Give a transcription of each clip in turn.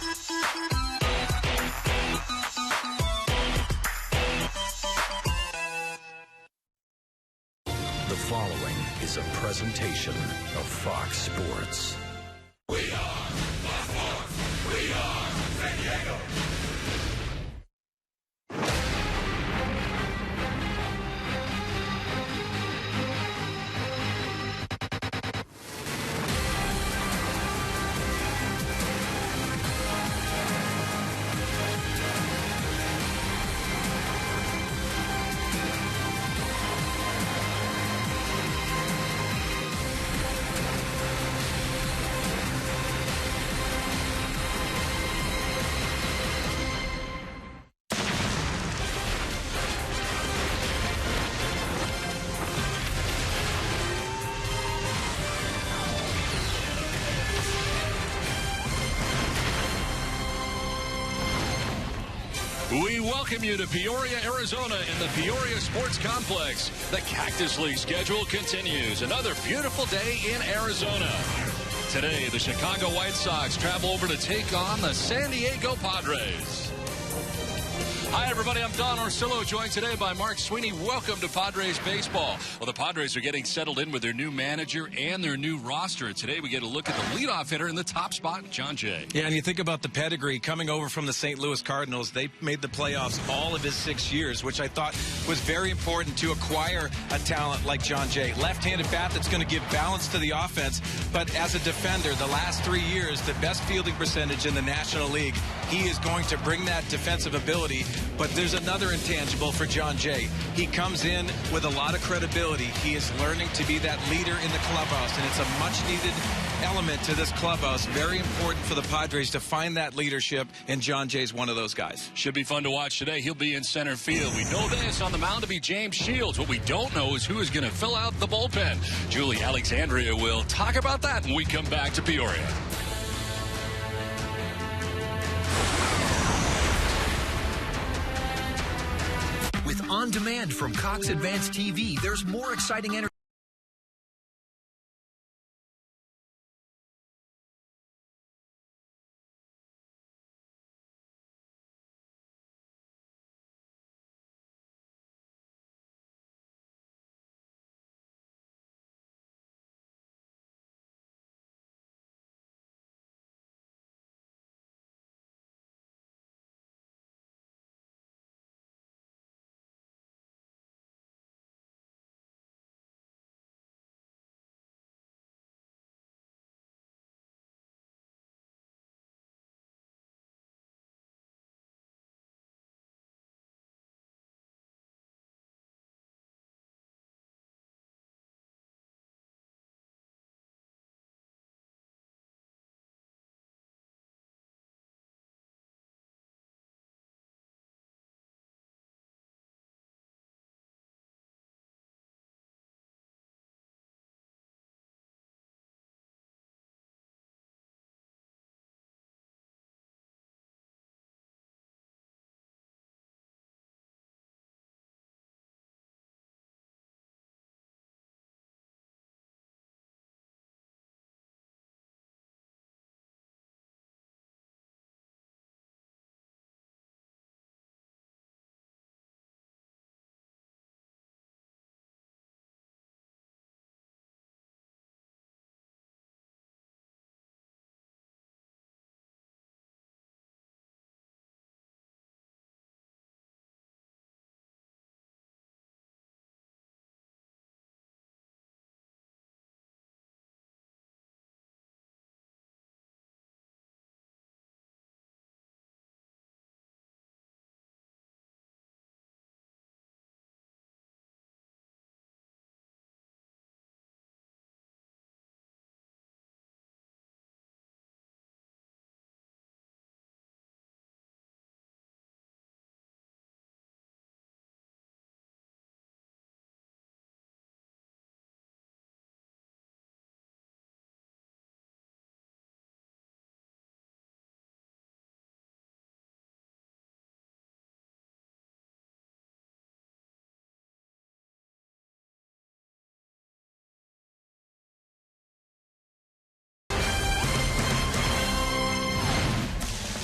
The following is a presentation of Fox Sports. We are Fox Sports. We are San Diego. We welcome you to Peoria, Arizona in the Peoria Sports Complex. The Cactus League schedule continues. Another beautiful day in Arizona. Today, the Chicago White Sox travel over to take on the San Diego Padres. Hi, everybody. I'm Don Orsillo, joined today by Mark Sweeney. Welcome to Padres baseball. Well, the Padres are getting settled in with their new manager and their new roster. Today, we get a look at the leadoff hitter in the top spot, John Jay. Yeah, and you think about the pedigree coming over from the St. Louis Cardinals. They made the playoffs all of his 6 years, which I thought was very important to acquire a talent like John Jay. Left-handed bat that's going to give balance to the offense, but as a defender, the last 3 years, the best fielding percentage in the National League. He is going to bring that defensive ability. But there's another intangible for John Jay. He comes in with a lot of credibility. He is learning to be that leader in the clubhouse, and it's a much-needed element to this clubhouse. Very important for the Padres to find that leadership, and John Jay's one of those guys. Should be fun to watch today. He'll be in center field. We know this. On the mound to be James Shields. What we don't know is who is going to fill out the bullpen. Julie Alexandria will talk about that when we come back to Peoria. With On Demand from Cox Advanced TV, there's more exciting entertainment.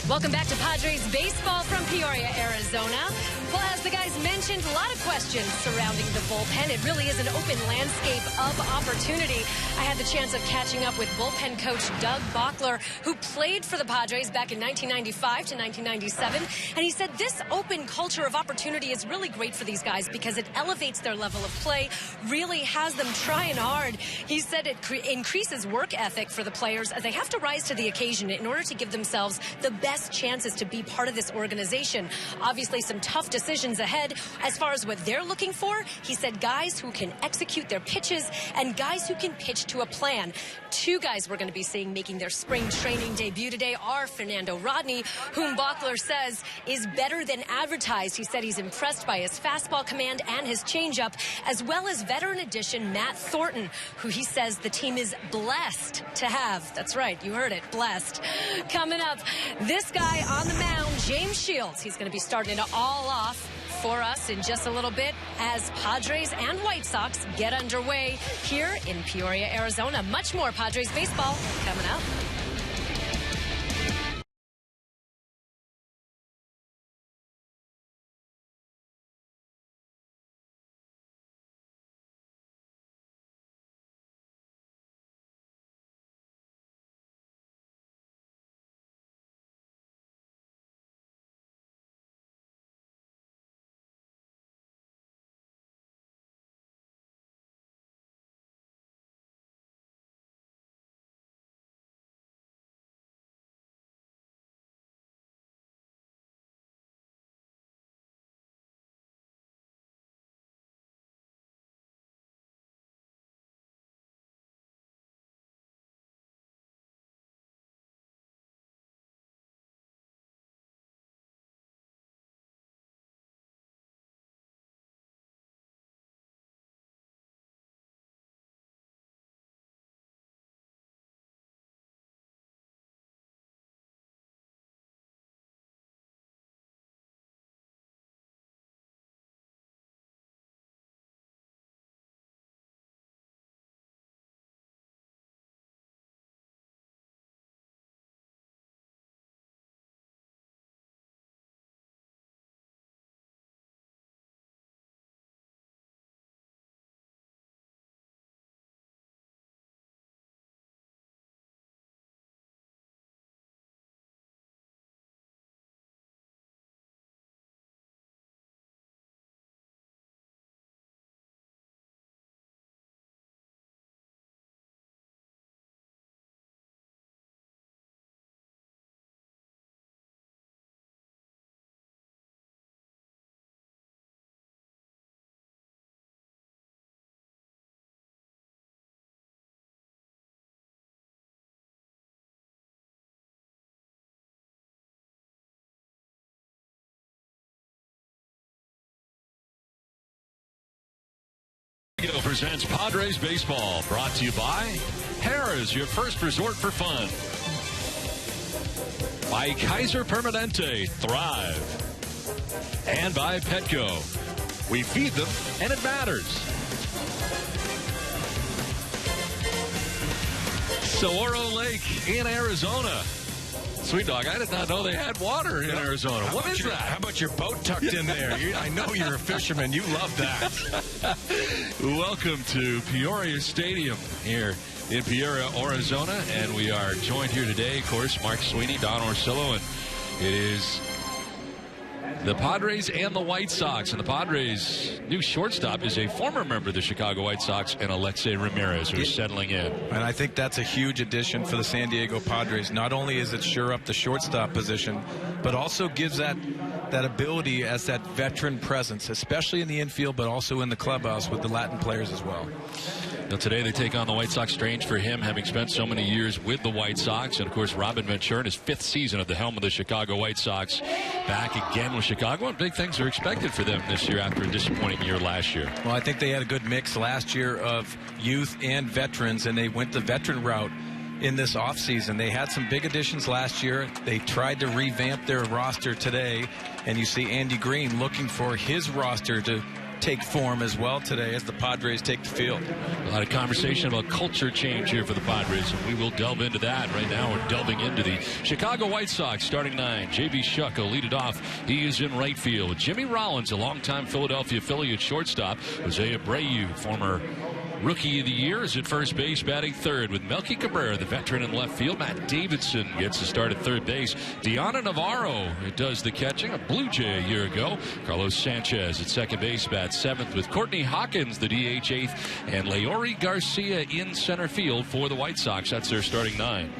Welcome back to Padres baseball from Peoria, Arizona. Well, as the guys mentioned, a lot of questions surrounding the bullpen. It really is an open landscape of opportunity. I had the chance of catching up with bullpen coach Doug Bockler, who played for the Padres back in 1995 to 1997. And he said this open culture of opportunity is really great for these guys because it elevates their level of play, really has them trying hard. He said it increases work ethic for the players as they have to rise to the occasion in order to give themselves the best chances to be part of this organization. Obviously, some tough decisions ahead. As far as what they're looking for, he said guys who can execute their pitches and guys who can pitch to a plan. Two guys we're going to be seeing making their spring training debut today are Fernando Rodney, whom Bockler says is better than advertised. He said he's impressed by his fastball command and his changeup, as well as veteran addition Matt Thornton, who he says the team is blessed to have. That's right, you heard it, blessed. Coming up, this guy on the mound, James Shields. He's going to be starting it all off for us in just a little bit as Padres and White Sox get underway here in Peoria, Arizona. Much more Padres baseball coming up. Presents Padres Baseball, brought to you by Harrah's, your first resort for fun. By Kaiser Permanente, thrive. And by Petco. We feed them, and it matters. Saguaro Lake in Arizona. Sweet dog, I did not know they had water in Arizona. What is that? How about your boat tucked in there? I know you're a fisherman. You love that. Welcome to Peoria Stadium here in Peoria, Arizona. And we are joined here today, of course, Mark Sweeney, Don Orsillo, and it is the Padres and the White Sox. And the Padres' new shortstop is a former member of the Chicago White Sox, and Alexei Ramirez, who's settling in. And I think that's a huge addition for the San Diego Padres. Not only is it sure up the shortstop position, but also gives that ability as that veteran presence, especially in the infield, but also in the clubhouse with the Latin players as well. Now, today they take on the White Sox. Strange for him, having spent so many years with the White Sox. And, of course, Robin Ventura in his 5th season at the helm of the Chicago White Sox. Back again with Chicago, and big things are expected for them this year after a disappointing year last year. Well, I think they had a good mix last year of youth and veterans, and they went the veteran route in this offseason. They had some big additions last year. They tried to revamp their roster today, and you see Andy Green looking for his roster to take form as well today as the Padres take the field. A lot of conversation about culture change here for the Padres, and we will delve into that. Right now we're delving into the Chicago White Sox starting 9. J.B. Shuck will lead it off. He is in right field. Jimmy Rollins, a longtime Philadelphia Philly at shortstop. Jose Abreu, former Rookie of the Year, is at first base, batting third, with Melky Cabrera, the veteran, in left field. Matt Davidson gets the start at third base. Deanna Navarro does the catching, a Blue Jay a year ago. Carlos Sanchez at second base, bats seventh, with Courtney Hawkins, the DH, eighth, and Leori Garcia in center field for the White Sox. That's their starting 9.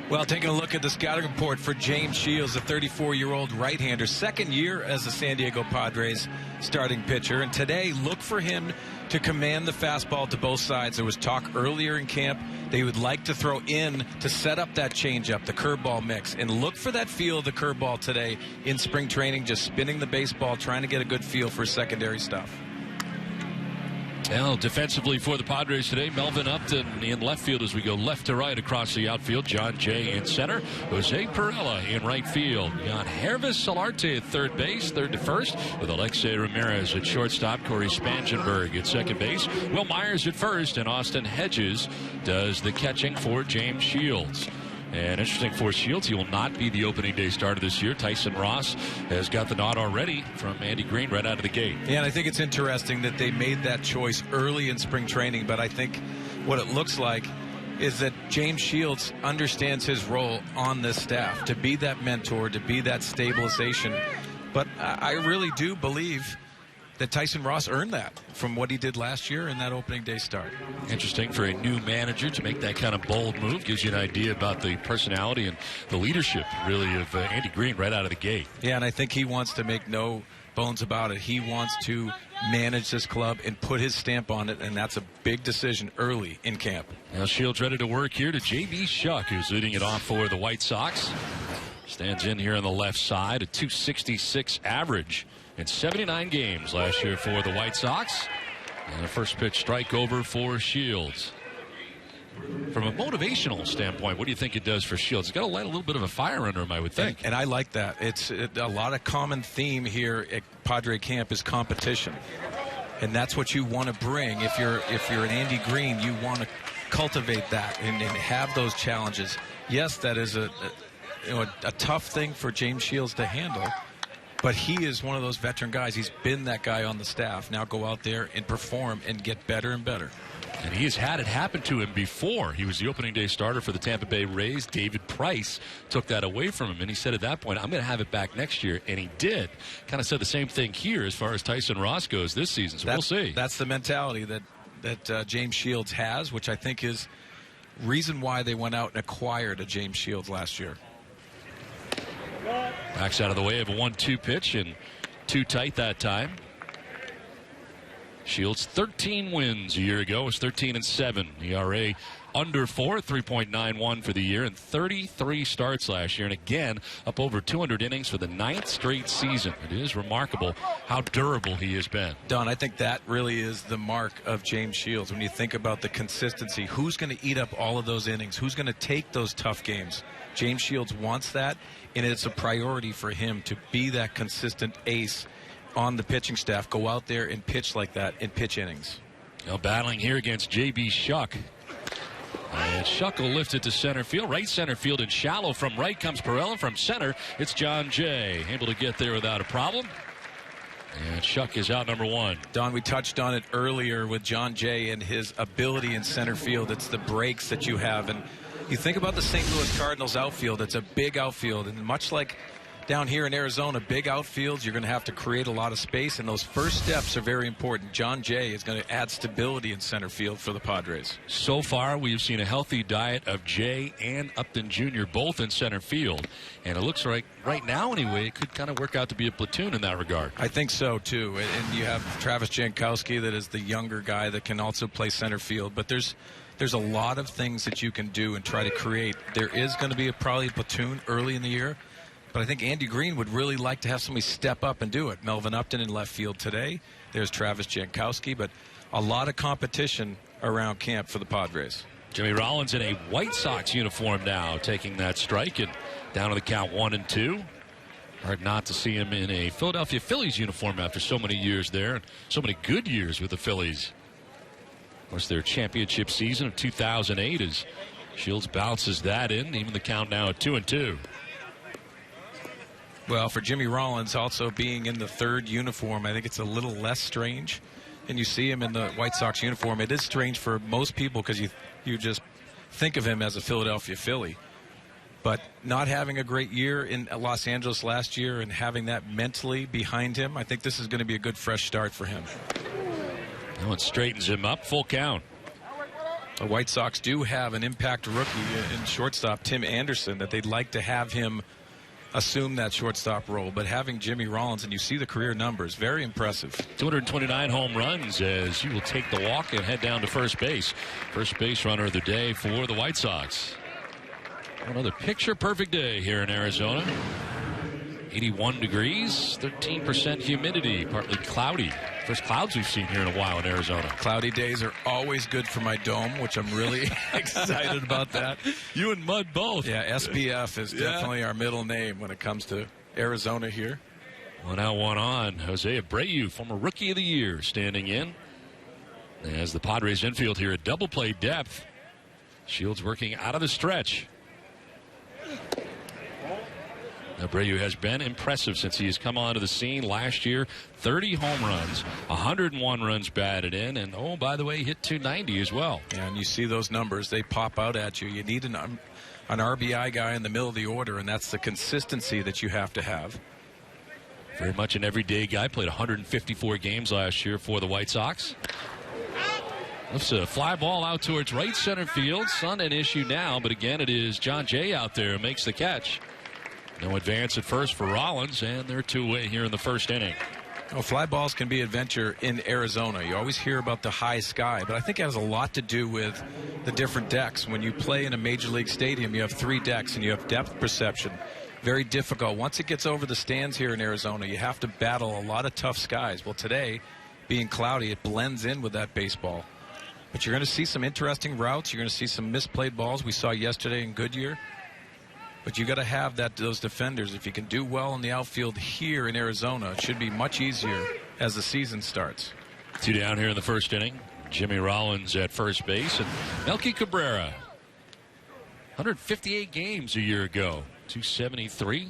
Well, taking a look at the scouting report for James Shields, a 34-year-old right-hander, second year as the San Diego Padres starting pitcher. And today, look for him to command the fastball to both sides. There was talk earlier in camp they would like to throw in to set up that changeup, the curveball mix. And look for that feel of the curveball today in spring training, just spinning the baseball, trying to get a good feel for secondary stuff. Well, defensively for the Padres today, Melvin Upton in left field as we go left to right across the outfield. John Jay in center. Jose Perella in right field. Jan Hervis Solarte at third base, third to first, with Alexei Ramirez at shortstop. Corey Spangenberg at second base. Will Myers at first, and Austin Hedges does the catching for James Shields. And interesting for Shields, he will not be the opening day starter this year. Tyson Ross has got the nod already from Andy Green right out of the gate. Yeah, and I think it's interesting that they made that choice early in spring training, but I think what it looks like is that James Shields understands his role on this staff, to be that mentor, to be that stabilization. But I really do believe that Tyson Ross earned that from what he did last year in that opening day start. Interesting for a new manager to make that kind of bold move. Gives you an idea about the personality and the leadership, really, of Andy Green right out of the gate. Yeah, and I think he wants to make no bones about it. He wants to manage this club and put his stamp on it, and that's a big decision early in camp. Now Shields ready to work here to J.B. Shuck, who's leading it off for the White Sox. Stands in here on the left side, a .266 average in 79 games last year for the White Sox. And the first pitch strike over for Shields. From a motivational standpoint, what do you think it does for Shields? It's got to light a little bit of a fire under him, I would think. And I like that. It's a lot of common theme here at Padre camp is competition. And that's what you want to bring. If you're an Andy Green, you want to cultivate that and have those challenges. Yes, that is a tough thing for James Shields to handle. But he is one of those veteran guys. He's been that guy on the staff. Now go out there and perform and get better and better. And he has had it happen to him before. He was the opening day starter for the Tampa Bay Rays. David Price took that away from him, and he said at that point, I'm going to have it back next year, and he did. Kind of said the same thing here as far as Tyson Ross goes this season, so we'll see. That's the mentality that James Shields has, which I think is reason why they went out and acquired a James Shields last year. Backs out of the way of a 1-2 pitch, and too tight that time. Shields 13 wins a year ago. Was 13-7. ERA under 4, 3.91 for the year, and 33 starts last year. And again, up over 200 innings for the 9th straight season. It is remarkable how durable he has been. Don, I think that really is the mark of James Shields. When you think about the consistency, who's going to eat up all of those innings? Who's going to take those tough games? James Shields wants that, and it's a priority for him to be that consistent ace on the pitching staff. Go out there and pitch like that in pitch innings. Now battling here against J.B. Shuck. And Shuck will lift it to center field. Right center field and shallow. From right comes Perella. From center, it's John Jay. Able to get there without a problem. And Shuck is out number 1. Don, we touched on it earlier with John Jay and his ability in center field. It's the breaks that you have. And you think about the St. Louis Cardinals outfield. It's a big outfield. And much like down here in Arizona, big outfields, you're going to have to create a lot of space, and those first steps are very important. John Jay is going to add stability in center field for the Padres. So far, we've seen a healthy diet of Jay and Upton Jr. both in center field, and it looks like right now anyway it could kind of work out to be a platoon in that regard. I think so too. And you have Travis Jankowski, that is the younger guy that can also play center field, but there's a lot of things that you can do and try to create. There is going to be probably a platoon early in the year. But I think Andy Green would really like to have somebody step up and do it. Melvin Upton in left field today. There's Travis Jankowski. But a lot of competition around camp for the Padres. Jimmy Rollins in a White Sox uniform now, taking that strike and down to the count 1-2. Hard not to see him in a Philadelphia Phillies uniform after so many years there, and so many good years with the Phillies. Of course, their championship season of 2008 as Shields bounces that in, even the count now at 2-2. Well, for Jimmy Rollins also being in the third uniform, I think it's a little less strange. And you see him in the White Sox uniform. It is strange for most people because you just think of him as a Philadelphia Philly. But not having a great year in Los Angeles last year and having that mentally behind him, I think this is going to be a good fresh start for him. That one straightens him up, full count. The White Sox do have an impact rookie in shortstop, Tim Anderson, that they'd like to have him assume that shortstop role. But having Jimmy Rollins, and you see the career numbers, very impressive. 229 home runs as he will take the walk and head down to first base. First base runner of the day for the White Sox. Another picture-perfect day here in Arizona. 81 degrees, 13% humidity, partly cloudy. First clouds we've seen here in a while in Arizona. Cloudy days are always good for my dome, which I'm really excited about that. You and Mud both. Yeah, SPF is definitely our middle name when it comes to Arizona here. 1 out, 1 on. Jose Abreu, former Rookie of the Year, standing in. As the Padres infield here at double play depth. Shields working out of the stretch. Abreu has been impressive since he has come onto the scene last year. 30 home runs, 101 runs batted in, and, oh, by the way, hit 290 as well. Yeah, and you see those numbers. They pop out at you. You need an RBI guy in the middle of the order, and that's the consistency that you have to have. Very much an everyday guy. Played 154 games last year for the White Sox. Lifts a fly ball out towards right center field. Sun an issue now, but again, it is John Jay out there who makes the catch. No advance at first for Rollins, and they're two-way here in the first inning. Well, fly balls can be adventure in Arizona. You always hear about the high sky, but I think it has a lot to do with the different decks. When you play in a major league stadium, you have 3 decks, and you have depth perception. Very difficult. Once it gets over the stands here in Arizona, you have to battle a lot of tough skies. Well, today, being cloudy, it blends in with that baseball. But you're going to see some interesting routes. You're going to see some misplayed balls we saw yesterday in Goodyear. But you got to have those defenders. If you can do well in the outfield here in Arizona, it should be much easier as the season starts. 2 down here in the first inning. Jimmy Rollins at first base, and Melky Cabrera. 158 games a year ago. 273.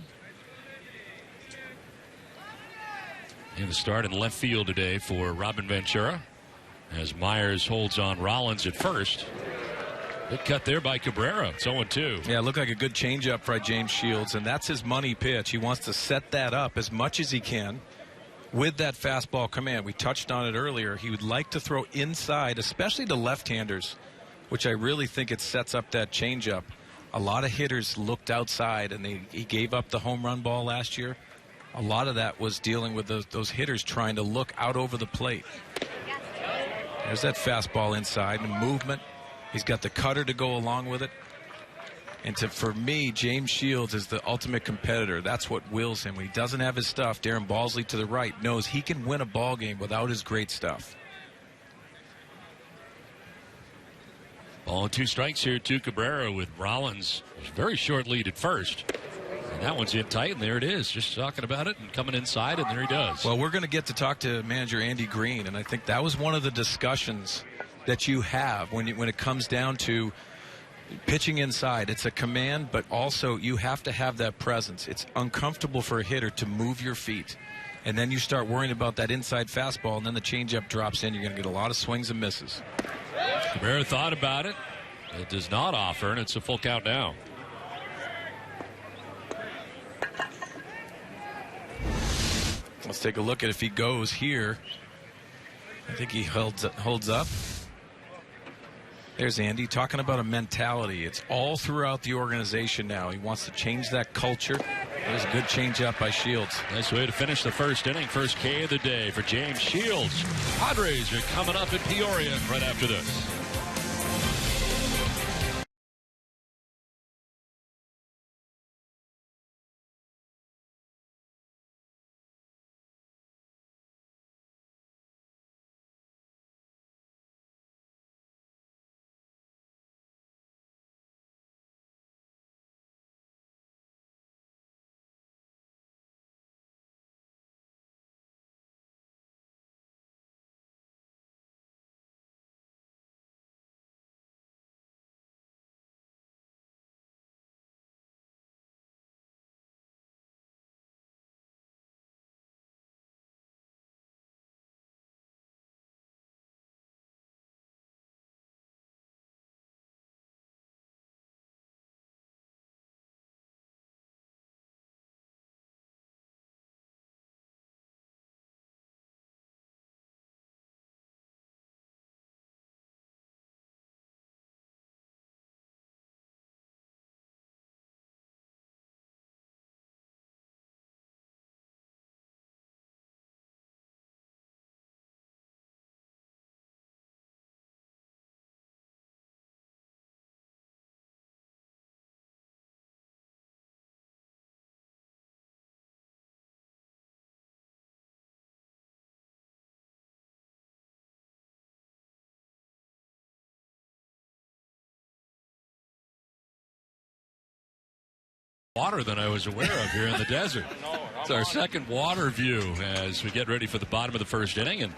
In the start in left field today for Robin Ventura, as Myers holds on Rollins at first. Good cut there by Cabrera. It's 0-2. Yeah, it looked like a good changeup by James Shields, and that's his money pitch. He wants to set that up as much as he can with that fastball command. We touched on it earlier. He would like to throw inside, especially to left-handers, which I really think it sets up that changeup. A lot of hitters looked outside, and he gave up the home run ball last year. A lot of that was dealing with those hitters trying to look out over the plate. There's that fastball inside, and movement. He's got the cutter to go along with it. And for me, James Shields is the ultimate competitor. That's what wills him. When he doesn't have his stuff, Darren Balsley to the right knows he can win a ball game without his great stuff. Ball and 2 strikes here to Cabrera with Rollins. Very short lead at first. And that one's in tight, and there it is. Just talking about it and coming inside, and there he does. Well, we're going to get to talk to manager Andy Green, and I think that was one of the discussions that you have when it comes down to pitching inside. It's a command, but also you have to have that presence. It's uncomfortable for a hitter to move your feet. And then you start worrying about that inside fastball, and then the changeup drops in. You're going to get a lot of swings and misses. Cabrera thought about it. It does not offer, and it's a full count now. Let's take a look at if he goes here. I think he holds up. There's Andy talking about a mentality. It's all throughout the organization now. He wants to change that culture. There's a good changeup by Shields. Nice way to finish the first inning. First K of the day for James Shields. Padres are coming up in Peoria right after this. Water than I was aware of here in the desert. It's our second water view as we get ready for the bottom of the first inning, and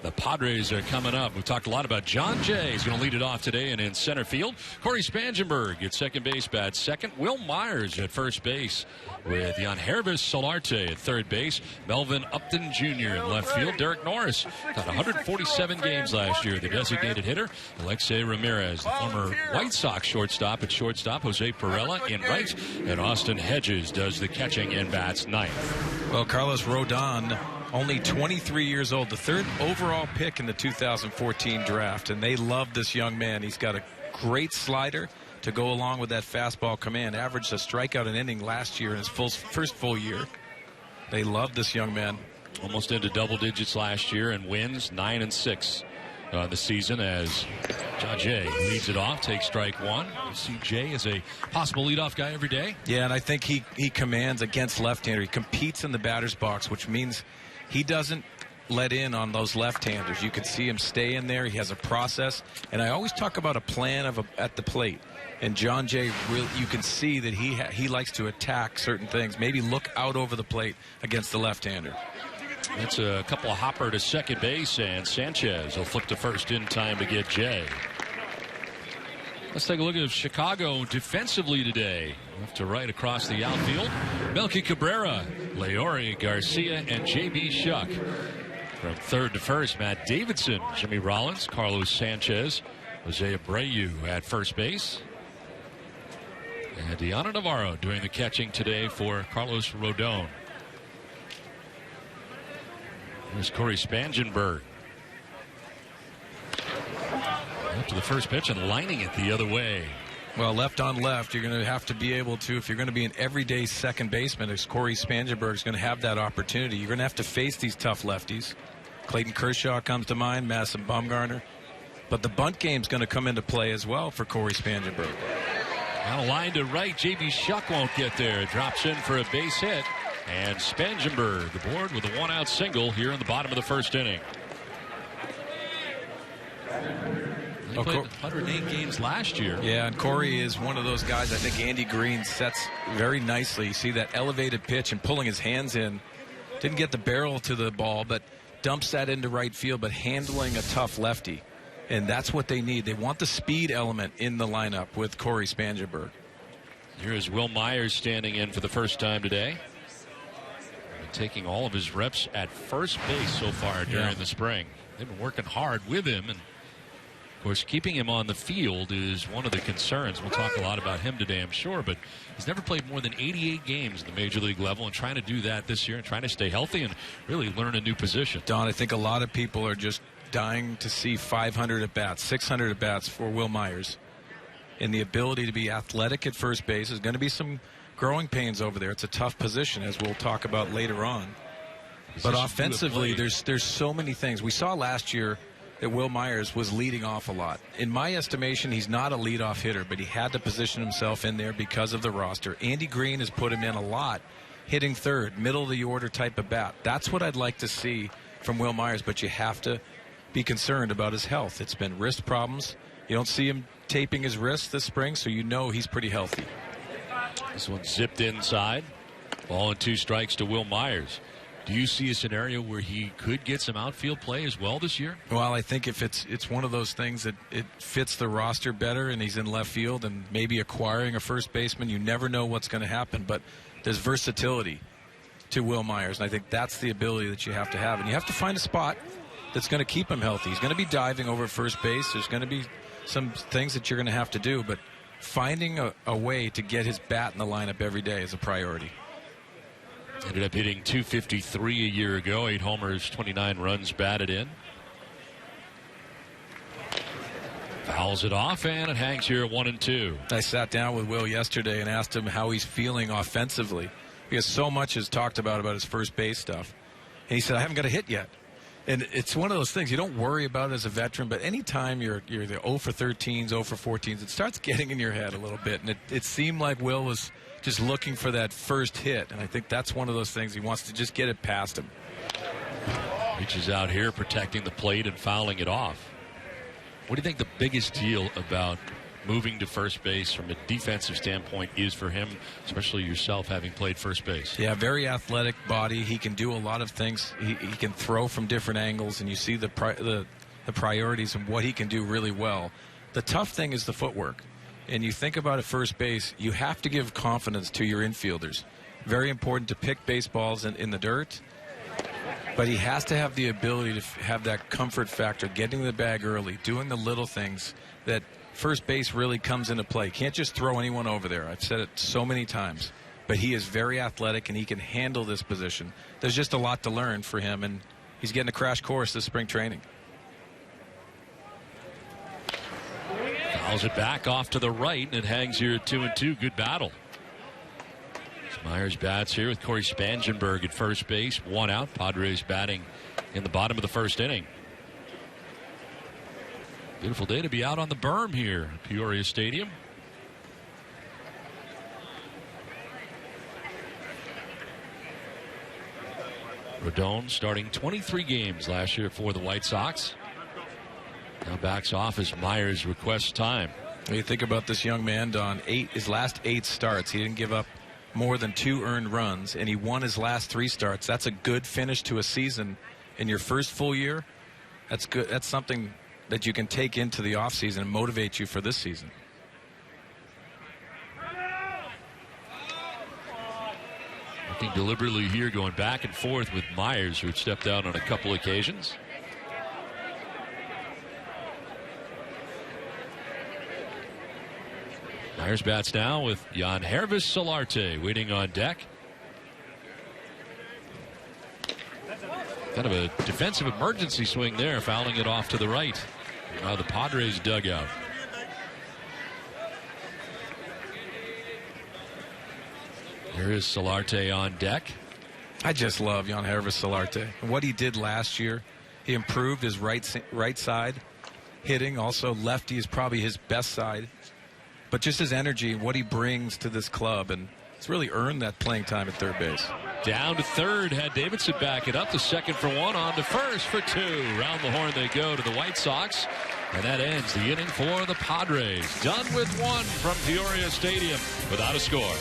the Padres are coming up. We've talked a lot about John Jay. He's going to lead it off today and in center field. Corey Spangenberg at second base bats second. Will Myers at first base with Yangervis Solarte at third base. Melvin Upton Jr. in left field. Derek Norris got 147 games last year. The designated hitter, Alexei Ramirez, the former White Sox shortstop at shortstop. Jose Perella in right. And Austin Hedges does the catching and bats ninth. Well, Carlos Rodon, only 23 years old, the third overall pick in the 2014 draft, and they love this young man. He's got a great slider to go along with that fastball command. Averaged a strikeout an inning last year in his first full year. They love this young man. Almost into double digits last year and wins 9-6 on the season as John Jay leads it off, takes strike one. You see Jay as a possible leadoff guy every day. Yeah, and I think he commands against left-hander. He competes in the batter's box, which means he doesn't let in on those left-handers. You can see him stay in there. He has a process. And I always talk about a plan at the plate. And John Jay, you can see that he likes to attack certain things. Maybe look out over the plate against the left-hander. That's a couple of hopper to second base, and Sanchez will flip to first in time to get Jay. Let's take a look at Chicago defensively today. Left to right across the outfield. Melky Cabrera, Leori Garcia, and J.B. Shuck. From third to first, Matt Davidson, Jimmy Rollins, Carlos Sanchez, Jose Abreu at first base. And Deanna Navarro doing the catching today for Carlos Rodon. There's Corey Spangenberg. Up to the first pitch and lining it the other way. Well, left on left, you're going to have to be able to, if you're going to be an everyday second baseman, as Corey Spangenberg is going to have that opportunity, you're going to have to face these tough lefties. Clayton Kershaw comes to mind, Madison Bumgarner. But the bunt game's going to come into play as well for Corey Spangenberg. On a line to right, J.B. Shuck won't get there. Drops in for a base hit. And Spangenberg aboard with a one-out single here in the bottom of the first inning. He played 108 games last year. Yeah, and Corey is one of those guys I think Andy Green sets very nicely. You see that elevated pitch and pulling his hands in. Didn't get the barrel to the ball, but dumps that into right field, but handling a tough lefty. And that's what they need. They want the speed element in the lineup with Corey Spangenberg. Here is Will Myers standing in for the first time today. Taking all of his reps at first base so far during the spring. They've been working hard with him, and of course keeping him on the field is one of the concerns. We'll talk a lot about him today, I'm sure, but he's never played more than 88 games at the major league level, and trying to do that this year and trying to stay healthy and really learn a new position. Don, I think a lot of people are just dying to see 500 at bats, 600 at bats for Will Myers. And the ability to be athletic at first base is going to be some growing pains over there. It's a tough position, as we'll talk about later on. But offensively, there's so many things. We saw last year that Will Myers was leading off a lot. In my estimation, he's not a leadoff hitter, but he had to position himself in there because of the roster. Andy Green has put him in a lot, hitting third, middle of the order type of bat. That's what I'd like to see from Will Myers, but you have to be concerned about his health. It's been wrist problems. You don't see him taping his wrist this spring, so you know he's pretty healthy. This one zipped inside. Ball and 2 strikes to Will Myers. Do you see a scenario where he could get some outfield play as well this year? Well, I think if it's one of those things that it fits the roster better and he's in left field and maybe acquiring a first baseman, you never know what's going to happen. But there's versatility to Will Myers, and I think that's the ability that you have to have. And you have to find a spot that's going to keep him healthy. He's going to be diving over at first base. There's going to be some things that you're going to have to do, but finding a way to get his bat in the lineup every day is a priority. Ended up hitting .253 a year ago. 8 homers, 29 runs batted in. Fouls it off, and it hangs here at 1-2. I sat down with Will yesterday and asked him how he's feeling offensively, because so much is talked about his first base stuff. And he said, I haven't got a hit yet. And it's one of those things you don't worry about as a veteran, but anytime you're the 0 for 13s, 0 for 14s, it starts getting in your head a little bit. And it seemed like Will was just looking for that first hit. And I think that's one of those things he wants to just get it past him. Reaches out here, protecting the plate and fouling it off. What do you think the biggest deal about moving to first base from a defensive standpoint is for him, especially yourself having played first base. Yeah, very athletic body. He can do a lot of things. He can throw from different angles, and you see the priorities and what he can do really well. The tough thing is the footwork. And you think about at first base, you have to give confidence to your infielders. Very important to pick baseballs in the dirt. But he has to have the ability to have that comfort factor, getting the bag early, doing the little things that first base really comes into play. Can't just throw anyone over there. I've said it so many times. But he is very athletic, and he can handle this position. There's just a lot to learn for him, and he's getting a crash course this spring training. Fouls it back off to the right, and it hangs here at 2-2. Good battle. Myers bats here with Corey Spangenberg at first base. 1 out. Padres batting in the bottom of the first inning. Beautiful day to be out on the berm here at Peoria Stadium. Rodon starting 23 games last year for the White Sox. Now backs off as Myers requests time. When you think about this young man, Don, his last 8 starts, he didn't give up more than 2 earned runs, and he won his last 3 starts. That's a good finish to a season in your first full year. That's good. That's something that you can take into the offseason and motivate you for this season. Working deliberately here, going back and forth with Myers, who had stepped out on a couple occasions. Myers bats now with Yangervis Solarte waiting on deck. Kind of a defensive emergency swing there, fouling it off to the right. Now the Padres dugout. Here is Solarte on deck. I just love Yangervis Solarte. And what he did last year, he improved his right side hitting. Also, lefty is probably his best side. But just his energy, what he brings to this club, and it's really earned that playing time at third base. Down to third, had Davidson back it up to second for 1, on to first for 2. Round the horn they go to the White Sox, and that ends the inning for the Padres. Done with 1 from Peoria Stadium without a score.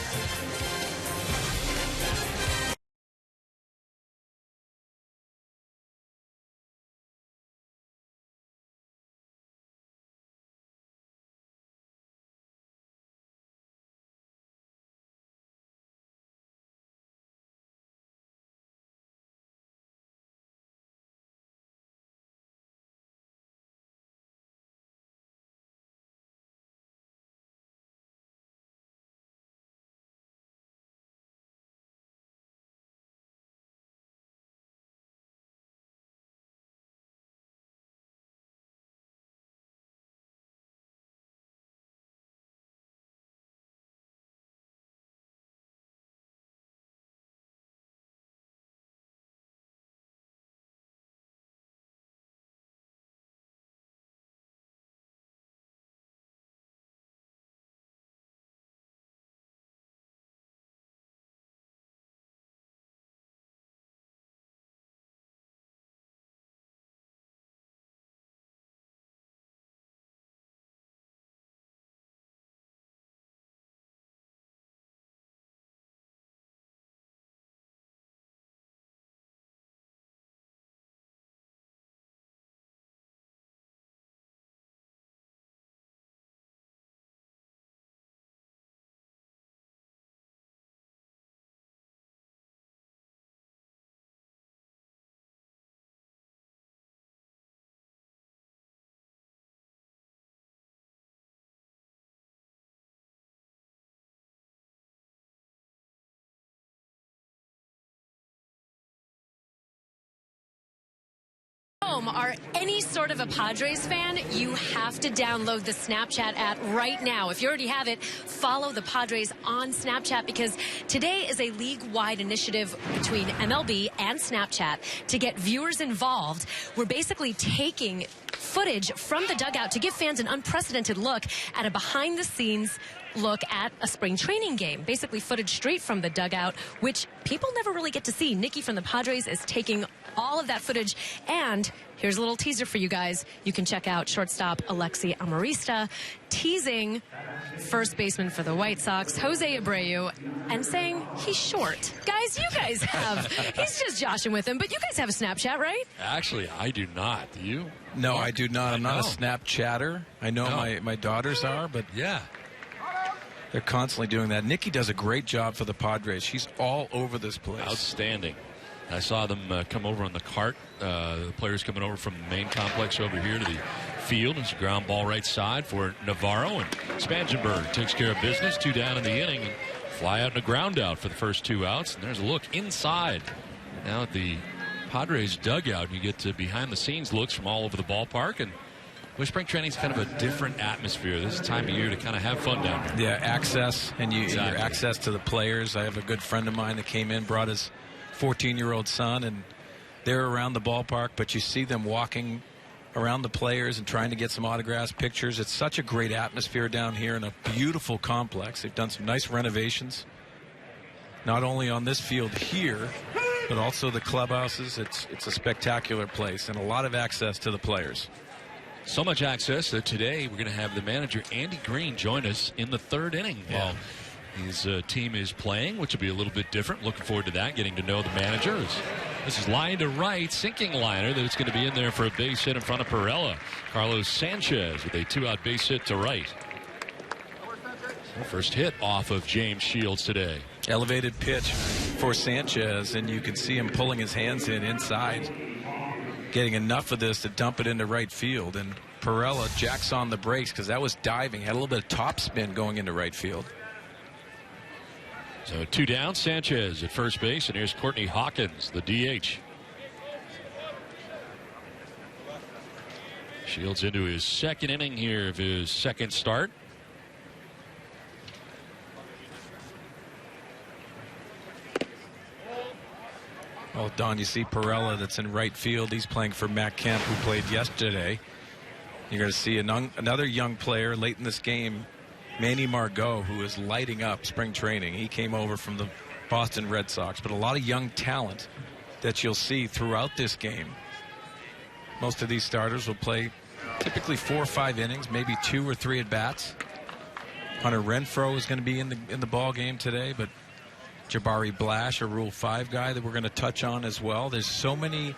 Are any sort of a Padres fan, you have to download the Snapchat app right now. If you already have it, follow the Padres on Snapchat, because today is a league-wide initiative between MLB and Snapchat to get viewers involved. We're basically taking footage from the dugout to give fans an unprecedented look at a behind-the-scenes look at a spring training game, basically footage straight from the dugout, which people never really get to see. Nikki from the Padres is taking all of that footage, and here's a little teaser for you guys. You can check out shortstop Alexi Amarista teasing first baseman for the White Sox, Jose Abreu, and saying he's short. Guys, you guys have, he's just joshing with him, but you guys have a Snapchat, right? Actually, I do not. Do you? No, I do not. I'm not a Snapchatter. I know my daughters are, but yeah, they're constantly doing that. Nikki does a great job for the Padres. She's all over this place. Outstanding. I saw them come over on the cart. The players coming over from the main complex over here to the field. It's a ground ball right side for Navarro, and Spangenberg takes care of business. 2 down in the inning, and fly out and a ground out for the first 2 outs. And there's a look inside. Now at the Padres dugout, you get to behind-the-scenes looks from all over the ballpark. And spring training is kind of a different atmosphere. This is the time of year to kind of have fun down here. Yeah, access, and Exactly. your access to the players. I have a good friend of mine that came in, brought his 14-year-old son, and they're around the ballpark, but you see them walking around the players and trying to get some autographs, pictures. It's such a great atmosphere down here in a beautiful complex. They've done some nice renovations, not only on this field here, but also the clubhouses. It's a spectacular place and a lot of access to the players. So much access that today we're going to have the manager, Andy Green, join us in the 3rd inning. Yeah. While his team is playing, which will be a little bit different. Looking forward to that, getting to know the manager. This is line to right, sinking liner that it's going to be in there for a base hit in front of Perella. Carlos Sanchez with a 2-out base hit to right. So first hit off of James Shields today. Elevated pitch for Sanchez, and you can see him pulling his hands inside, getting enough of this to dump it into right field. And Perella jacks on the brakes because that was diving, had a little bit of top spin going into right field. So 2 down, Sanchez at first base, and here's Courtney Hawkins, the DH. Shields into his 2nd inning here of his 2nd start. Well, Don, you see Perella that's in right field. He's playing for Matt Kemp, who played yesterday. You're going to see another young player late in this game, Manny Margot, who is lighting up spring training. He came over from the Boston Red Sox, but a lot of young talent that you'll see throughout this game. Most of these starters will play typically 4 or 5 innings, maybe 2 or 3 at bats. Hunter Renfroe is going to be in the ball game today, but Jabari Blash, a Rule 5 guy that we're going to touch on as well. There's so many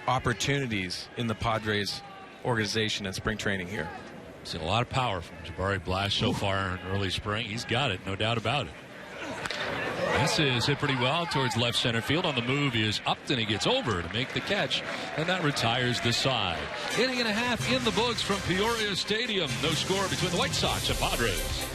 opportunities in the Padres organization in spring training here. Seen a lot of power from Jabari Blash so far in early spring. He's got it, no doubt about it. This is hit pretty well towards left center field. On the move is Upton. He gets over to make the catch, and that retires the side. Inning and a half in the books from Peoria Stadium. No score between the White Sox and Padres.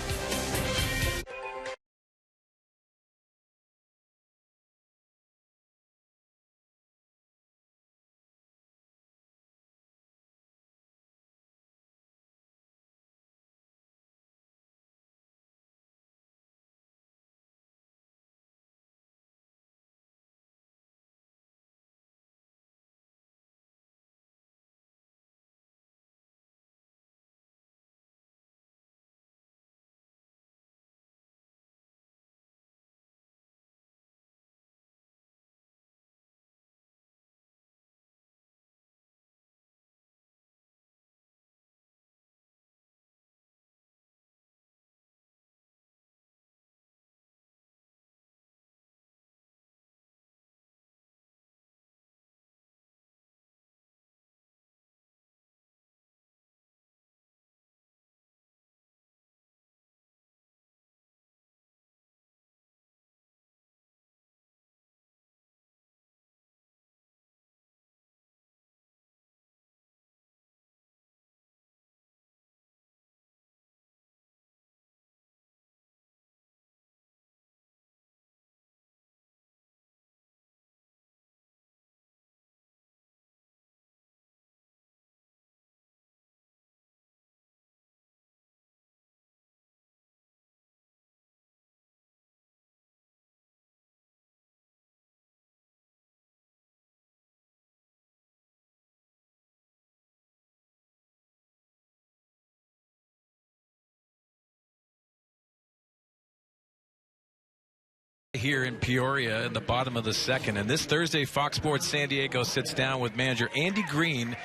Here in Peoria in the bottom of the second. And this Thursday, Fox Sports San Diego sits down with manager Andy Green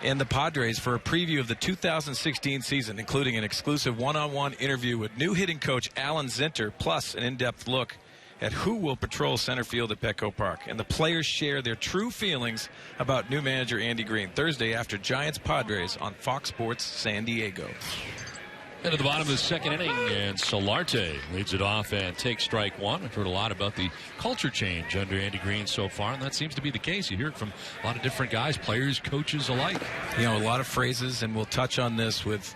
and the Padres for a preview of the 2016 season, including an exclusive one-on-one interview with new hitting coach Alan Zinter, plus an in-depth look at who will patrol center field at Petco Park. And the players share their true feelings about new manager Andy Green. Thursday after Giants-Padres on Fox Sports San Diego. Into the bottom of the second inning, and Solarte leads it off and takes strike one. I've heard a lot about the culture change under Andy Green so far, and that seems to be the case. You hear it from a lot of different guys, players, coaches alike. You know, a lot of phrases, and we'll touch on this with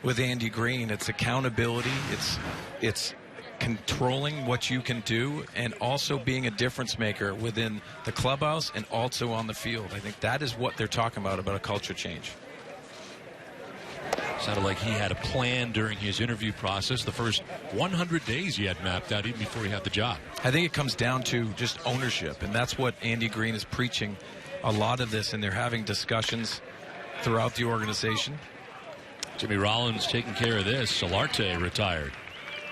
Andy Green. It's accountability. It's controlling what you can do, and also being a difference maker within the clubhouse and also on the field. I think that is what they're talking about a culture change. Sounded like he had a plan during his interview process. The first 100 days he had mapped out even before he had the job. I think it comes down to just ownership, and that's what Andy Green is preaching a lot of this, and they're having discussions throughout the organization. Jimmy Rollins taking care of this. Solarte retired.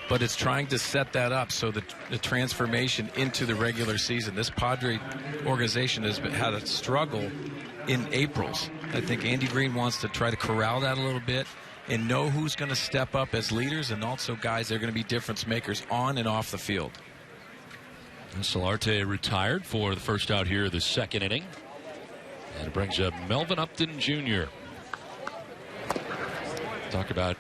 But it's trying to set that up so that the transformation into the regular season. This Padre organization has had a struggle in Aprils. I think Andy Green wants to try to corral that a little bit and know who's going to step up as leaders, and also guys that are going to be difference makers on and off the field. Solarte retired for the first out here of the second inning. And it brings up Melvin Upton Jr. Talk about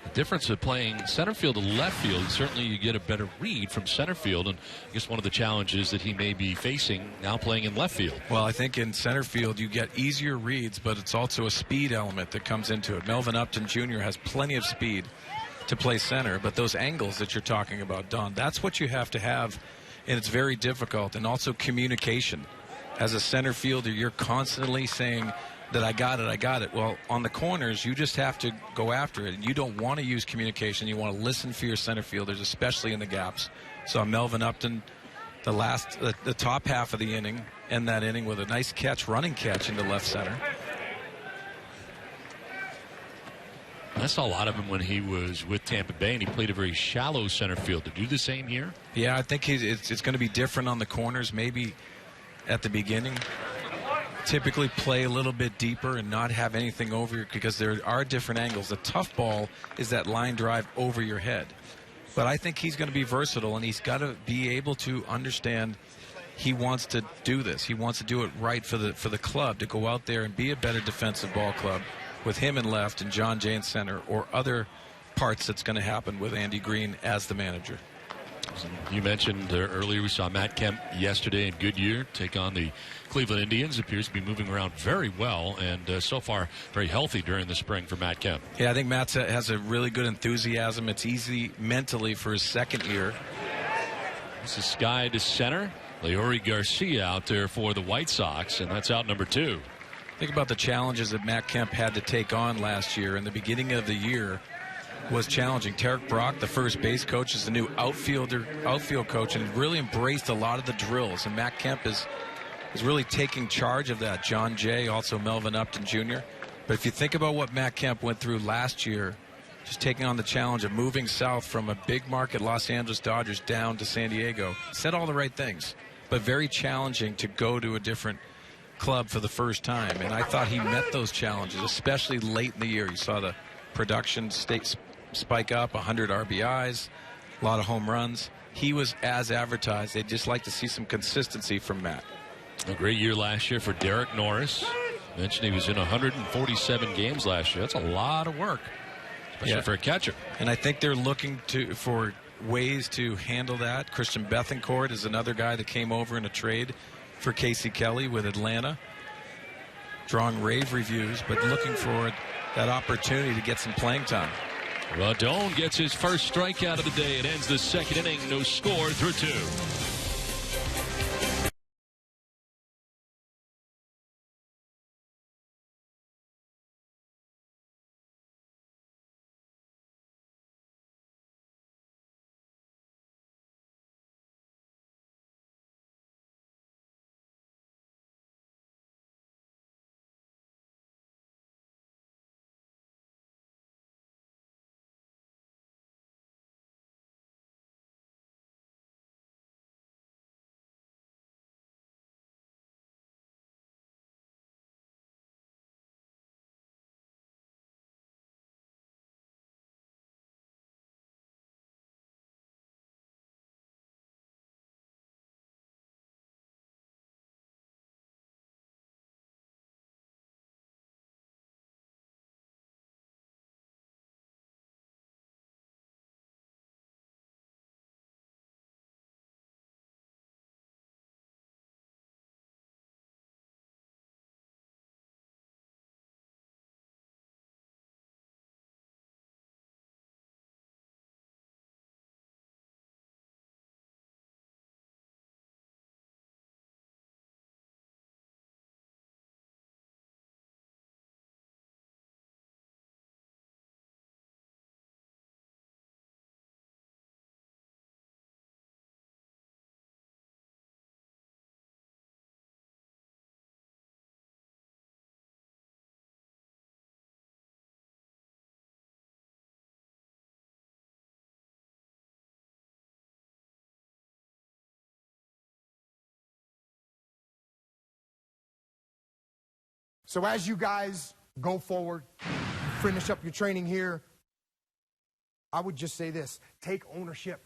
the difference of playing center field to left field. Certainly you get a better read from center field, and I guess one of the challenges that he may be facing now playing in left field. Well, I think in center field you get easier reads, but it's also a speed element that comes into it. Melvin Upton Jr. has plenty of speed to play center, but those angles that you're talking about, Don, that's what you have to have, and it's very difficult. And also communication. As a center fielder, you're constantly saying that I got it. Well, on the corners, you just have to go after it. And you don't want to use communication. You want to listen for your center fielders, especially in the gaps. So Melvin Upton, the top half of the inning, end that inning with a nice catch, running catch into left center. I saw a lot of him when he was with Tampa Bay, and he played a very shallow center field. To do the same here? Yeah, I think it's going to be different on the corners, maybe at the beginning. Typically play a little bit deeper and not have anything over you, because there are different angles. The tough ball is that line drive over your head. But I think he's going to be versatile, and he's got to be able to understand he wants to do this. He wants to do it right for the club, to go out there and be a better defensive ball club with him in left and John Jay in center, or other parts that's going to happen with Andy Green as the manager. You mentioned earlier we saw Matt Kemp yesterday in Goodyear take on the Cleveland Indians. Appears to be moving around very well, and so far very healthy during the spring for Matt Kemp. Yeah, I think Matt has a really good enthusiasm. It's easy mentally for his second year. This is Sky to center. Leori Garcia out there for the White Sox, and that's out number 2. Think about the challenges that Matt Kemp had to take on last year. In the beginning of the year was challenging. Tarek Brock, the first base coach, is the new outfield coach, and really embraced a lot of the drills. And Matt Kemp is really taking charge of that. John Jay, also Melvin Upton Jr. But if you think about what Matt Kemp went through last year, just taking on the challenge of moving south from a big market Los Angeles Dodgers down to San Diego, said all the right things, but very challenging to go to a different club for the first time. And I thought he met those challenges, especially late in the year. You saw the production spike up, 100 RBIs, a lot of home runs. He was as advertised. They'd just like to see some consistency from Matt. A great year last year for Derek Norris. Mentioned he was in 147 games last year. That's a lot of work, especially for a catcher. And I think they're looking for ways to handle that. Christian Bethancourt is another guy that came over in a trade for Casey Kelly with Atlanta. Drawing rave reviews, but looking for that opportunity to get some playing time. Rodon gets his first strikeout of the day. It ends the second inning. No score through 2. So as you guys go forward, finish up your training here, I would just say this: take ownership.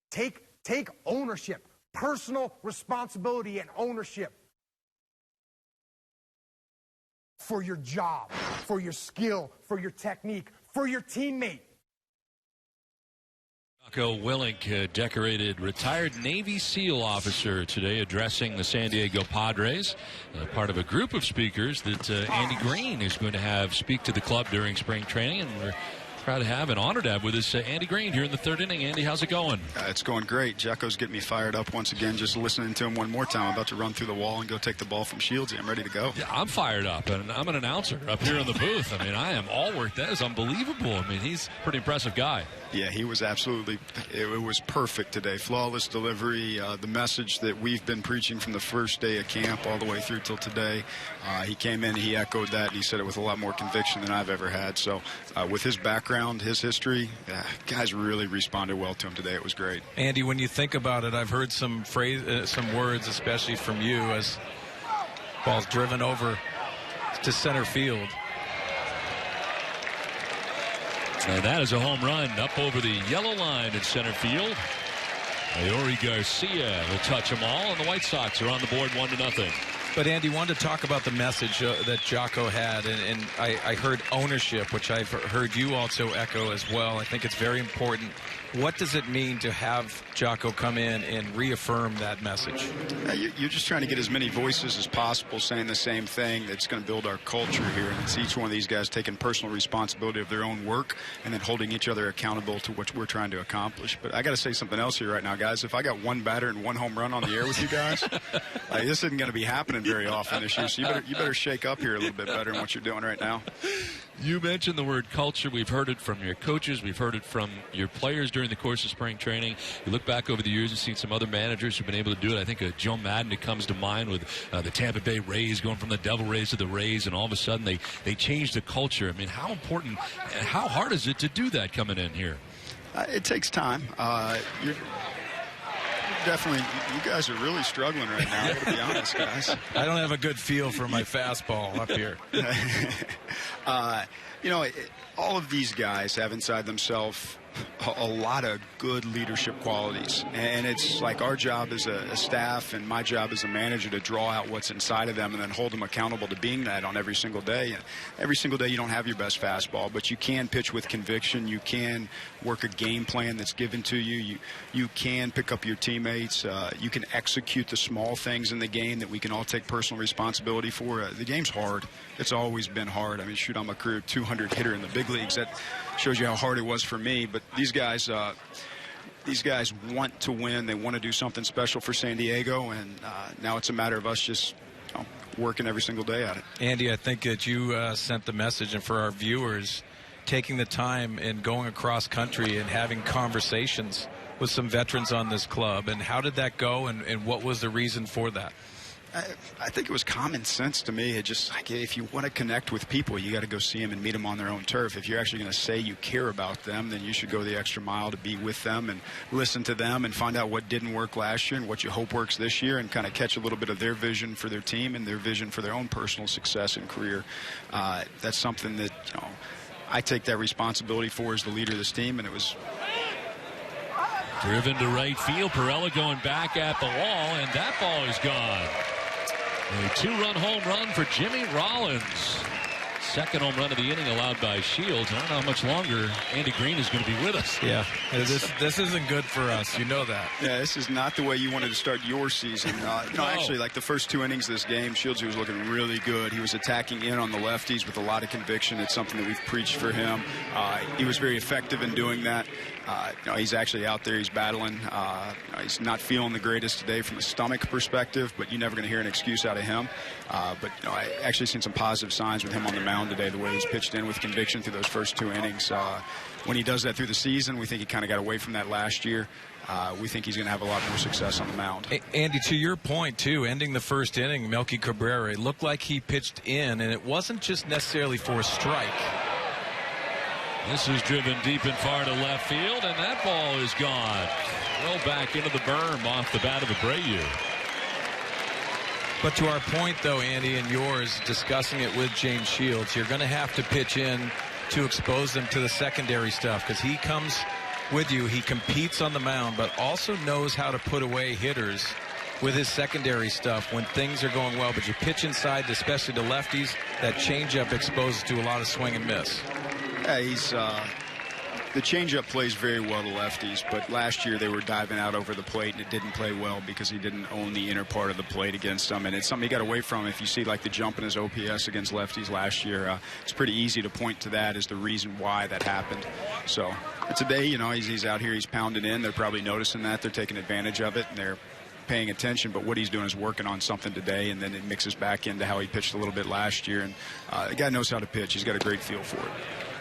Take ownership, personal responsibility and ownership for your job, for your skill, for your technique, for your teammate. Jocko Willink, decorated retired Navy SEAL officer, today addressing the San Diego Padres, part of a group of speakers that Andy Green is going to have speak to the club during spring training, and we're proud to have and honored to have with us Andy Green here in the third inning. Andy, how's it going? It's going great. Jocko's getting me fired up once again just listening to him one more time. I'm about to run through the wall and go take the ball from Shields. I'm ready to go. Yeah, I'm fired up, and I'm an announcer up here in the booth. I mean, I am all worked. That is unbelievable. I mean, he's a pretty impressive guy. Yeah, he was absolutely, it was perfect today. Flawless delivery, the message that we've been preaching from the first day of camp all the way through till today. He came in, he echoed that, and he said it with a lot more conviction than I've ever had. So with his background, his history, guys really responded well to him today. It was great. Andy, when you think about it, I've heard some words, especially from you, as ball's driven over to center field. And that is a home run up over the yellow line in center field. Aori Garcia will touch them all, and the White Sox are on the board 1-0. But, Andy, wanted to talk about the message that Jocko had, and I heard ownership, which I've heard you also echo as well. I think it's very important. What does it mean to have Jocko come in and reaffirm that message? You're just trying to get as many voices as possible saying the same thing that's going to build our culture here. And it's each one of these guys taking personal responsibility of their own work and then holding each other accountable to what we're trying to accomplish. But I got to say something else here right now, guys. If I got one batter and one home run on the air with you guys, this isn't going to be happening very often this year. So you better shake up here a little bit better than what you're doing right now. You mentioned the word culture. We've heard it from your coaches. We've heard it from your players during the course of spring training. You look back over the years and seen some other managers who've been able to do it. I think Joe Madden comes to mind with the Tampa Bay Rays, going from the Devil Rays to the Rays, and all of a sudden they changed the culture. I mean, how important, how hard is it to do that coming in here? It takes time. Definitely, you guys are really struggling right now, I gotta be honest, guys. I don't have a good feel for my fastball up here. All of these guys have inside themselves a lot of good leadership qualities, and it's like our job as a staff and my job as a manager to draw out what's inside of them and then hold them accountable to being that on every single day. And every single day you don't have your best fastball, but you can pitch with conviction. You can work a game plan that's given to you. You can pick up your teammates. You can execute the small things in the game that we can all take personal responsibility for. The game's hard. It's always been hard. I mean, shoot, I'm a career 200 hitter in the big leagues. That shows you how hard it was for me. But these guys want to win. They want to do something special for San Diego, and now it's a matter of us just working every single day at it. Andy, I think that you sent the message, and for our viewers, taking the time and going across country and having conversations with some veterans on this club. And how did that go, and what was the reason for that? I think it was common sense to me. It just like, if you want to connect with people, you got to go see them and meet them on their own turf. If you're actually going to say you care about them, then you should go the extra mile to be with them and listen to them and find out what didn't work last year and what you hope works this year, and kind of catch a little bit of their vision for their team and their vision for their own personal success and career. That's something that I take that responsibility for as the leader of this team, and it was driven to right field. Perella going back at the wall, and that ball is gone. A two-run home run for Jimmy Rollins. Second home run of the inning allowed by Shields. I don't know how much longer Andy Green is going to be with us. Yeah, this isn't good for us. You know that. Yeah, this is not the way you wanted to start your season. Actually, like the first two innings of this game, Shields was looking really good. He was attacking in on the lefties with a lot of conviction. It's something that we've preached for him. He was very effective in doing that. He's actually out there. He's battling. He's not feeling the greatest today from a stomach perspective, but you're never going to hear an excuse out of him. I actually seen some positive signs with him on the mound today, the way he's pitched in with conviction through those first two innings. When he does that through the season, we think he kind of got away from that last year. We think he's going to have a lot more success on the mound. Andy, to your point, too, ending the first inning, Melky Cabrera, it looked like he pitched in, and it wasn't just necessarily for a strike. This is driven deep and far to left field, and that ball is gone. Well back into the berm off the bat of Abreu. But to our point, though, Andy, and yours, discussing it with James Shields, you're going to have to pitch in to expose them to the secondary stuff, because he comes with you. He competes on the mound, but also knows how to put away hitters with his secondary stuff when things are going well. But you pitch inside, especially to lefties, that changeup exposes to a lot of swing and miss. Yeah, he's the changeup plays very well to lefties, but last year they were diving out over the plate and it didn't play well because he didn't own the inner part of the plate against them, and it's something he got away from. If you see like the jump in his OPS against lefties last year, it's pretty easy to point to that as the reason why that happened. So today, you know, he's out here, he's pounding in. They're probably noticing that. They're taking advantage of it, and they're paying attention, but what he's doing is working on something today, and then it mixes back into how he pitched a little bit last year. And the guy knows how to pitch. He's got a great feel for it.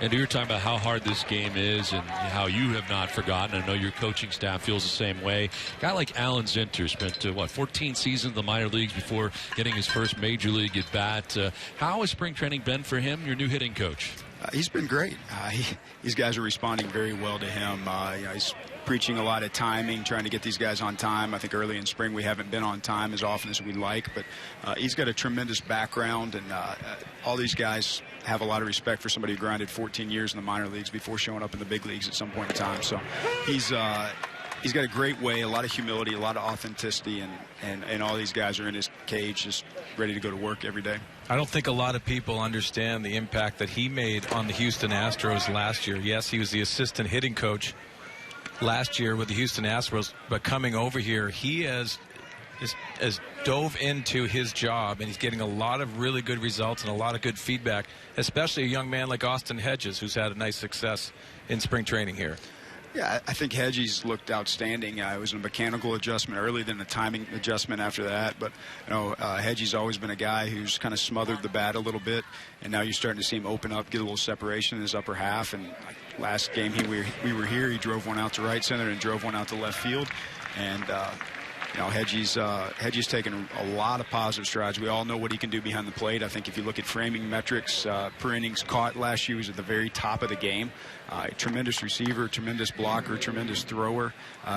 And you're talking about how hard this game is and how you have not forgotten. I know your coaching staff feels the same way. A guy like Alan Zinter spent, 14 seasons in the minor leagues before getting his first major league at bat. How has spring training been for him, your new hitting coach? He's been great. These guys are responding very well to him. He's preaching a lot of timing, trying to get these guys on time. I think early in spring we haven't been on time as often as we'd like, but he's got a tremendous background, and all these guys have a lot of respect for somebody who grinded 14 years in the minor leagues before showing up in the big leagues at some point in time. So he's got a great way, a lot of humility, a lot of authenticity, and all these guys are in his cage just ready to go to work every day. I don't think a lot of people understand the impact that he made on the Houston Astros last year. Yes, he was the assistant hitting coach last year with the Houston Astros, but coming over here, he has dove into his job, and he's getting a lot of really good results and a lot of good feedback, especially a young man like Austin Hedges, who's had a nice success in spring training here. Yeah, I think Hedges looked outstanding. It was a mechanical adjustment early, then a timing adjustment after that. But, Hedges always been a guy who's kind of smothered the bat a little bit, and now you're starting to see him open up, get a little separation in his upper half. And last game we were here, he drove one out to right center and drove one out to left field. And, Hedges taken a lot of positive strides. We all know what he can do behind the plate. I think if you look at framing metrics, per innings caught last year, he was at the very top of the game. A tremendous receiver, tremendous blocker, tremendous thrower.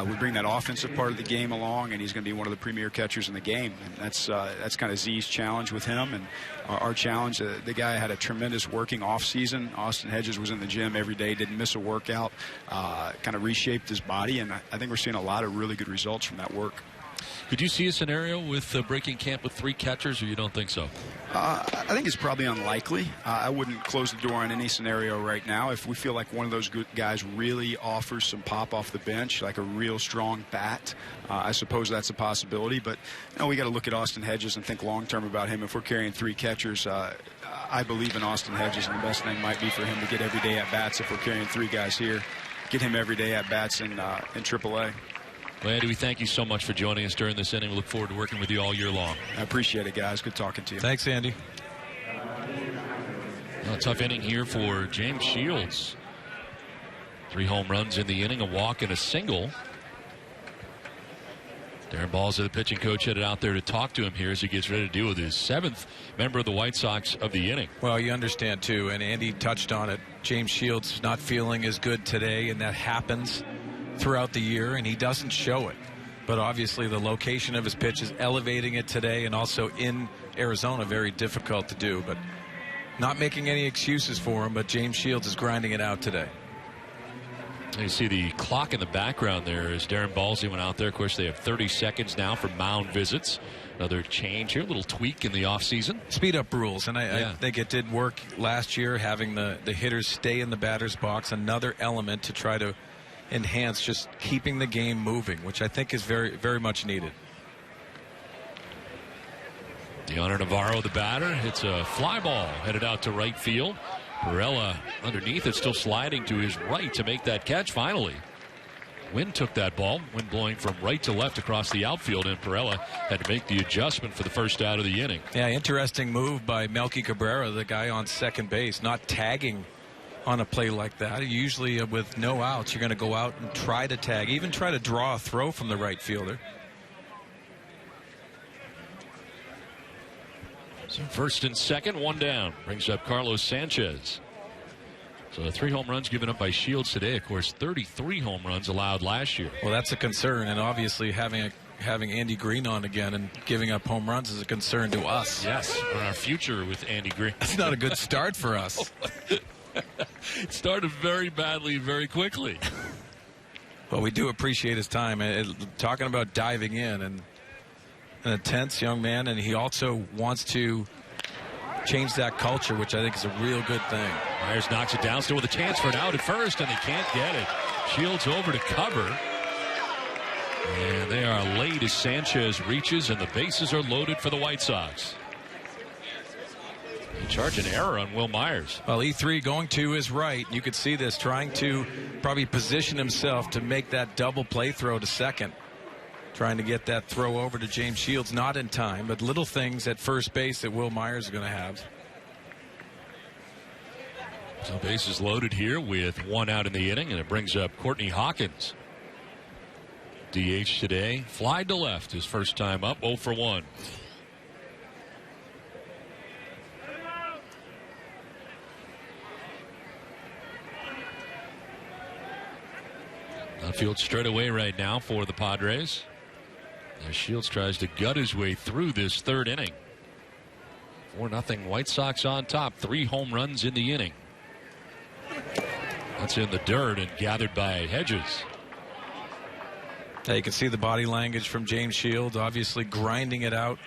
We bring that offensive part of the game along, and he's going to be one of the premier catchers in the game. And that's kind of Z's challenge with him, and our challenge. The guy had a tremendous working off season. Austin Hedges was in the gym every day, didn't miss a workout, kind of reshaped his body, and I think we're seeing a lot of really good results from that work. Could you see a scenario with breaking camp with 3 catchers, or you don't think so? I think it's probably unlikely. I wouldn't close the door on any scenario right now. If we feel like one of those good guys really offers some pop off the bench, like a real strong bat, I suppose that's a possibility. But we got to look at Austin Hedges and think long-term about him. If we're carrying 3 catchers, I believe in Austin Hedges, and the best thing might be for him to get everyday at-bats. If we're carrying 3 guys here, get him everyday at-bats in AAA. Well, Andy, we thank you so much for joining us during this inning. We look forward to working with you all year long. I appreciate it, guys. Good talking to you. Thanks, Andy. Well, a tough inning here for James Shields. 3 home runs in the inning, a walk and a single. Darren Balsley, the pitching coach, headed out there to talk to him here as he gets ready to deal with his 7th member of the White Sox of the inning. Well, you understand, too, and Andy touched on it. James Shields not feeling as good today, and that happens throughout the year, and he doesn't show it. But obviously the location of his pitch is elevating it today, and also in Arizona, very difficult to do. But not making any excuses for him, but James Shields is grinding it out today. You see the clock in the background there as Darren Balsley went out there. Of course, they have 30 seconds now for mound visits. Another change here, a little tweak in the offseason. Speed up rules, and I think it did work last year, having the hitters stay in the batter's box. Another element to try to enhance just keeping the game moving, which I think is very, very much needed. Deoner Navarro, the batter, hits a fly ball headed out to right field. Perella underneath it, still sliding to his right to make that catch finally. Wind took that ball, wind blowing from right to left across the outfield, and Perella had to make the adjustment for the first out of the inning. Yeah, interesting move by Melky Cabrera, the guy on second base, not tagging on a play like that. Usually with no outs, you're going to go out and try to tag, even try to draw a throw from the right fielder. So first and second, 1 down. Brings up Carlos Sanchez. So 3 home runs given up by Shields today. Of course, 33 home runs allowed last year. Well, that's a concern, and obviously having having Andy Green on again and giving up home runs is a concern to us. Yes, or our future with Andy Green. That's not a good start for us. It started very badly very quickly. Well, we do appreciate his time. Talking about diving in, and an intense young man, and he also wants to change that culture, which I think is a real good thing. Myers knocks it down, still with a chance for an out at first, and they can't get it. Shields over to cover. And they are late as Sanchez reaches, and the bases are loaded for the White Sox. They charge an error on Will Myers. Well, E3 going to his right. You could see this, trying to probably position himself to make that double play throw to second. Trying to get that throw over to James Shields, not in time, but little things at first base that Will Myers is going to have. So bases loaded here with one out in the inning, and it brings up Courtney Hawkins. DH today, fly to left, his first time up, 0 for 1. Outfield straight away right now for the Padres. As Shields tries to gut his way through this third inning. 4-0 White Sox on top. 3 home runs in the inning. That's in the dirt and gathered by Hedges. You can see the body language from James Shields, obviously grinding it out.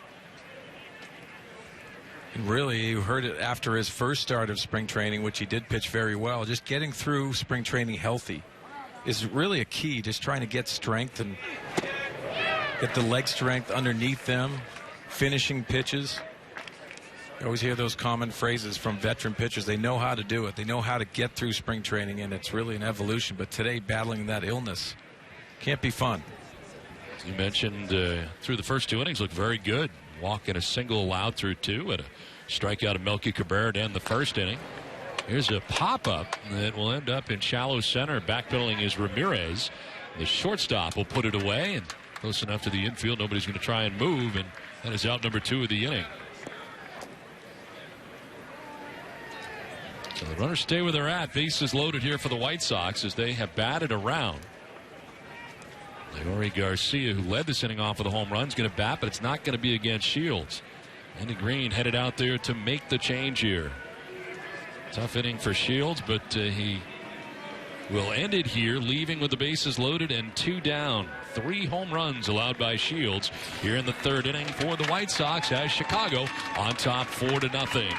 And really, you heard it after his first start of spring training, which he did pitch very well. Just getting through spring training healthy is really a key. Just trying to get strength and get the leg strength underneath them, finishing pitches. You always hear those common phrases from veteran pitchers. They know how to do it. They know how to get through spring training, and it's really an evolution. But today, battling that illness can't be fun. As you mentioned, through the first 2 innings, looked very good. Walk and a single allowed through 2, and a strikeout of Melky Cabrera to end the first inning. Here's a pop-up that will end up in shallow center. Backpedaling is Ramirez. The shortstop will put it away, and close enough to the infield. Nobody's going to try and move, and that is out number 2 of the inning. So the runners stay where they're at. Bases loaded here for the White Sox as they have batted around. Leori Garcia, who led this inning off with a home run, is going to bat, but it's not going to be against Shields. Andy Green headed out there to make the change here. Tough inning for Shields, but he will end it here, leaving with the bases loaded and 2 down. 3 home runs allowed by Shields here in the third inning for the White Sox as Chicago on top 4-0.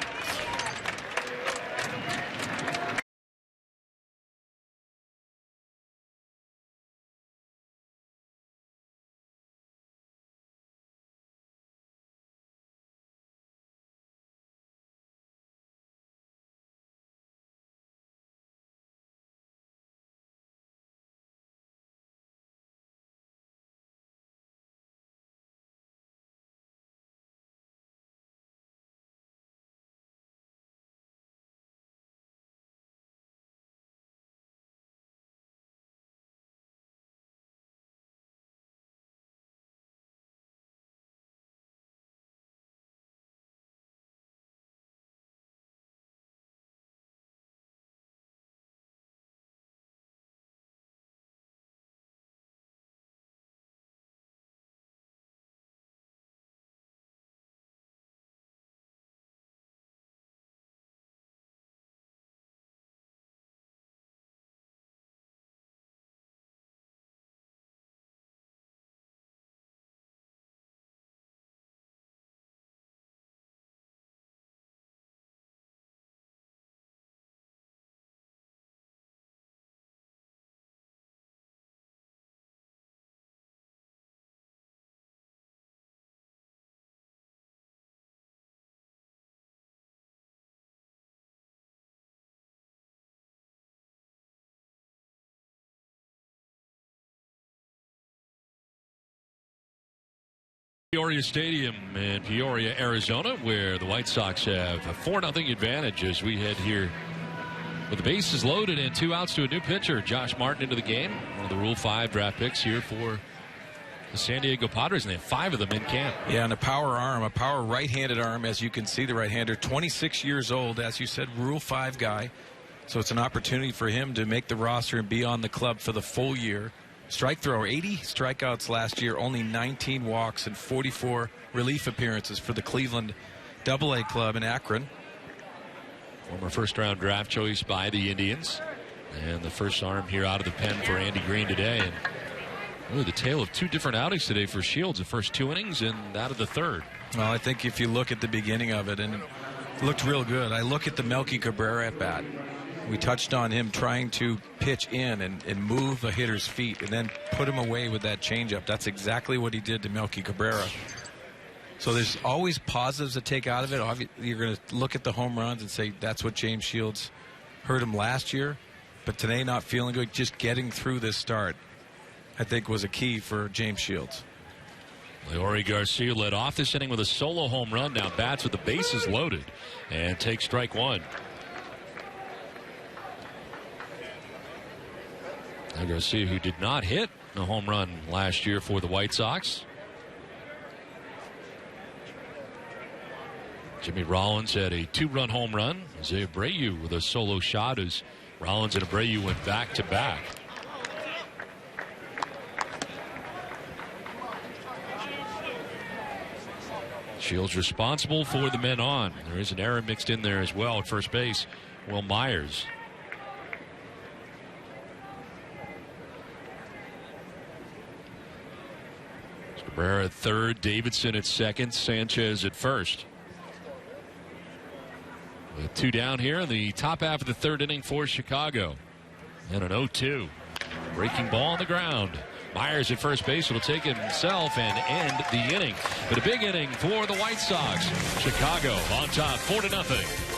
Peoria Stadium in Peoria, Arizona, where the White Sox have a 4-0 advantage as we head here with the bases loaded and 2 outs to a new pitcher. Josh Martin into the game, one of the Rule 5 draft picks here for the San Diego Padres, and they have 5 of them in camp. Yeah, and a power arm, a power right-handed arm, as you can see, the right-hander, 26 years old, as you said, Rule 5 guy. So it's an opportunity for him to make the roster and be on the club for the full year. strike thrower. 80 strikeouts last year, only 19 walks and 44 relief appearances for the Cleveland AA club in Akron. Former first-round draft choice by the Indians. And the first arm here out of the pen for Andy Green today. And really the tale of two different outings today for Shields. The first 2 innings and that of the third. Well, I think if you look at the beginning of it, and it looked real good. I look at the Melky Cabrera at bat. We touched on him trying to pitch in and move a hitter's feet and then put him away with that changeup. That's exactly what he did to Melky Cabrera. So there's always positives to take out of it. You're going to look at the home runs and say that's what James Shields hurt him last year. But today not feeling good, just getting through this start, I think was a key for James Shields. Leori Garcia led off this inning with a solo home run. Now bats with the bases loaded and takes strike one. Now Garcia, who did not hit a home run last year for the White Sox. Jimmy Rollins had a 2-run home run. Jose Abreu with a solo shot as Rollins and Abreu went back to back. Shields responsible for the men on. There is an error mixed in there as well at first base. Will Myers. Cabrera at third, Davidson at second, Sanchez at first. With 2 down here in the top half of the third inning for Chicago. And an 0-2. Breaking ball on the ground. Myers at first base will take it himself and end the inning. But a big inning for the White Sox. Chicago on top 4-0.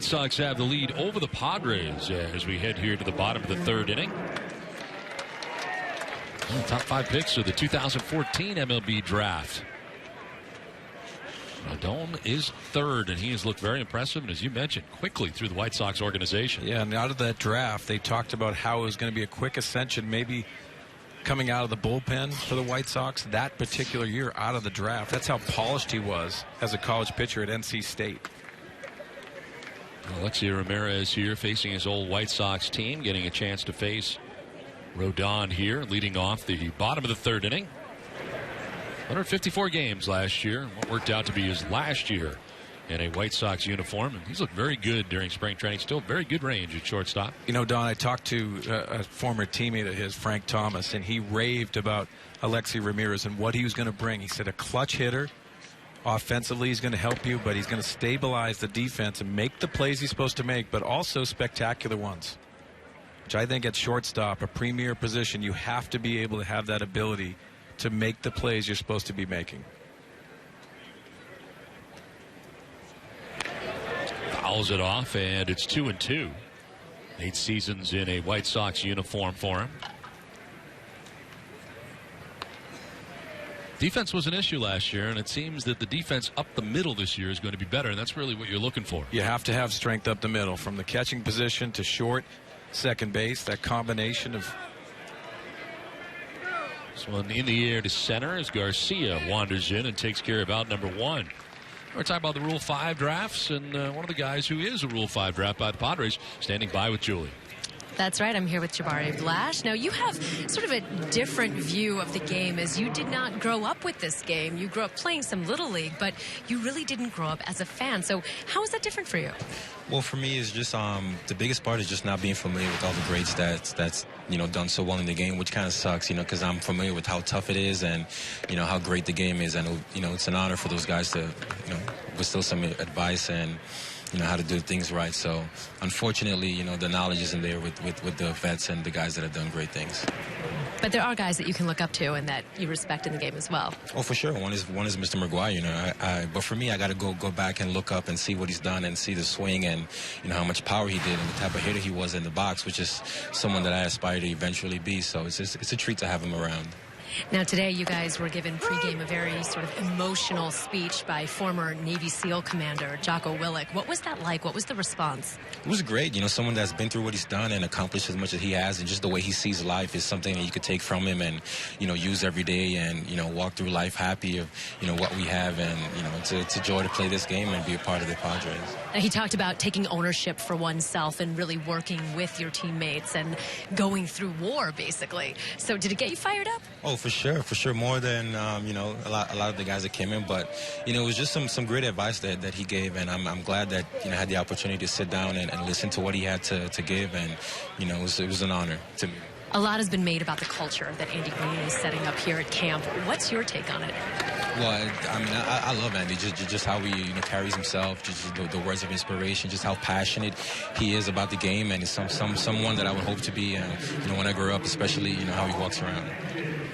Sox have the lead over the Padres as we head here to the bottom of the third inning. Well, top 5 picks of the 2014 MLB draft. Rodon is third, and he has looked very impressive, and as you mentioned, quickly through the White Sox organization. Yeah, and out of that draft, they talked about how it was going to be a quick ascension, maybe coming out of the bullpen for the White Sox that particular year out of the draft. That's how polished he was as a college pitcher at NC State. Alexi Ramirez here facing his old White Sox team, getting a chance to face Rodon here, leading off the bottom of the third inning. 154 games last year, what worked out to be his last year in a White Sox uniform, and he's looked very good during spring training. Still very good range at shortstop. You know, Don, I talked to a former teammate of his, Frank Thomas, and he raved about Alexi Ramirez and what he was going to bring. He said a clutch hitter. Offensively, he's going to help you, but he's going to stabilize the defense and make the plays he's supposed to make, but also spectacular ones, which I think at shortstop, a premier position, you have to be able to have that ability to make the plays you're supposed to be making. Fouls it off, and it's 2-2. 8 seasons in a White Sox uniform for him. Defense was an issue last year, and it seems that the defense up the middle this year is going to be better, and that's really what you're looking for. You have to have strength up the middle, from the catching position to short, second base, that combination of... This one in the air to center as Garcia wanders in and takes care of out number 1. We're talking about the Rule 5 drafts, and one of the guys who is a Rule 5 draft by the Padres standing by with Julie. That's right. I'm here with Jabari Blash. Now, you have sort of a different view of the game, as you did not grow up with this game. You grew up playing some Little League, but you really didn't grow up as a fan. So how is that different for you? Well, for me, it's just the biggest part is just not being familiar with all the great stats that's done so well in the game, which kind of sucks, because I'm familiar with how tough it is and, how great the game is. And, it's an honor for those guys to, bestow some advice and, how to do things right. So, unfortunately, the knowledge isn't there with the vets and the guys that have done great things. But there are guys that you can look up to and that you respect in the game as well. Oh, for sure. One is Mr. McGuire. But for me, I got to go back and look up and see what he's done and see the swing and how much power he did and the type of hitter he was in the box, which is someone that I aspire to eventually be. So it's a treat to have him around. Now, today you guys were given pregame a very sort of emotional speech by former Navy SEAL commander Jocko Willink. What was that like? What was the response? It was great. Someone that's been through what he's done and accomplished as much as he has, and just the way he sees life is something that you could take from him and, use every day and, walk through life happy of, what we have. And, it's a joy to play this game and be a part of the Padres. Now, he talked about taking ownership for oneself and really working with your teammates and going through war, basically. So did it get you fired up? Oh, for sure. More than, a lot of the guys that came in. But, it was just some great advice that he gave. And I'm glad that, I had the opportunity to sit down and listen to what he had to give. And, it was an honor to me. A lot has been made about the culture that Andy Green is setting up here at camp. What's your take on it? Well, I love Andy, just how he carries himself, just the words of inspiration, just how passionate he is about the game, and he's someone that I would hope to be, when I grow up, especially, how he walks around.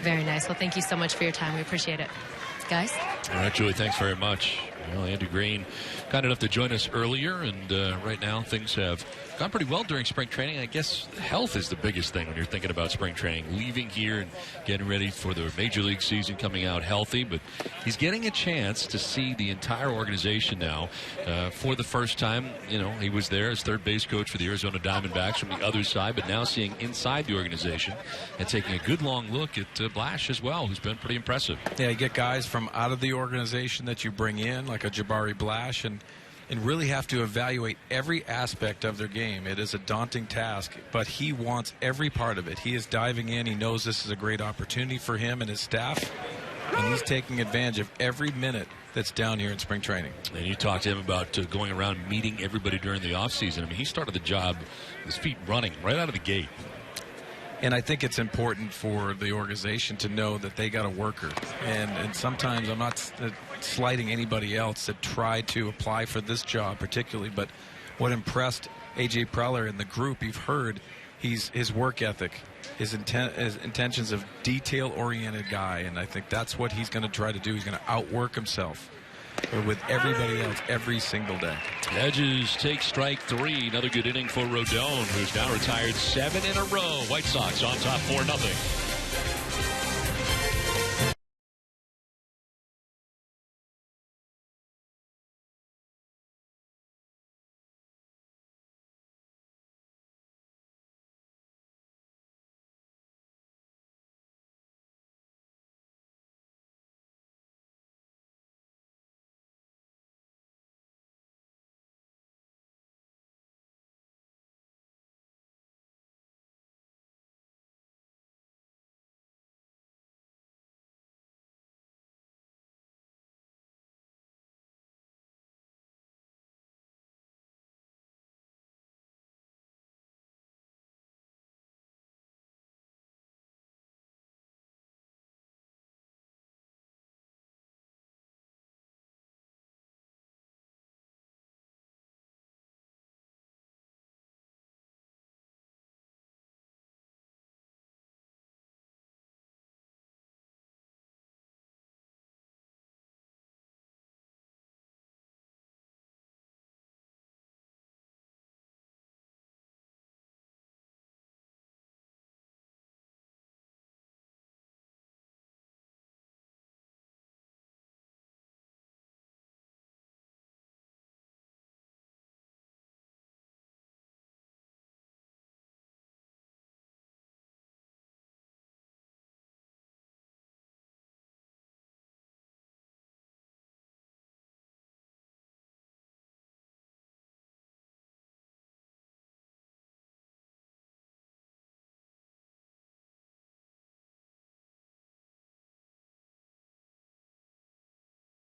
Very nice. Well, thank you so much for your time. We appreciate it. Guys? All right, Julie, thanks very much. Well, Andy Green kind enough to join us earlier, and right now things have gone pretty well during spring training. I guess health is the biggest thing when you're thinking about spring training. Leaving here and getting ready for the Major League season, coming out healthy. But he's getting a chance to see the entire organization now for the first time. He was there as third base coach for the Arizona Diamondbacks from the other side, but now seeing inside the organization and taking a good long look at Blash as well, who's been pretty impressive. Yeah, you get guys from out of the organization that you bring in, like a Jabari Blash, and really have to evaluate every aspect of their game. It is a daunting task, but he wants every part of it. He is diving in. He knows this is a great opportunity for him and his staff, and he's taking advantage of every minute that's down here in spring training. And you talked to him about going around meeting everybody during the offseason. I mean, he started the job, his feet running right out of the gate. And I think it's important for the organization to know that they got a worker. And sometimes I'm not slighting anybody else that tried to apply for this job particularly, but what impressed A.J. Preller and the group, you've heard, his work ethic, his intentions of detail-oriented guy, and I think that's what he's going to try to do. He's going to outwork himself with everybody else every single day. Hedges take strike 3. Another good inning for Rodon, who's now retired 7 in a row. White Sox on top 4-0.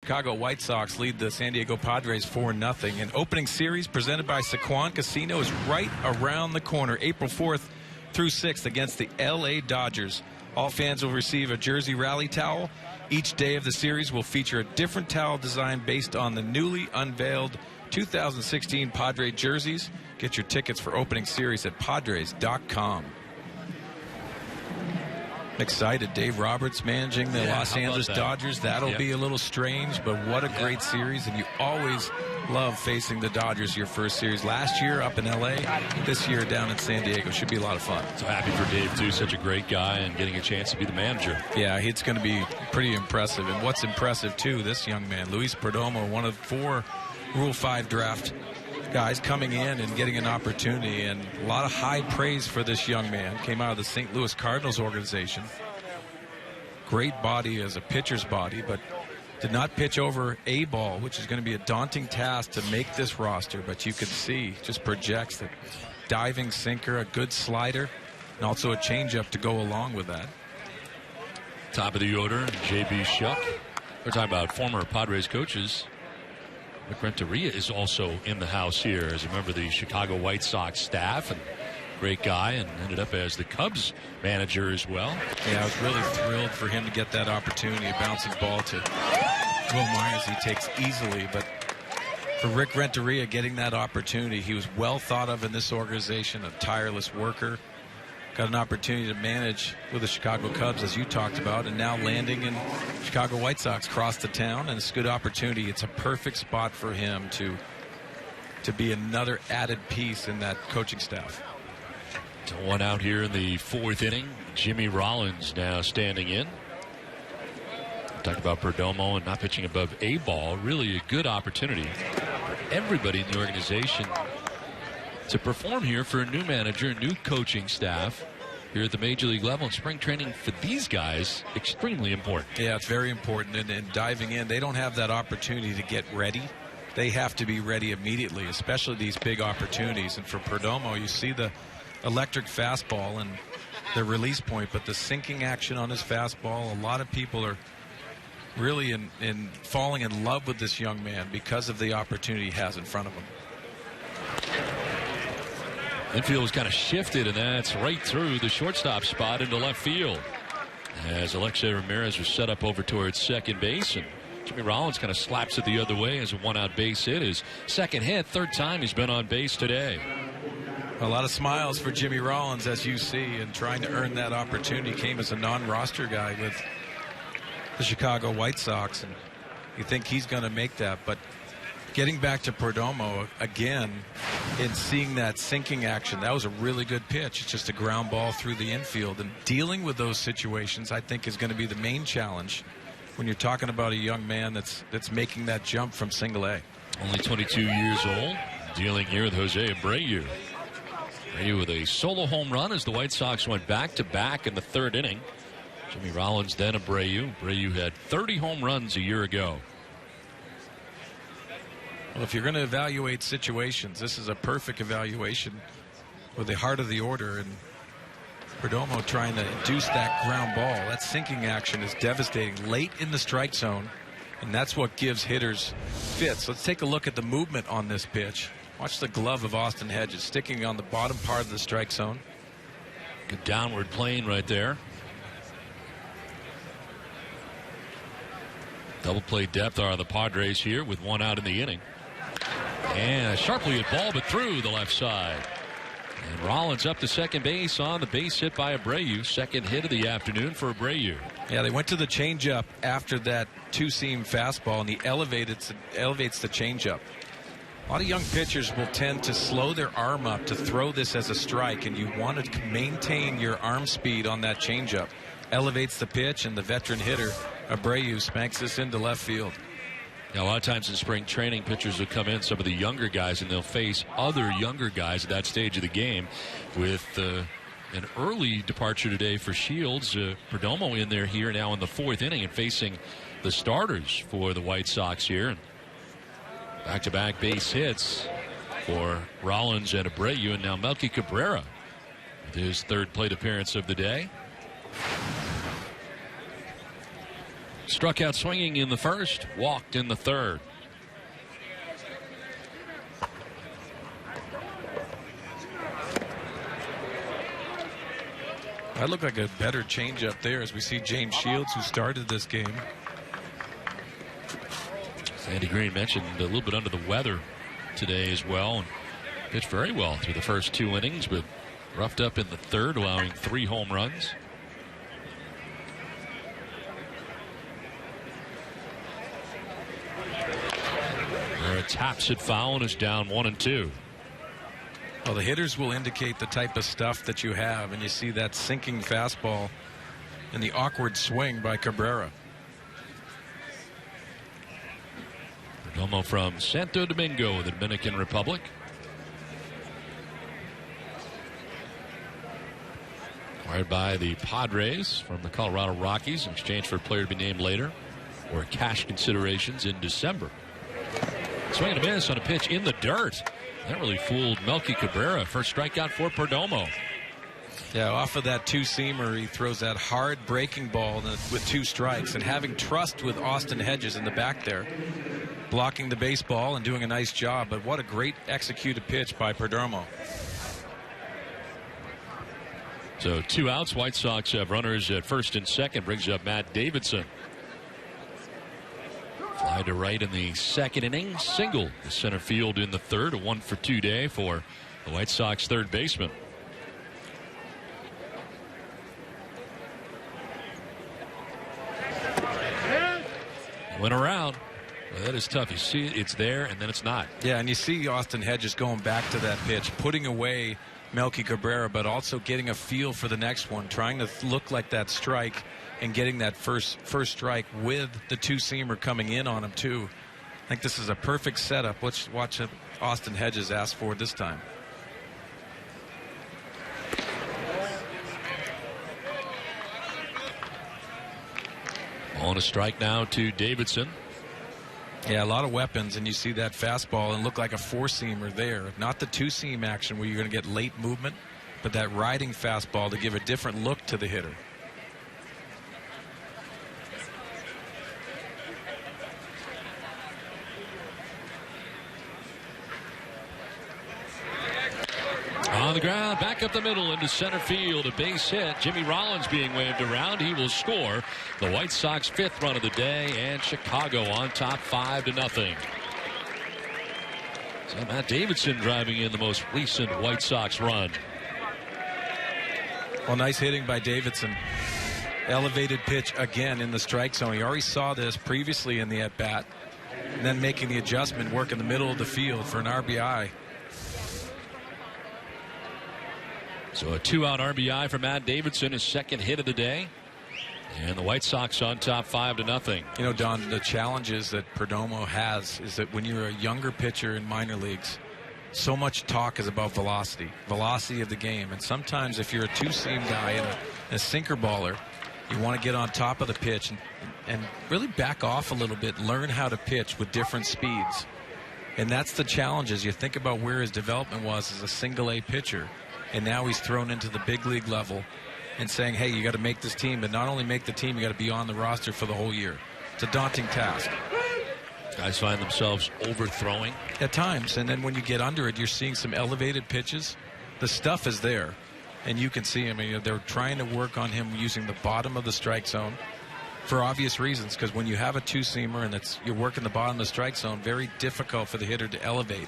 Chicago White Sox lead the San Diego Padres 4-0. An opening series presented by Saquon Casino is right around the corner, April 4th through 6th against the LA Dodgers. All fans will receive a jersey rally towel. Each day of the series will feature a different towel design based on the newly unveiled 2016 Padre jerseys. Get your tickets for opening series at Padres.com. Excited. Dave Roberts managing the Los Angeles Dodgers. That'll be a little strange, but what a great series. And you always love facing the Dodgers your first series. Last year up in L.A., this year down in San Diego. Should be a lot of fun. So happy for Dave, too. Such a great guy and getting a chance to be the manager. Yeah, it's going to be pretty impressive. And what's impressive, too, this young man, Luis Perdomo, one of 4 Rule 5 draft guys coming in and getting an opportunity, and a lot of high praise for this young man. Came out of the St. Louis Cardinals organization. Great body as a pitcher's body, but did not pitch over a ball, which is going to be a daunting task to make this roster. But you can see, just projects that diving sinker, a good slider, and also a changeup to go along with that. Top of the order, J.B. Shuck. We're talking about former Padres coaches. Rick Renteria is also in the house here as a member of the Chicago White Sox staff, and great guy, and ended up as the Cubs manager as well. Yeah, I was really thrilled for him to get that opportunity. A bouncing ball to Will Myers he takes easily, but for Rick Renteria getting that opportunity, he was well thought of in this organization, a tireless worker. Got an opportunity to manage with the Chicago Cubs, as you talked about, and now landing in Chicago White Sox across the town, and it's a good opportunity. It's a perfect spot for him to be another added piece in that coaching staff. So 1 out here in the 4th inning. Jimmy Rollins now standing in. Talked about Perdomo and not pitching above a ball. Really a good opportunity for everybody in the organization to perform here for a new manager, new coaching staff here at the major league level. And spring training for these guys, extremely important. Yeah, it's very important. And diving in, they don't have that opportunity to get ready. They have to be ready immediately, especially these big opportunities. And for Perdomo, you see the electric fastball and the release point, but the sinking action on his fastball, a lot of people are really in falling in love with this young man because of the opportunity he has in front of him. Infield was kind of shifted, and that's right through the shortstop spot into left field as Alexei Ramirez was set up over towards second base, and Jimmy Rollins kind of slaps it the other way as a 1-out base hit. His second hit, 3rd time he's been on base today. A lot of smiles for Jimmy Rollins, as you see, and trying to earn that opportunity. Came as a non-roster guy with the Chicago White Sox, and you think he's going to make that. But getting back to Perdomo again and seeing that sinking action, that was a really good pitch. It's just a ground ball through the infield, and dealing with those situations I think is going to be the main challenge when you're talking about a young man that's making that jump from single A. Only 22 years old, dealing here with Jose Abreu. Abreu with a solo home run as the White Sox went back-to-back in the 3rd inning. Jimmy Rollins, then Abreu. Abreu had 30 home runs a year ago. Well, if you're going to evaluate situations, this is a perfect evaluation with the heart of the order, and Perdomo trying to induce that ground ball. That sinking action is devastating late in the strike zone, and that's what gives hitters fits. Let's take a look at the movement on this pitch. Watch the glove of Austin Hedges sticking on the bottom part of the strike zone. Good downward plane right there. Double play depth are the Padres here with 1 out in the inning. And a sharply hit ball, but through the left side. And Rollins up to second base on the base hit by Abreu. Second hit of the afternoon for Abreu. Yeah, they went to the changeup after that two-seam fastball, and he elevates the changeup. A lot of young pitchers will tend to slow their arm up to throw this as a strike, and you want to maintain your arm speed on that changeup. Elevates the pitch, and the veteran hitter, Abreu, spanks this into left field. Now, a lot of times in spring training, pitchers will come in, some of the younger guys, and they'll face other younger guys at that stage of the game. With an early departure today for Shields, Perdomo in there here now in the 4th inning and facing the starters for the White Sox here. Back-to-back base hits for Rollins and Abreu, and now Melky Cabrera with his 3rd plate appearance of the day. Struck out swinging in the first, walked in the third. That looked like a better changeup there as we see James Shields, who started this game. Sandy Green mentioned a little bit under the weather today as well, and pitched very well through the first 2 innings, but roughed up in the third, allowing 3 home runs. There taps it foul and is down 1-2. Well, the hitters will indicate the type of stuff that you have, and you see that sinking fastball and the awkward swing by Cabrera. Perdomo from Santo Domingo, the Dominican Republic. Acquired by the Padres from the Colorado Rockies in exchange for a player to be named later, or cash considerations in December. Swing and a miss on a pitch in the dirt. That really fooled Melky Cabrera. First strikeout for Perdomo. Yeah, off of that two-seamer, he throws that hard breaking ball with 2 strikes, and having trust with Austin Hedges in the back there, blocking the baseball and doing a nice job. But what a great executed pitch by Perdomo. So 2 outs. White Sox have runners at first and second. Brings up Matt Davidson. Fly to right in the second inning. Single to center field in the third. A 1-for-2 day for the White Sox third baseman. Went around. Well, that is tough. You see it, it's there, and then it's not. Yeah, and you see Austin Hedges going back to that pitch, putting away Melky Cabrera, but also getting a feel for the next one, trying to look like that strike and getting that first strike with the two-seamer coming in on him, too. I think this is a perfect setup. Let's watch what Austin Hedges ask for this time. On a strike now to Davidson. Yeah, a lot of weapons, and you see that fastball and look like a 4-seamer there. Not the 2-seam action where you're going to get late movement, but that riding fastball to give a different look to the hitter. On the ground, back up the middle into center field, a base hit. Jimmy Rollins being waved around. He will score the White Sox 5th run of the day, and Chicago on top 5-0. So Matt Davidson driving in the most recent White Sox run. Well, nice hitting by Davidson. Elevated pitch again in the strike zone. He already saw this previously in the at-bat, and then making the adjustment, work in the middle of the field for an RBI. So a 2-out RBI for Matt Davidson, his second hit of the day. And the White Sox on top 5-0. You know, Don, the challenges that Perdomo has is that when you're a younger pitcher in minor leagues, so much talk is about velocity of the game. And sometimes if you're a 2-seam guy and a sinker baller, you want to get on top of the pitch and really back off a little bit, learn how to pitch with different speeds. And that's the challenge as you think about where his development was as a single-A pitcher. And now he's thrown into the big league level and saying, hey, you got to make this team, but not only make the team, you got to be on the roster for the whole year. It's a daunting task. Guys find themselves overthrowing at times, and then when you get under it, you're seeing some elevated pitches. The stuff is there, and you can see him. They're trying to work on him using the bottom of the strike zone for obvious reasons, because when you have a 2-seamer and you're working the bottom of the strike zone, very difficult for the hitter to elevate.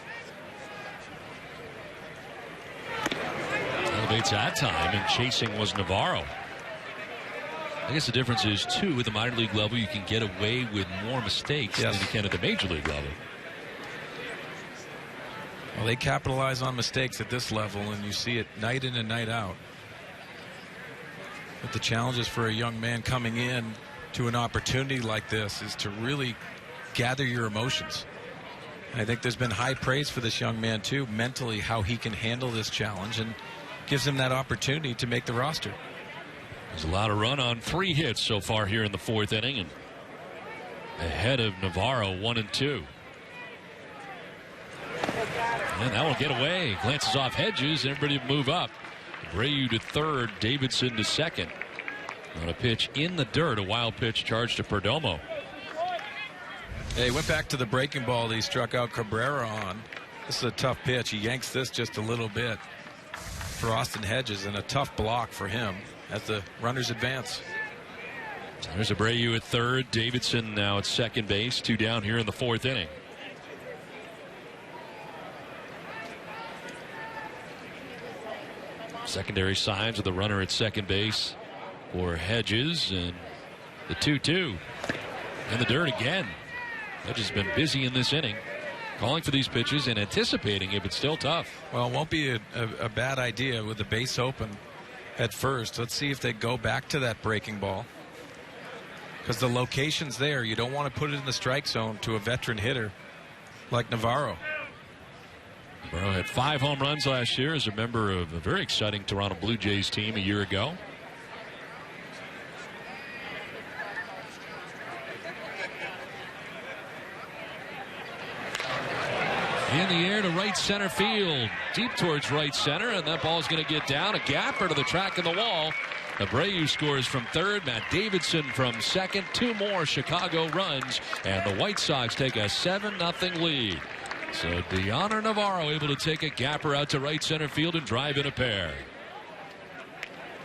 Elevates that time, and chasing was Navarro. I guess the difference is, too, with the minor league level, you can get away with more mistakes than you can at the major league level. Well, they capitalize on mistakes at this level, and you see it night in and night out. But the challenges for a young man coming in to an opportunity like this is to really gather your emotions. And I think there's been high praise for this young man, too, mentally, how he can handle this challenge, and gives him that opportunity to make the roster. There's a lot of run on 3 hits so far here in the 4th inning, and ahead of Navarro 1-2. And that will get away. Glances off Hedges, and everybody move up. Abreu to third, Davidson to second. On a pitch in the dirt, a wild pitch charged to Perdomo. Yeah, he went back to the breaking ball that he struck out Cabrera on. This is a tough pitch. He yanks this just a little bit for Austin Hedges, and a tough block for him as the runners advance. So there's Abreu at third. Davidson now at second base. 2 down here in the 4th inning. Secondary signs of the runner at second base for Hedges, and the 2-2 in the dirt again. Hedges has been busy in this inning, calling for these pitches and anticipating if it's still tough. Well, it won't be a bad idea with the base open at first. Let's see if they go back to that breaking ball, because the location's there. You don't want to put it in the strike zone to a veteran hitter like Navarro. Navarro had 5 home runs last year as a member of a very exciting Toronto Blue Jays team a year ago. In the air to right center field, deep towards right center, and that ball is going to get down a gap or to the track of the wall. Abreu scores from third, Matt Davidson from second. 2 more Chicago runs, and the White Sox take a 7-0 lead. So Deoner Navarro able to take a gapper out to right center field and drive in a pair.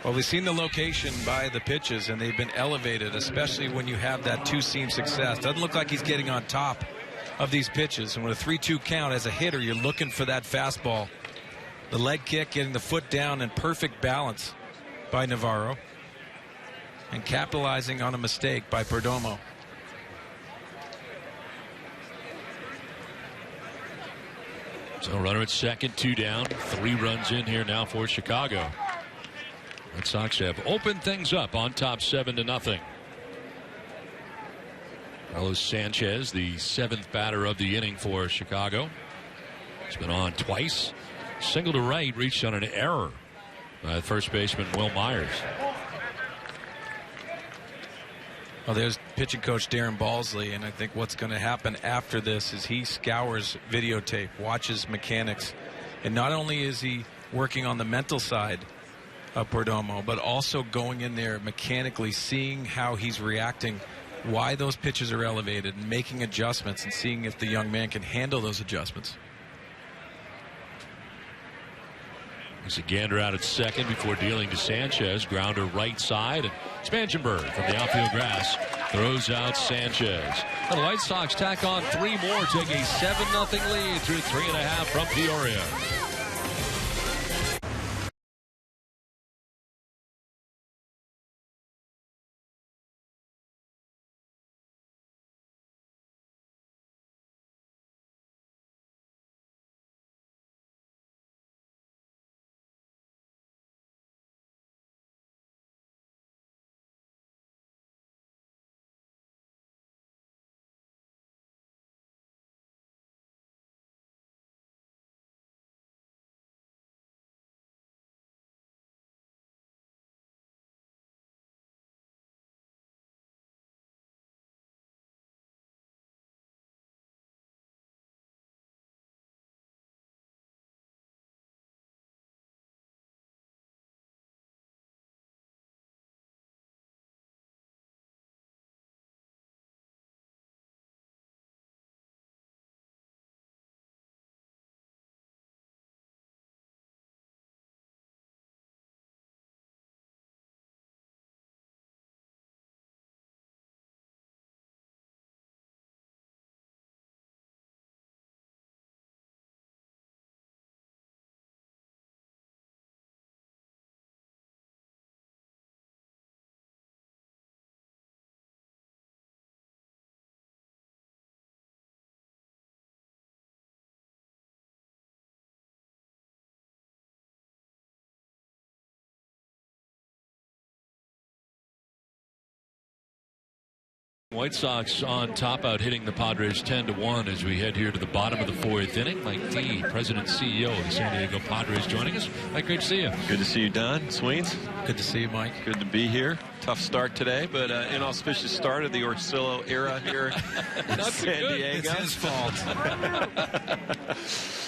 Well, we've seen the location by the pitches, and they've been elevated, especially when you have that 2-seam success. Doesn't look like he's getting on top of these pitches, and with a 3-2 count as a hitter, you're looking for that fastball. The leg kick, getting the foot down, and perfect balance by Navarro, and capitalizing on a mistake by Perdomo. So runner at second, 2 down, 3 runs in here now for Chicago. Red Sox have opened things up on top 7-0. Carlos Sanchez, the 7th batter of the inning for Chicago. He's been on twice. Single to right, reached on an error by first baseman Will Myers. Well, there's pitching coach Darren Balsley, and I think what's going to happen after this is he scours videotape, watches mechanics, and not only is he working on the mental side of Perdomo, but also going in there mechanically, seeing how he's reacting, why those pitches are elevated, and making adjustments, and seeing if the young man can handle those adjustments. He's a gander out at second before dealing to Sanchez. Grounder right side, and Spangenberg from the outfield grass throws out Sanchez. And the White Sox tack on 3 more, take a 7-0 lead through 3.5 from Peoria. White Sox on top, out hitting the Padres 10-1 as we head here to the bottom of the 4th inning. Mike D, President and CEO of the San Diego Padres, joining us. Mike, great to see you. Good to see you, Don. Sweens. Good to see you, Mike. Good to be here. Tough start today, but inauspicious start of the Orsillo era here in San Diego. It's his fault.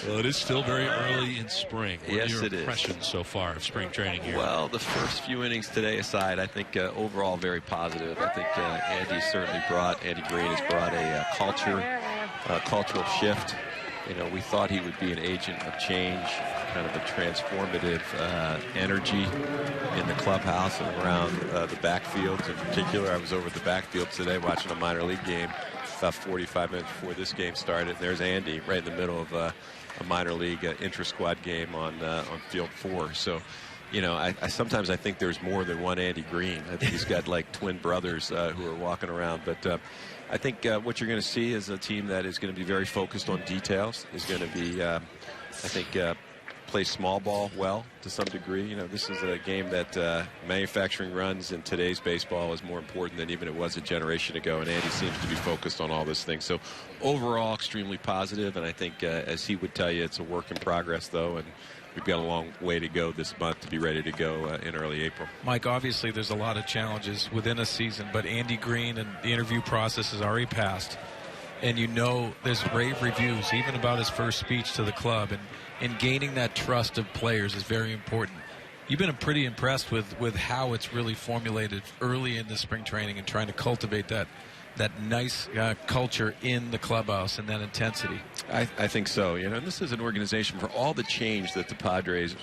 Well, it is still very early in spring. What Yes, are your it is. impressions so far of spring training here? Well, the first few innings today aside, I think overall very positive. I think Andy Green has brought a cultural shift. You know, we thought he would be an agent of change, kind of a transformative energy in the clubhouse and around the backfields in particular. I was over at the backfield today watching a minor league game about 45 minutes before this game started. And there's Andy right in the middle of a minor league intra-squad game on field 4. So, you know, I sometimes I think there's more than one Andy Green. I think he's got like twin brothers who are walking around. But I think what you're going to see is a team that is going to be very focused on details, is going to be, I think, play small ball well to some degree. You know, this is a game that manufacturing runs in today's baseball is more important than even it was a generation ago, and Andy seems to be focused on all those things. So overall, extremely positive, and I think, as he would tell you, it's a work in progress, though, and we've got a long way to go this month to be ready to go in early April. Mike, obviously there's a lot of challenges within a season, but Andy Green and the interview process has already passed. And you know there's rave reviews, even about his first speech to the club. And gaining that trust of players is very important. You've been pretty impressed with how it's really formulated early in the spring training and trying to cultivate that nice culture in the clubhouse and that intensity. I think so. You know, and this is an organization, for all the change that the Padres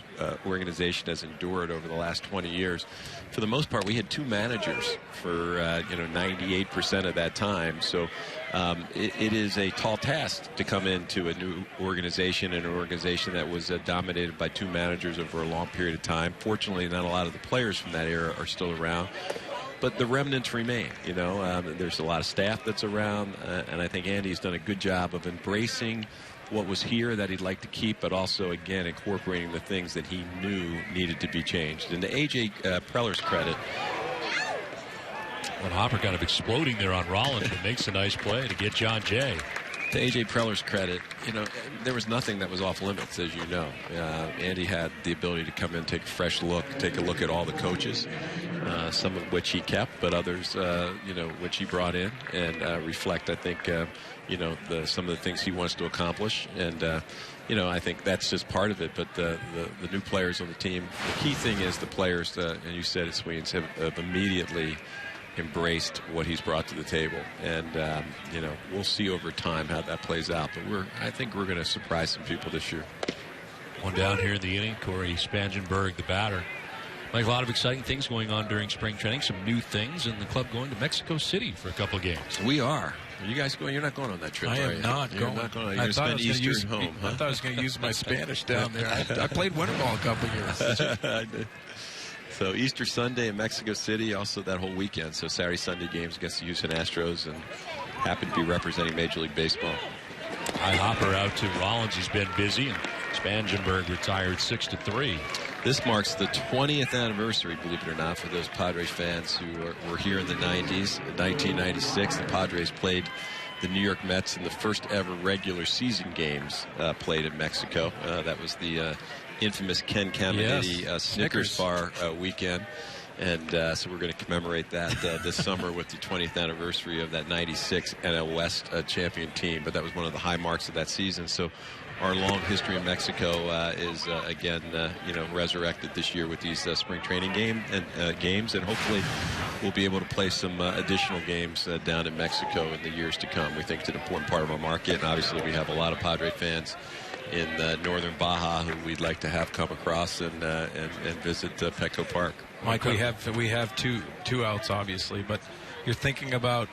organization has endured over the last 20 years. For the most part, we had 2 managers for 98% of that time. So it is a tall task to come into a new organization, and an organization that was dominated by 2 managers over a long period of time. Fortunately, not a lot of the players from that era are still around. But the remnants remain, you know. There's a lot of staff that's around, and I think Andy's done a good job of embracing what was here that he'd like to keep, but also, again, incorporating the things that he knew needed to be changed. And to A.J. Preller's credit, When Hopper kind of exploding there on Rollins, but makes a nice play to get John Jay. to A.J. Preller's credit, you know, there was nothing that was off limits, as you know. Andy had the ability to come in, take a fresh look, take a look at all the coaches, some of which he kept, but others, you know, which he brought in, and reflect, I think, you know, some of the things he wants to accomplish. And, you know, I think that's just part of it. But the new players on the team, the key thing is the players, and you said it, Sweens, have immediately embraced what he's brought to the table, and you know, we'll see over time how that plays out, but I think we're going to surprise some people this year. One down here in the inning, Corey Spangenberg, the batter. Like a lot of exciting things going on during spring training, some new things, and the club going to Mexico City for a couple of games. We are. Are you guys going? You're not going on that trip, I are am you? not You're going. Not going. You're I going to spend Easter at home. I thought I was going to use my Spanish down there. I played winter ball a couple of years. I did. So Easter Sunday in Mexico City, also that whole weekend. So Saturday, Sunday games against the Houston Astros, and happen to be representing Major League Baseball. High Hopper out to Rollins. He's been busy, and Spangenberg retired 6-3. This marks the 20th anniversary, believe it or not, for those Padres fans who were here in the 90s. In 1996, the Padres played the New York Mets in the first ever regular season games played in Mexico. That was the infamous Ken Caminiti Snickers bar weekend. And so we're going to commemorate that this summer with the 20th anniversary of that 96 NL West champion team. But that was one of the high marks of that season. So our long history in Mexico is again, you know, resurrected this year with these spring training games, and hopefully we'll be able to play some additional games down in Mexico in the years to come. We think it's an important part of our market, and obviously we have a lot of Padre fans in northern Baja who we'd like to have come across and visit Petco Park. Mike, we have two outs, obviously, but you're thinking about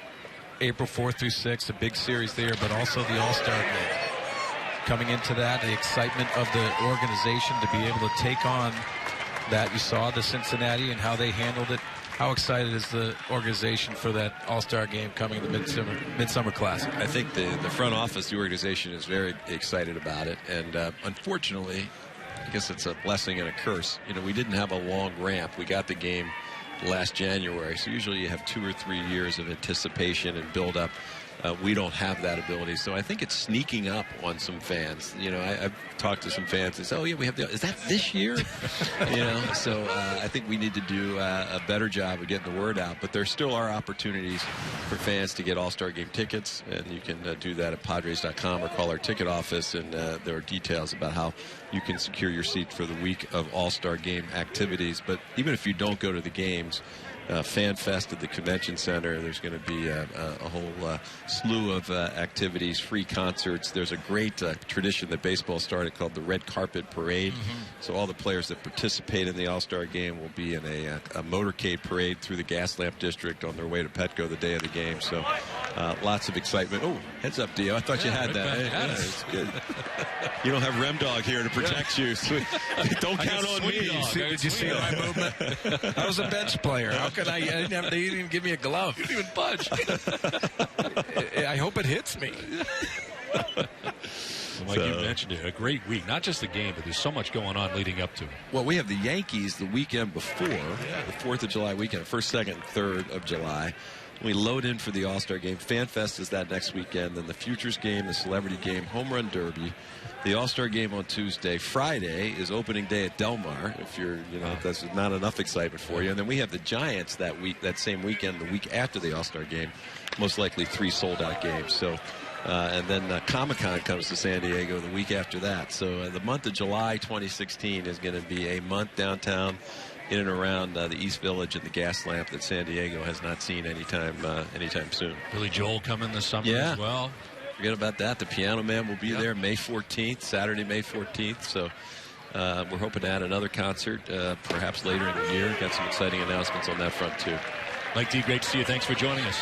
April 4th through 6th, a big series there, but also the All-Star game. Coming into that, the excitement of the organization to be able to take on that. You saw the Cincinnati and how they handled it. How excited is the organization for that All-Star game coming in the Midsummer Classic? I think the front office, the organization, is very excited about it. And unfortunately, I guess it's a blessing and a curse. You know, we didn't have a long ramp. We got the game last January. So usually you have 2 or 3 years of anticipation and build up. We don't have that ability, so I think it's sneaking up on some fans. You know, I've talked to some fans and say, "Oh yeah, we have is that this year?" You know, so I think we need to do a better job of getting the word out. But there still are opportunities for fans to get All-Star Game tickets, and you can do that at Padres.com or call our ticket office, and there are details about how you can secure your seat for the week of All-Star Game activities. But even if you don't go to the games, Fan Fest at the Convention Center. There's going to be a whole slew of activities, free concerts. There's a great tradition that baseball started called the Red Carpet Parade. So all the players that participate in the All-Star Game will be in a motorcade parade through the Gaslamp District on their way to Petco the day of the game. So lots of excitement. Oh, heads up, Dio. I thought you had that. Hey, it's good. You don't have Rem Dog here to protect you. So don't count on me. Did you see my movement? I was a bench player. How could I didn't even give me a glove. You didn't even budge. I hope it hits me. Like you mentioned it, a great week. Not just the game, but there's so much going on leading up to it. Well, we have the Yankees the weekend before, the 4th of July weekend, 1st, 2nd, 3rd of July. We load in for the All-Star Game. Fan Fest is that next weekend. Then the Futures Game, the Celebrity Game, Home Run Derby, the All-Star Game on Tuesday. Friday is opening day at Del Mar. If you're, that's not enough excitement for you. And then we have the Giants that week, that same weekend, the week after the All-Star Game. Most likely 3 sold-out games. So, and then Comic-Con comes to San Diego the week after that. So the month of July 2016 is going to be a month downtown in and around the East Village and the gas lamp that San Diego has not seen anytime soon. Billy Joel coming this summer as well. Forget about that. The Piano Man will be there May 14th, Saturday, May 14th. So we're hoping to add another concert perhaps later in the year. Got some exciting announcements on that front, too. Mike D., great to see you. Thanks for joining us.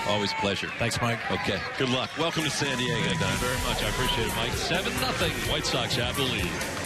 Always a pleasure. Thanks, Mike. Okay. Good luck. Welcome to San Diego. Thank you very much. I appreciate it, Mike. 7-0. White Sox have the lead.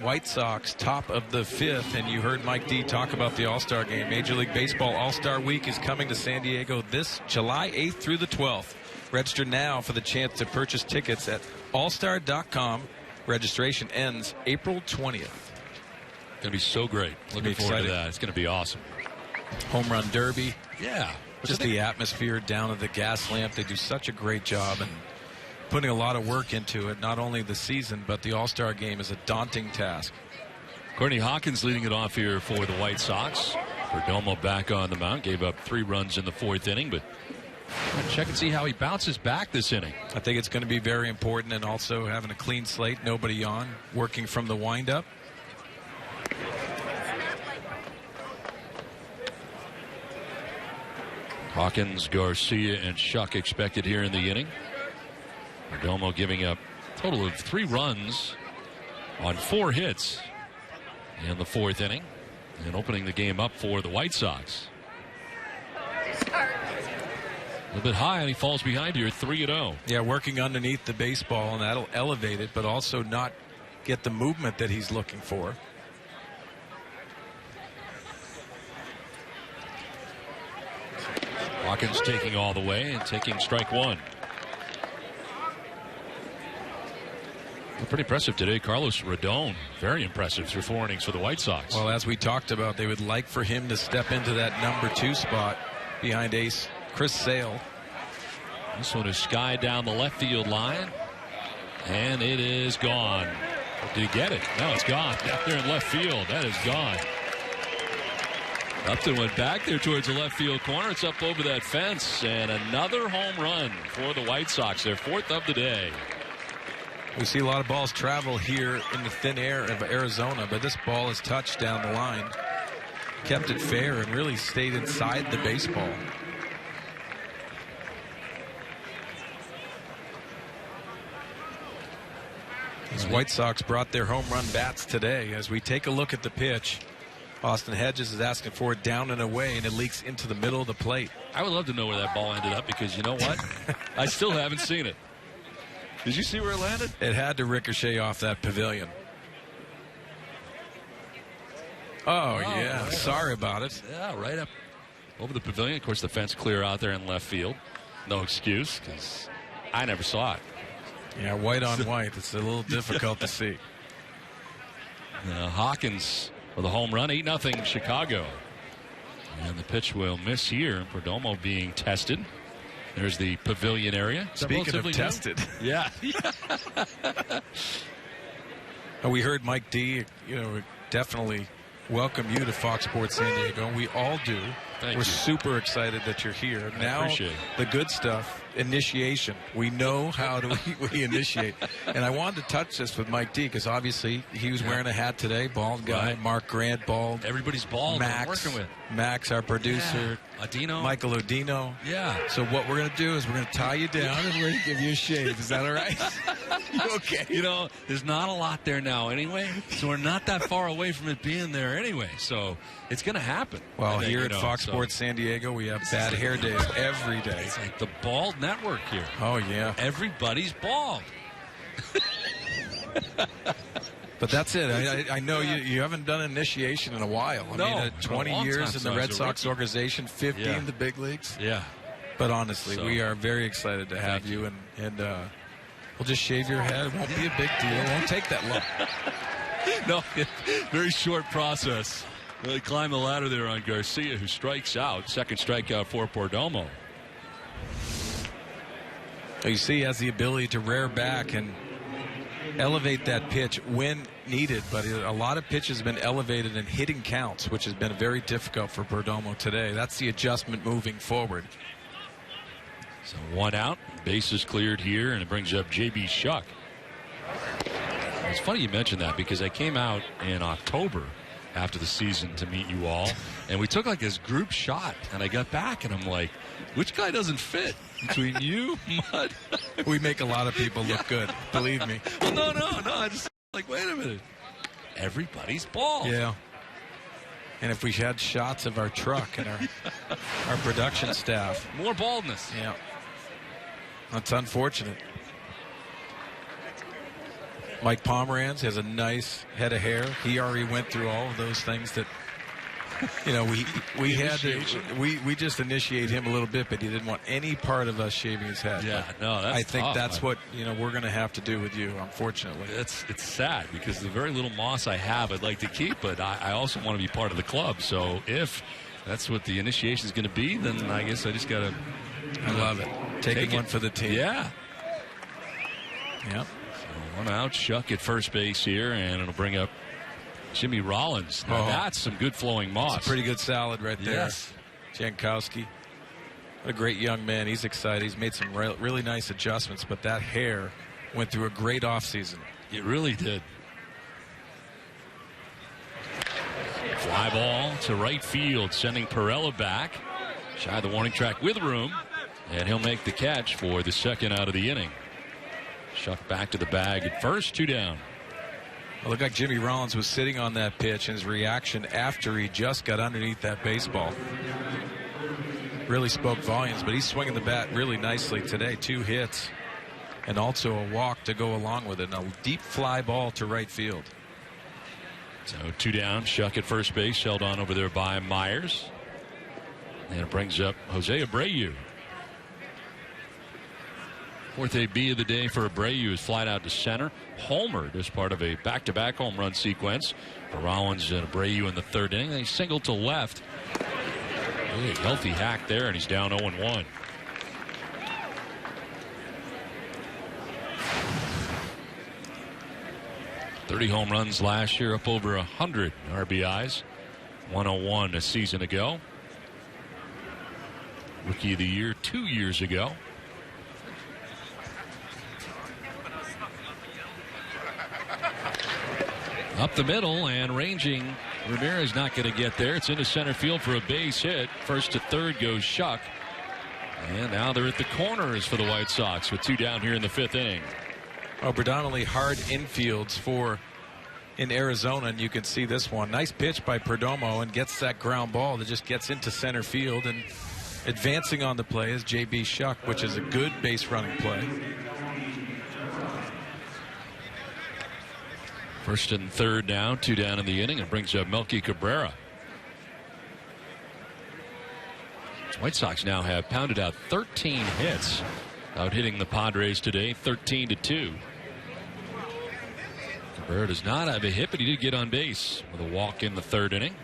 White Sox, top of the 5th, and you heard Mike D. talk about the All-Star Game. Major League Baseball All-Star Week is coming to San Diego this July 8th through the 12th. Register now for the chance to purchase tickets at allstar.com. Registration ends April 20th. Going to be so great. Looking forward to that. It's going to be awesome. Home Run Derby. Yeah. Just the atmosphere down at the gas lamp. They do such a great job and putting a lot of work into it. Not only the season, but the All-Star Game is a daunting task. Courtney Hawkins leading it off here for the White Sox. Perdomo back on the mound. Gave up 3 runs in the 4th inning, but check and see how he bounces back this inning. I think it's going to be very important, and also having a clean slate, nobody on, working from the windup. Hawkins, Garcia, and Shuck expected here in the inning. Perdomo giving up a total of 3 runs on 4 hits in the 4th inning, and opening the game up for the White Sox. A little bit high, and he falls behind here, 3-0. Yeah, working underneath the baseball, and that'll elevate it, but also not get the movement that he's looking for. Hawkins taking all the way and taking strike one. Well, pretty impressive today. Carlos Rodon, very impressive through 4 innings for the White Sox. Well, as we talked about, they would like for him to step into that number 2 spot behind ace Chris Sale. This one is skied down the left field line, and it is gone. Did he get it? No, it's gone. Down there in left field, that is gone. Upton went back there towards the left field corner. It's up over that fence, and another home run for the White Sox. Their 4th of the day. We see a lot of balls travel here in the thin air of Arizona, but this ball is touched down the line. Kept it fair and really stayed inside the baseball. These White Sox brought their home run bats today. As we take a look at the pitch, Austin Hedges is asking for it down and away, and it leaks into the middle of the plate. I would love to know where that ball ended up, because you know what? I still haven't seen it. Did you see where it landed? It had to ricochet off that pavilion. Oh, yeah. Sorry about it. Yeah, right up over the pavilion. Of course, the fence clear out there in left field. No excuse, because I never saw it. Yeah, white on white. It's a little difficult to see. Hawkins with a home run, 8-0 Chicago. And the pitch will miss here. Perdomo being tested. There's the pavilion area. Speaking of tested. Yeah. We heard Mike D, definitely welcome you to Fox Sports San Diego. We all do. Thank We're you. super excited that you're here. Now, appreciate it. The good stuff, initiation. We know how we initiate. And I wanted to touch this with Mike D, because obviously he was wearing a hat today. Bald guy. Right. Mark Grant, bald. Everybody's bald. Max, I'm working with. Max, our producer. Yeah. Adino. Michael Odino. Yeah. So what we're going to do is we're going to tie you down and we're going to give you a shave. Is that all right? You okay? There's not a lot there now anyway, so we're not that far away from it being there anyway. So it's going to happen. Well, here at Fox Sports San Diego, we have bad hair days every day. It's like the bald network here. Oh, yeah. Everybody's bald. But that's it. I know you haven't done initiation in a while. I mean, 20 years in the Red Sox organization, 15 in the big leagues. Yeah. But honestly, we are very excited to have you. And we'll just shave your head. It won't be a big deal. It won't take that long. No, very short process. They climb the ladder there on Garcia, who strikes out. Second strikeout for Perdomo. You see, he has the ability to rear back and elevate that pitch when needed, but a lot of pitches have been elevated in hitting counts, which has been very difficult for Perdomo today. That's the adjustment moving forward. So 1 out, bases cleared here, and it brings up J.B. Shuck. It's funny you mentioned that, because I came out in October after the season to meet you all, and we took like this group shot, and I got back and I'm like, which guy doesn't fit between you, Mud? We make a lot of people look good, believe me. Well, no, I just like, wait a minute, everybody's bald. Yeah. And if we had shots of our truck and our production staff, more baldness. Yeah, that's unfortunate. Mike Pomeranz has a nice head of hair. He already went through all of those things that, we had to. We just initiate him a little bit, but he didn't want any part of us shaving his head. Yeah, but no, that's I think tough, that's what we're going to have to do with you, unfortunately. It's sad, because the very little moss I have, I'd like to keep, but I also want to be part of the club. So if that's what the initiation is going to be, then I guess I just got to. I love it. Taking one for the team. Yeah. Yep. So 1 out, Shuck at first base here, and it'll bring up Jimmy Rollins. Now that's some good flowing moss. It's a pretty good salad right there. Yes. Jankowski. What a great young man. He's excited. He's made some really nice adjustments, but that hair went through a great offseason. It really did. Fly ball to right field, sending Perella back. Shy of the warning track with room, and he'll make the catch for the second out of the inning. Shuck back to the bag at first, 2 down. It looked like Jimmy Rollins was sitting on that pitch, and his reaction after he just got underneath that baseball. really spoke volumes. But he's swinging the bat really nicely today. 2 hits and also a walk to go along with it. And a deep fly ball to right field. So 2 down. Shuck at first base, held on over there by Myers. And it brings up Jose Abreu. 4th AB of the day for Abreu is flied out to center. Homered as part of a back-to-back home run sequence for Rollins and Abreu in the 3rd inning. They singled to left. Really healthy hack there, and he's down 0-1. .30 home runs last year, up over 100 RBIs. 101 a season ago. Rookie of the Year 2 years ago. Up the middle and ranging. Ramirez not going to get there. It's into center field for a base hit. First to third goes Shuck. And now they're at the corners for the White Sox with 2 down here in the 5th inning. Oh, predominantly hard infields in Arizona, and you can see this one. Nice pitch by Perdomo, and gets that ground ball that just gets into center field. And advancing on the play is J.B. Shuck, which is a good base running play. 1st and 3rd now, 2 down in the inning. It brings up Melky Cabrera. The White Sox now have pounded out 13 hits, out hitting the Padres today, 13-2. Cabrera does not have a hit, but he did get on base with a walk in the 3rd inning.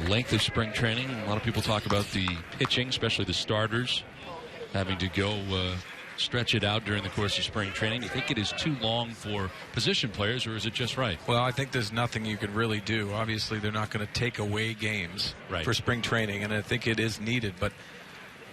Length of spring training. A lot of people talk about the pitching, especially the starters, having to go stretch it out during the course of spring training. Do you think it is too long for position players, or is it just right? Well, I think there's nothing you can really do. Obviously, they're not going to take away games for spring training, and I think it is needed. But,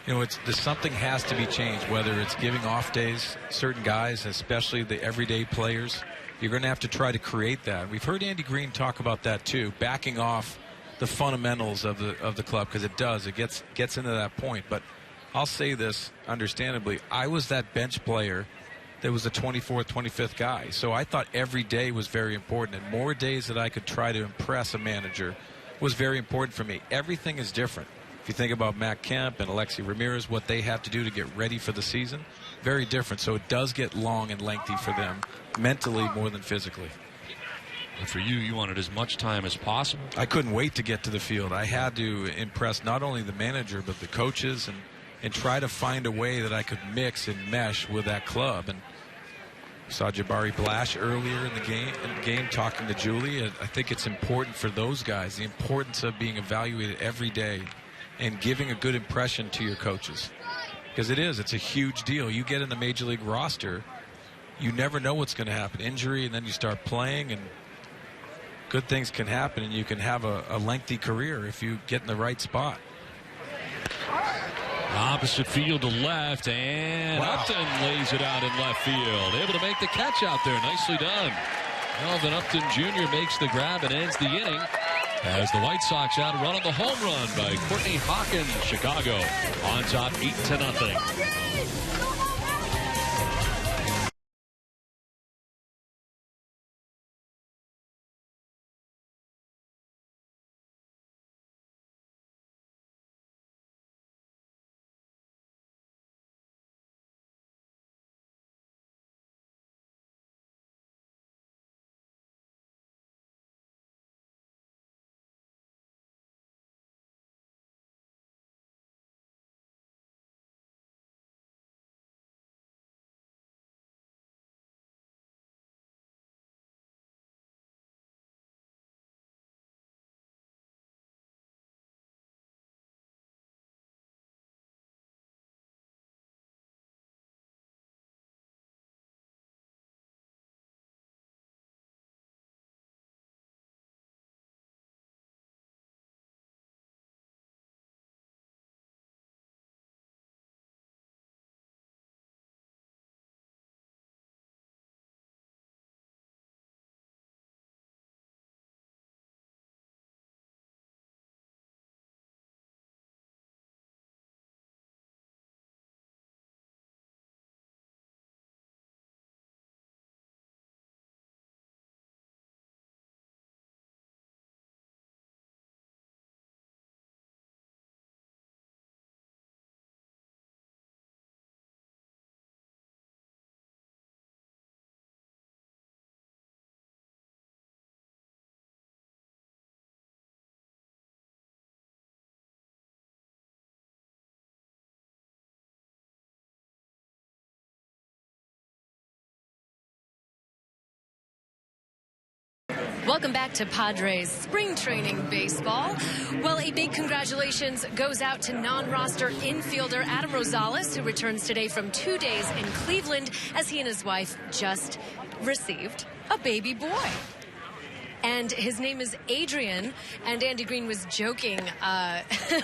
you know, something has to be changed, whether it's giving off days, certain guys, especially the everyday players. You're going to have to try to create that. We've heard Andy Green talk about that, too, backing off the fundamentals of the club, because it gets into that point. But I'll say this understandably, I was that bench player that was the 24th, 25th guy. So I thought every day was very important, and more days that I could try to impress a manager was very important for me. Everything is different. If you think about Matt Kemp and Alexi Ramirez, what they have to do to get ready for the season, very different. So it does get long and lengthy for them, mentally more than physically. And for you, you wanted as much time as possible. I couldn't wait to get to the field. I had to impress not only the manager, but the coaches, and try to find a way that I could mix and mesh with that club. And saw Jabari Blash earlier in the game talking to Julie. I think it's important for those guys, the importance of being evaluated every day and giving a good impression to your coaches. Because it's a huge deal. You get in the Major League roster, you never know what's going to happen. Injury, and then you start playing, and good things can happen, and you can have a lengthy career if you get in the right spot. Opposite field to left, and Upton lays it out in left field. Able to make the catch out there. Nicely done. Melvin Upton Jr. makes the grab and ends the inning as the White Sox outrun on the home run by Courtney Hawkins. Chicago on top 8-0. Welcome back to Padres spring training baseball. Well, a big congratulations goes out to non-roster infielder Adam Rosales, who returns today from 2 days in Cleveland as he and his wife just received a baby boy. And his name is Adrian. And Andy Green was joking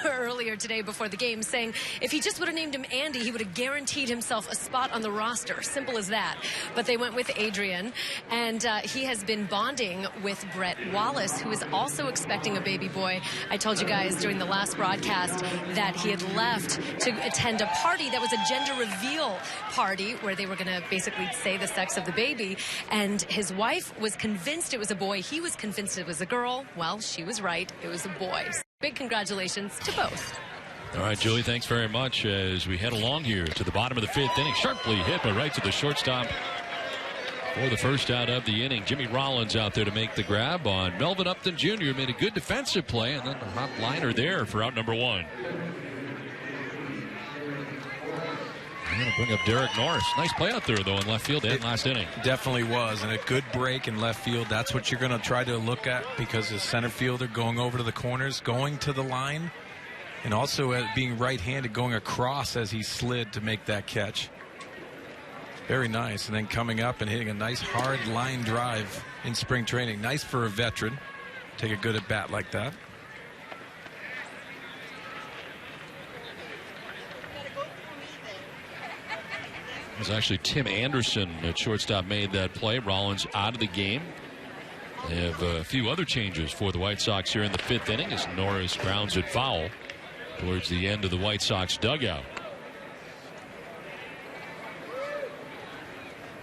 earlier today before the game, saying if he just would have named him Andy, he would have guaranteed himself a spot on the roster. Simple as that. But they went with Adrian. And he has been bonding with Brett Wallace, who is also expecting a baby boy. I told you guys during the last broadcast that he had left to attend a party that was a gender reveal party where they were going to basically say the sex of the baby. And his wife was convinced it was a boy. He was convinced it was a girl. Well, she was right. It was a boy. So big congratulations to both. All right, Julie, thanks very much as we head along here to the bottom of the 5th inning. Sharply hit, but right to the shortstop for the first out of the inning. Jimmy Rollins out there to make the grab on Melvin Upton Jr. Made a good defensive play, and then the hot liner there for out number 1. Going to bring up Derek Norris. Nice play out there, though, in left field and last inning. Definitely was, and a good break in left field. That's what you're going to try to look at, because the center fielder going over to the corners, going to the line, and also being right-handed, going across as he slid to make that catch. Very nice. And then coming up and hitting a nice hard line drive in spring training. Nice for a veteran. Take a good at bat like that. It was actually Tim Anderson at shortstop made that play. Rollins out of the game. They have a few other changes for the White Sox here in the 5th inning as Norris grounds it foul towards the end of the White Sox dugout.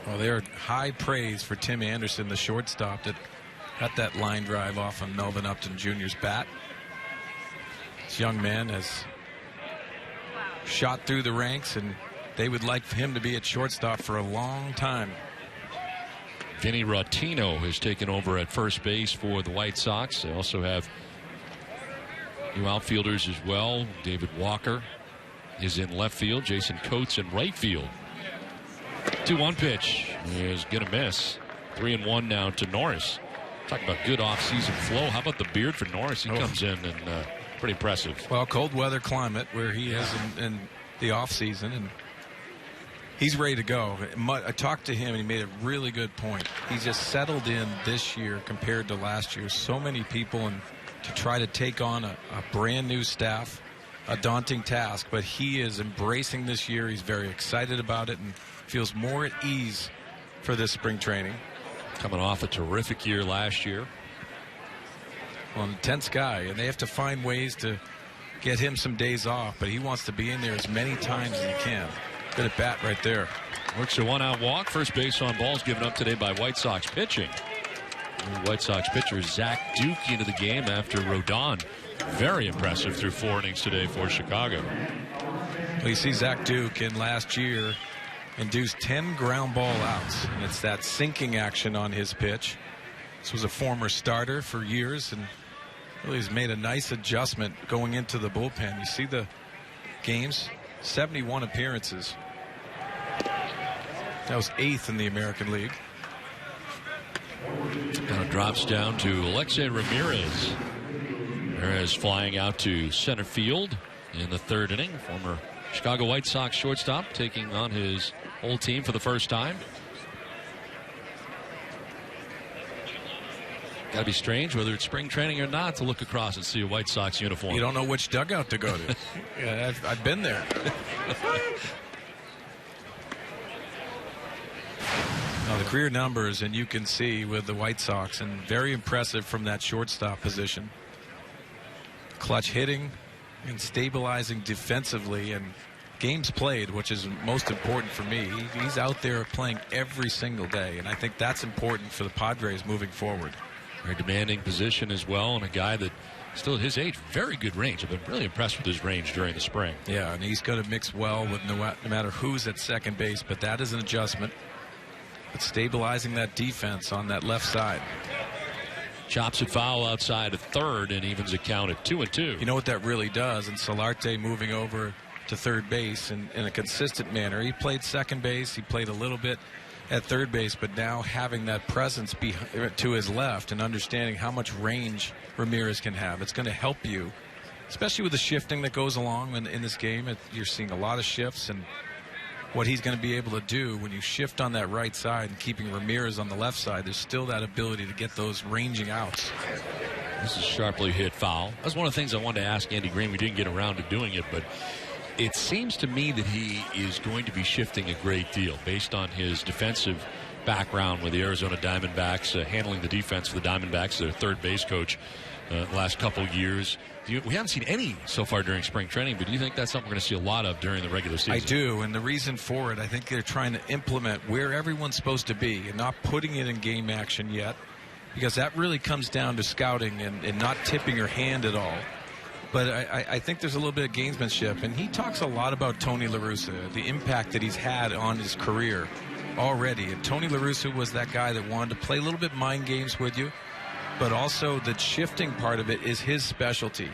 Well, they're high praise for Tim Anderson, the shortstop that got that line drive off on Melvin Upton Jr.'s bat. This young man has shot through the ranks, and they would like him to be at shortstop for a long time. Vinny Rotino has taken over at first base for the White Sox. They also have new outfielders as well. David Walker is in left field. Jason Coates in right field. 2-1 pitch is going to miss. 3-1 now to Norris. Talk about good off-season flow. How about the beard for Norris? He comes in and pretty impressive. Well, cold weather climate where he is in the off-season, and he's ready to go. I talked to him, and he made a really good point. He's just settled in this year compared to last year. So many people, and to try to take on a brand new staff, a daunting task, but he is embracing this year. He's very excited about it and feels more at ease for this spring training. Coming off a terrific year last year. Well, an intense guy, and they have to find ways to get him some days off, but he wants to be in there as many times as he can. Good at bat right there. Works a 1-out walk. First base on balls given up today by White Sox pitching. White Sox pitcher Zach Duke into the game after Rodon. Very impressive through 4 innings today for Chicago. Well, you see Zach Duke in last year induced 10 ground ball outs, and it's that sinking action on his pitch. This was a former starter for years, and really has made a nice adjustment going into the bullpen. You see the games, 71 appearances. That was 8th in the American League. Kind of drops down to Alexei Ramirez. Ramirez flying out to center field in the 3rd inning. Former Chicago White Sox shortstop taking on his old team for the first time. Got to be strange, whether it's spring training or not, to look across and see a White Sox uniform. You don't know which dugout to go to. Yeah, I've been there. Now, the career numbers, and you can see with the White Sox, and very impressive from that shortstop position. Clutch hitting and stabilizing defensively, and games played, which is most important for me. He's out there playing every single day, and I think that's important for the Padres moving forward. Very demanding position as well, and a guy that still at his age, very good range. I've been really impressed with his range during the spring. Yeah, and he's going to mix well with no matter who's at second base, but that is an adjustment. But stabilizing that defense on that left side. Chops it foul outside of 3rd and evens a count at 2-2. You know what that really does? And Solarte moving over to 3rd base in a consistent manner. He played second base. He played a little bit at third base, but now having that presence to his left and understanding how much range Ramirez can have, it's going to help you, especially with the shifting that goes along in this game. You're seeing a lot of shifts, and what he's going to be able to do when you shift on that right side and keeping Ramirez on the left side, there's still that ability to get those ranging outs. This is a sharply hit foul. That's one of the things I wanted to ask Andy Green. We didn't get around to doing it, but it seems to me that he is going to be shifting a great deal based on his defensive background with the Arizona Diamondbacks, handling the defense for the Diamondbacks, their third base coach the last couple years. We haven't seen any so far during spring training, but do you think that's something we're going to see a lot of during the regular season? I do, and the reason for it, I think they're trying to implement where everyone's supposed to be and not putting it in game action yet, because that really comes down to scouting and not tipping your hand at all. But I think there's a little bit of gamesmanship, and he talks a lot about Tony La Russa, the impact that he's had on his career already. And Tony La Russa was that guy that wanted to play a little bit mind games with you, but also the shifting part of it is his specialty.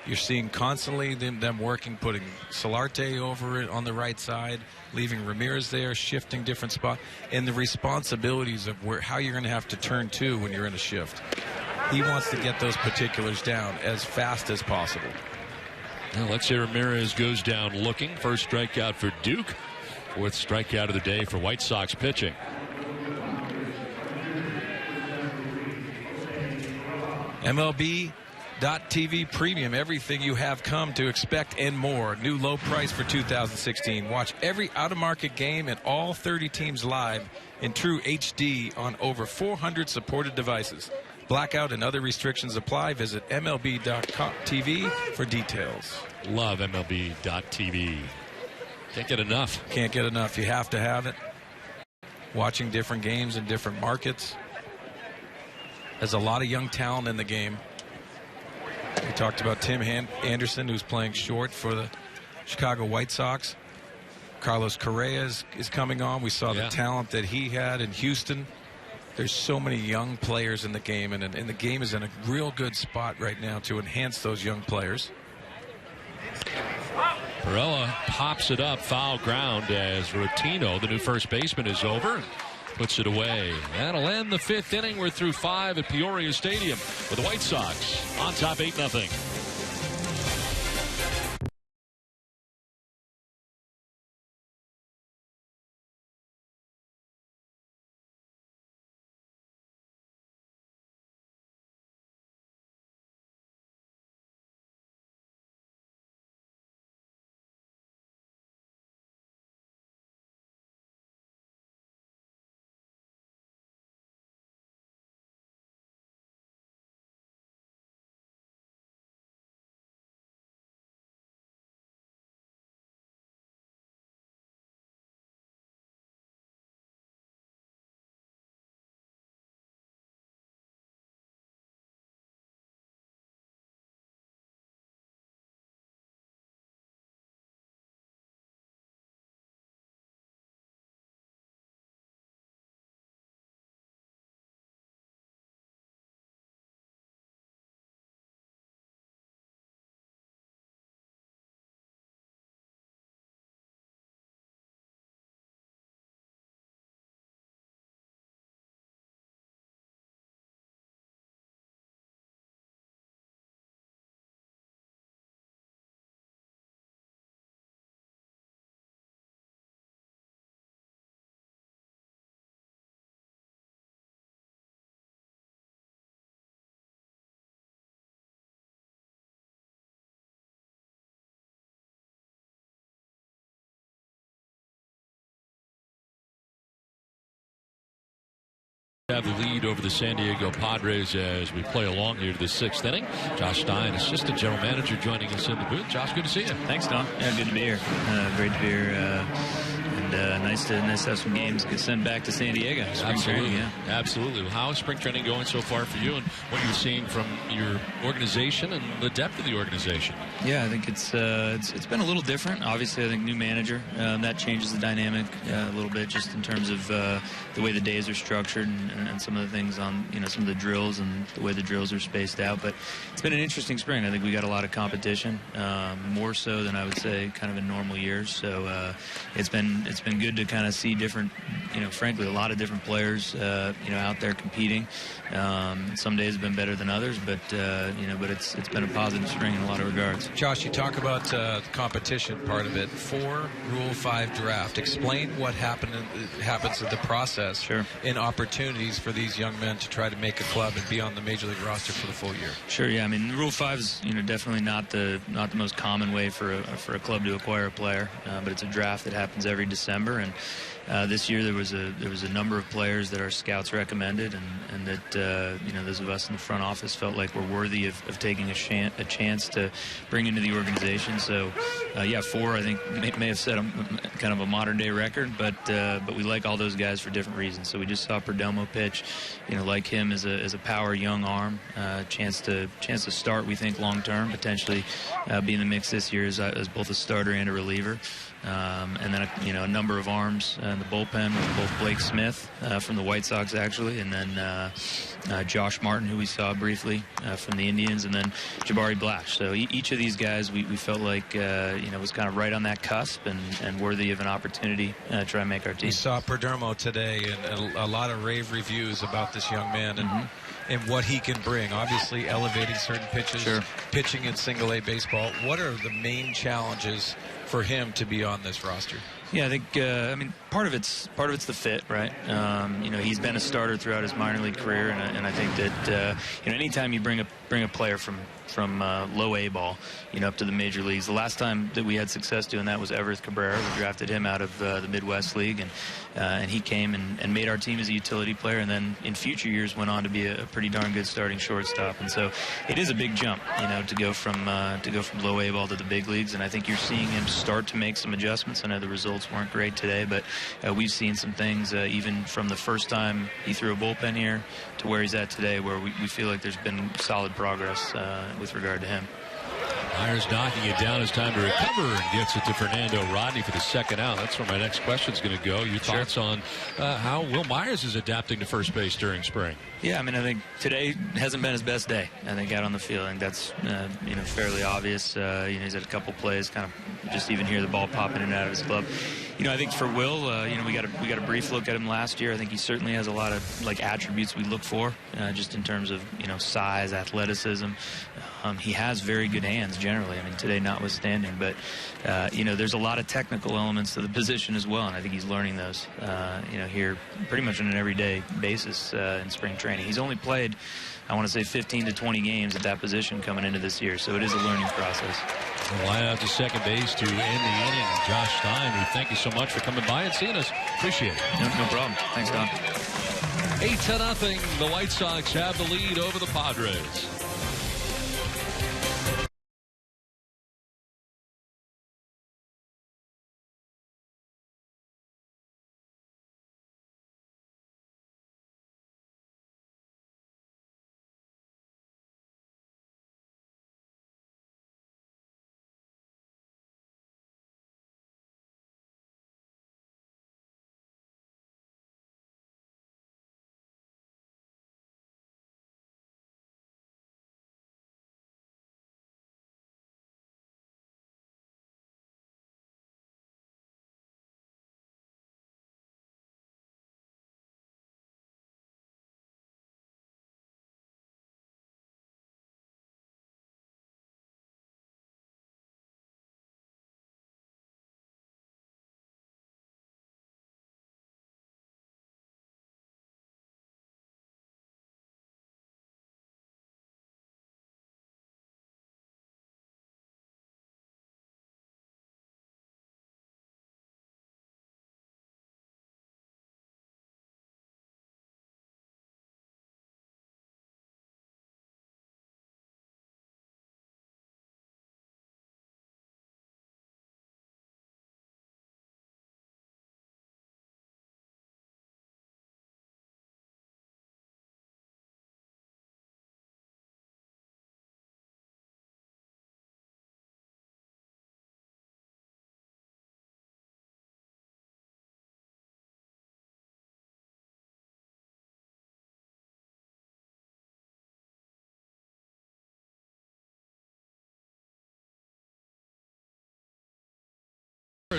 You're seeing constantly them working, putting Solarte over it on the right side, leaving Ramirez there, shifting different spots, and the responsibilities of how you're going to have to turn to when you're in a shift. He wants to get those particulars down as fast as possible. Now let's say Ramirez goes down looking. First strikeout for Duke. Fourth strikeout of the day for White Sox pitching. MLB.TV Premium, everything you have come to expect and more. New low price for 2016. Watch every out-of-market game and all 30 teams live in true HD on over 400 supported devices. Blackout and other restrictions apply. Visit MLB.TV for details. Love MLB.TV. Can't get enough. Can't get enough. You have to have it. Watching different games in different markets. There's a lot of young talent in the game. We talked about Tim Anderson, who's playing short for the Chicago White Sox. Carlos Correa is coming on. We saw the talent that he had in Houston. There's so many young players in the game, and the game is in a real good spot right now to enhance those young players. Perella pops it up, foul ground as Rotino, the new first baseman, is over. Puts it away. That'll end the fifth inning. We're through 5 at Peoria Stadium with the White Sox on top 8-0. Have the lead over the San Diego Padres as we play along here to the 6th inning. Josh Stein, assistant general manager, joining us in the booth. Josh, good to see you. Thanks, Tom. Yeah, good to be here. Great to be here. And nice to have some games get sent back to San Diego. Absolutely. Absolutely. Well, how is spring training going so far for you, and what you're seeing from your organization and the depth of the organization? Yeah, I think it's been a little different. Obviously, I think new manager, that changes the dynamic a little bit, just in terms of the way the days are structured and some of the things on some of the drills and the way the drills are spaced out. But it's been an interesting spring. I think we got a lot of competition, more so than I would say kind of in normal years. So it's been been good to kind of see different, frankly, a lot of different players, out there competing. Some days have been better than others, but it's been a positive spring in a lot of regards. Josh, you talk about the competition part of it. For Rule 5 draft, explain what happens in the process in opportunities for these young men to try to make a club and be on the Major League roster for the full year. Sure, yeah. I mean, Rule 5 is definitely not the most common way for a club to acquire a player, but it's a draft that happens every December, and this year there was a number of players that our scouts recommended, and that those of us in the front office felt like were worthy of taking a chance to bring into the organization. So, 4 I think may have set kind of a modern day record, but we like all those guys for different reasons. So we just saw Perdomo pitch, like him as a power young arm, chance to start, we think, long term, potentially be in the mix this year as both a starter and a reliever. And then a number of arms in the bullpen with both Blake Smith from the White Sox, actually, and then Josh Martin, who we saw briefly from the Indians, and then Jabari Blash. So each of these guys we felt like was kind of right on that cusp and worthy of an opportunity to try and make our team. We saw Perdomo today, and a lot of rave reviews about this young man and what he can bring. Obviously, elevating certain pitches, pitching in single-A baseball. What are the main challenges for him to be on this roster? Yeah, I think part of it's the fit, right? He's been a starter throughout his minor league career, and I think that anytime you bring a player from low A ball, up to the major leagues. The last time that we had success doing that was Everett Cabrera. We drafted him out of the Midwest League, and he came and made our team as a utility player, and then in future years went on to be a pretty darn good starting shortstop. And so it is a big jump, to go from low A ball to the big leagues. And I think you're seeing him start to make some adjustments. I know the results weren't great today, but we've seen some things even from the first time he threw a bullpen here to where he's at today, where we feel like there's been solid progress with regard to him. Myers knocking it down. It's time to recover and gets it to Fernando Rodney for the second out. That's where my next question is going to go. Your thoughts on how Will Myers is adapting to first base during spring? Yeah, I think today hasn't been his best day. I think out on the field, I think that's fairly obvious. He's had a couple plays, kind of just even hear the ball popping in and out of his glove. I think for Will, we got a brief look at him last year. I think he certainly has a lot of attributes we look for, just in terms of size, athleticism. He has very good hands generally. Today notwithstanding, but there's a lot of technical elements to the position as well, and I think he's learning those. Here pretty much on an everyday basis in spring training. He's only played, I want to say, 15 to 20 games at that position coming into this year, so it is a learning process. Line out to second base to end the inning. Josh Stein, we thank you so much for coming by and seeing us. Appreciate it. No problem. Thanks, Don. 8-0. The White Sox have the lead over the Padres.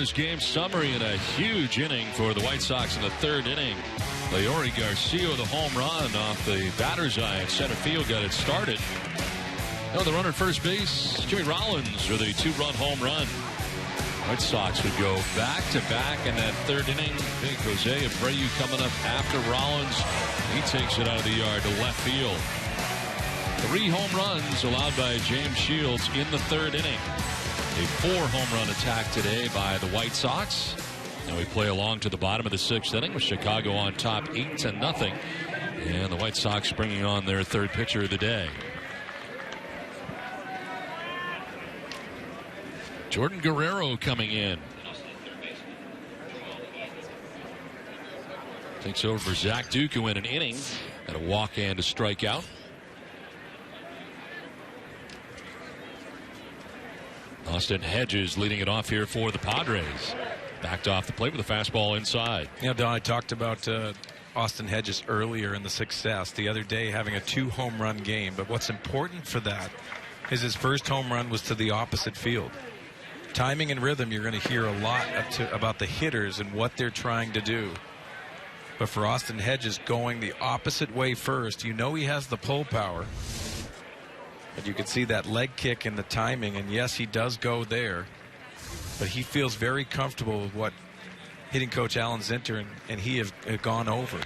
Mariners game summary and a huge inning for the White Sox in the third inning. Leori Garcia with a home run off the batter's eye in center field got it started. Now the runner at first base, Jimmy Rollins with a 2-run home run. White Sox would go back-to-back in that third inning. Big Jose Abreu coming up after Rollins. He takes it out of the yard to left field. 3 home runs allowed by James Shields in the third inning. A 4-home run attack today by the White Sox. Now we play along to the bottom of the 6th inning with Chicago on top 8-0. And the White Sox bringing on their third pitcher of the day. Jordan Guerrero coming in. Takes over for Zach Duke in an inning. Got a walk and a strikeout. Austin Hedges leading it off here for the Padres. Backed off the plate with a fastball inside. Yeah, Don, I talked about Austin Hedges earlier in the success. The other day having a 2-home run game. But what's important for that is his first home run was to the opposite field. Timing and rhythm, you're going to hear a lot about the hitters and what they're trying to do. But for Austin Hedges going the opposite way first, you know he has the pull power. But you can see that leg kick and the timing, and yes, he does go there. But he feels very comfortable with what hitting coach Alan Zinter and he have gone over.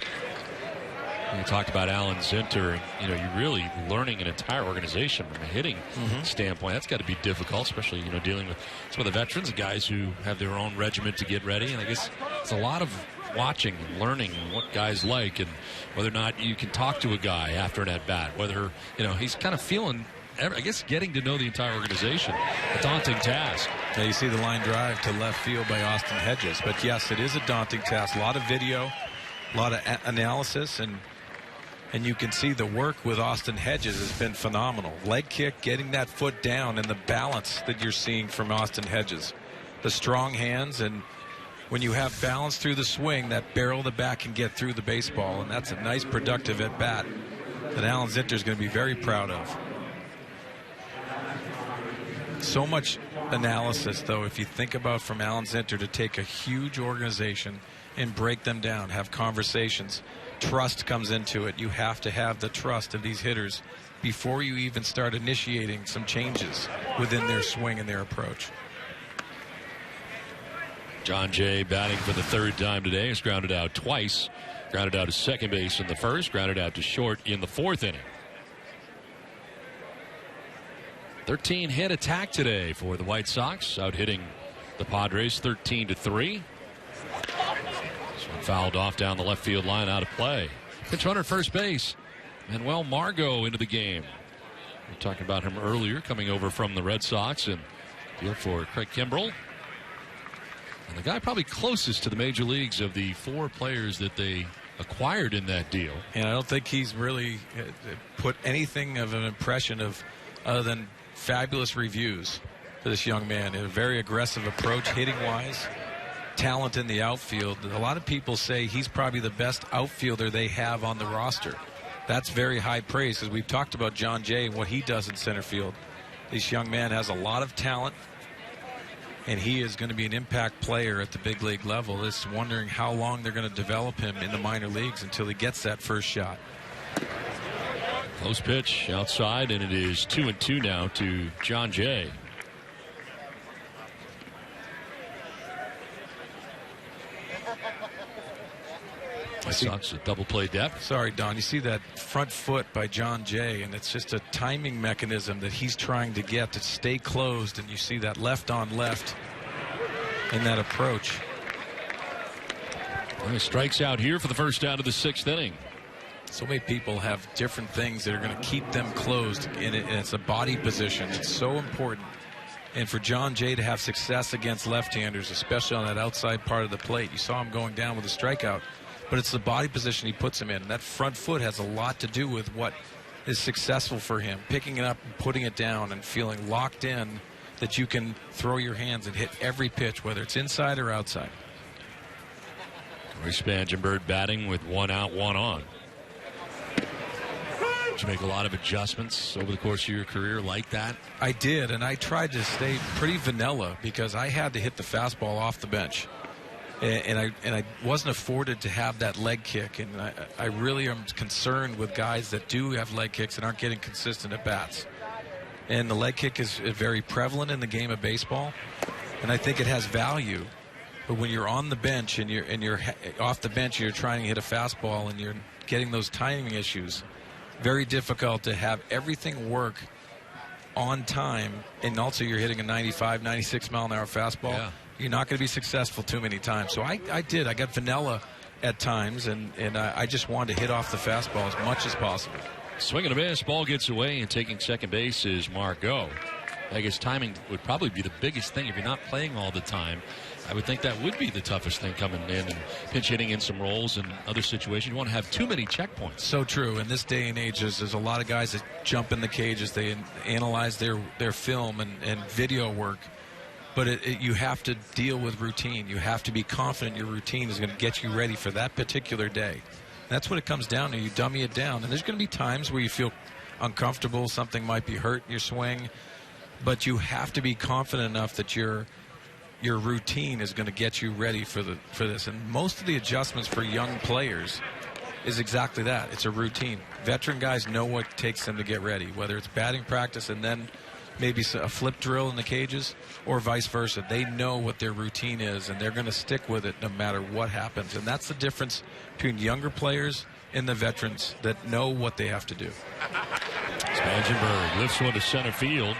You talked about Alan Zinter, and you're really learning an entire organization from a hitting standpoint. That's got to be difficult, especially dealing with some of the veterans, guys who have their own regiment to get ready. And I guess it's a lot of watching and learning what guys like and whether or not you can talk to a guy after an at bat. Whether he's kind of feeling, I guess, getting to know the entire organization. A daunting task. Now you see the line drive to left field by Austin Hedges, but yes, it is a daunting task. A lot of video, a lot of analysis, and you can see the work with Austin Hedges has been phenomenal. Leg kick, getting that foot down, and the balance that you're seeing from Austin Hedges. The strong hands, and when you have balance through the swing, that barrel of the bat can get through the baseball, and that's a nice productive at bat that Alan Zinter is going to be very proud of. So much analysis, though, if you think about from Alan Zinter to take a huge organization and break them down, have conversations. Trust comes into it. You have to have the trust of these hitters before you even start initiating some changes within their swing and their approach. John Jay batting for the third time today. He's grounded out twice. Grounded out to second base in the first. Grounded out to short in the fourth inning. 13-hit attack today for the White Sox. Out hitting the Padres 13-3. This one fouled off down the left field line, out of play. Pitch runner first base. Manuel Margot into the game. We were talking about him earlier, coming over from the Red Sox, and deal for Craig Kimbrell. And the guy probably closest to the major leagues of the 4 players that they acquired in that deal. And I don't think he's really put anything of an impression of other than fabulous reviews for this young man. A very aggressive approach hitting-wise. Talent in the outfield. A lot of people say he's probably the best outfielder they have on the roster. That's very high praise, because we've talked about John Jay and what he does in center field. This young man has a lot of talent, and he is going to be an impact player at the big league level. Just wondering how long they're going to develop him in the minor leagues until he gets that first shot. Close pitch outside, and it is 2-2 now to John Jay. Sox a double play depth. Sorry, Don. You see that front foot by John Jay, and it's just a timing mechanism that he's trying to get to stay closed, and you see that left on left in that approach. Well, he strikes out here for the first out of the 6th inning. So many people have different things that are going to keep them closed, and it's a body position. It's so important. And for John Jay to have success against left-handers, especially on that outside part of the plate, you saw him going down with a strikeout. But it's the body position he puts him in. That front foot has a lot to do with what is successful for him. Picking it up and putting it down and feeling locked in that you can throw your hands and hit every pitch, whether it's inside or outside. Roy Spangenberg batting with 1 out, 1 on. Did you make a lot of adjustments over the course of your career like that? I did, and I tried to stay pretty vanilla because I had to hit the fastball off the bench. And I wasn't afforded to have that leg kick, and I really am concerned with guys that do have leg kicks and aren't getting consistent at bats. And the leg kick is very prevalent in the game of baseball, and I think it has value. But when you're on the bench and you're off the bench, you're trying to hit a fastball and you're getting those timing issues. Very difficult to have everything work on time, and also you're hitting a 95, 96 mile an hour fastball. Yeah. You're not going to be successful too many times. So I got vanilla at times, and I just wanted to hit off the fastball as much as possible. Swinging a miss, ball gets away, and taking second base is Margot. I guess timing would probably be the biggest thing if you're not playing all the time. I would think that would be the toughest thing coming in and pinch hitting in some roles and other situations. You want to have too many checkpoints. So true. In this day and age, there's a lot of guys that jump in the cages. They analyze their film and video work. But you have to deal with routine. You have to be confident your routine is going to get you ready for that particular day. That's what it comes down to. You dummy it down. And there's going to be times where you feel uncomfortable. Something might be hurt in your swing. But you have to be confident enough that your routine is going to get you ready for this. And most of the adjustments for young players is exactly that. It's a routine. Veteran guys know what it takes them to get ready, whether it's batting practice and then maybe a flip drill in the cages or vice versa. They know what their routine is, and they're going to stick with it no matter what happens. And that's the difference between younger players and the veterans that know what they have to do. Spangenberg lifts one to center field.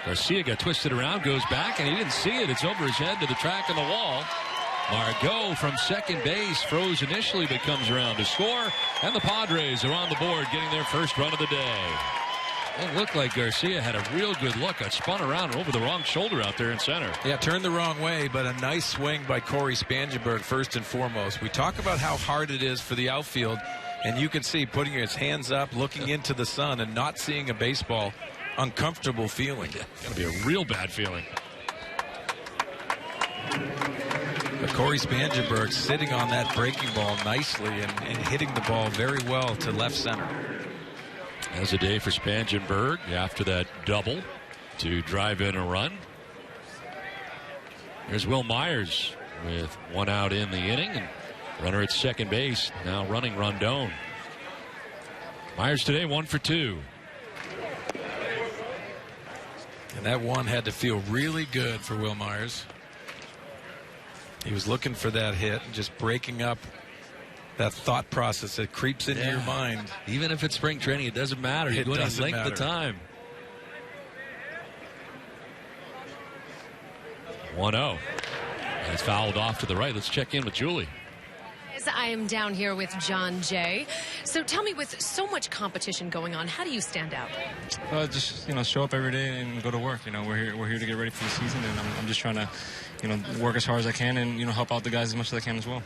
Garcia got twisted around, goes back, and he didn't see it. It's over his head to the track on the wall. Margot from second base froze initially, but comes around to score. And the Padres are on the board, getting their first run of the day. It looked like Garcia had a real good look. Got spun around over the wrong shoulder out there in center. Yeah, turned the wrong way, but a nice swing by Corey Spangenberg first and foremost. We talk about how hard it is for the outfield, and you can see putting his hands up, looking into the sun, and not seeing a baseball. Uncomfortable feeling. Yeah, it's going to be a real bad feeling. But Corey Spangenberg sitting on that breaking ball nicely and hitting the ball very well to left center. As a day for Spangenberg after that double to drive in a run. Here's Will Myers with one out in the inning, and runner at second base now running Rondon. Myers today 1 for 2. And that one had to feel really good for Will Myers. He was looking for that hit and just breaking up that thought process that creeps into your mind. Even if it's spring training, it doesn't matter. You're going to length the time. 1-0. And it's fouled off to the right. Let's check in with Julie. I am down here with John Jay. So tell me, with so much competition going on, how do you stand out? Just show up every day and go to work. We're here to get ready for the season, and I'm just trying to work as hard as I can and help out the guys as much as I can as well.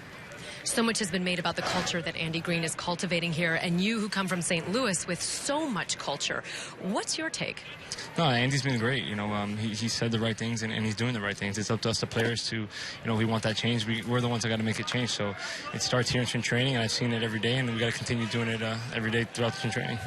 So much has been made about the culture that Andy Green is cultivating here, and you who come from St. Louis with so much culture. What's your take? No, Andy's been great. He said the right things, and he's doing the right things. It's up to us, the players, to, we want that change. We're the ones that got to make it change. So it starts here in spring training, and I've seen it every day, and we got to continue doing it every day throughout the spring training.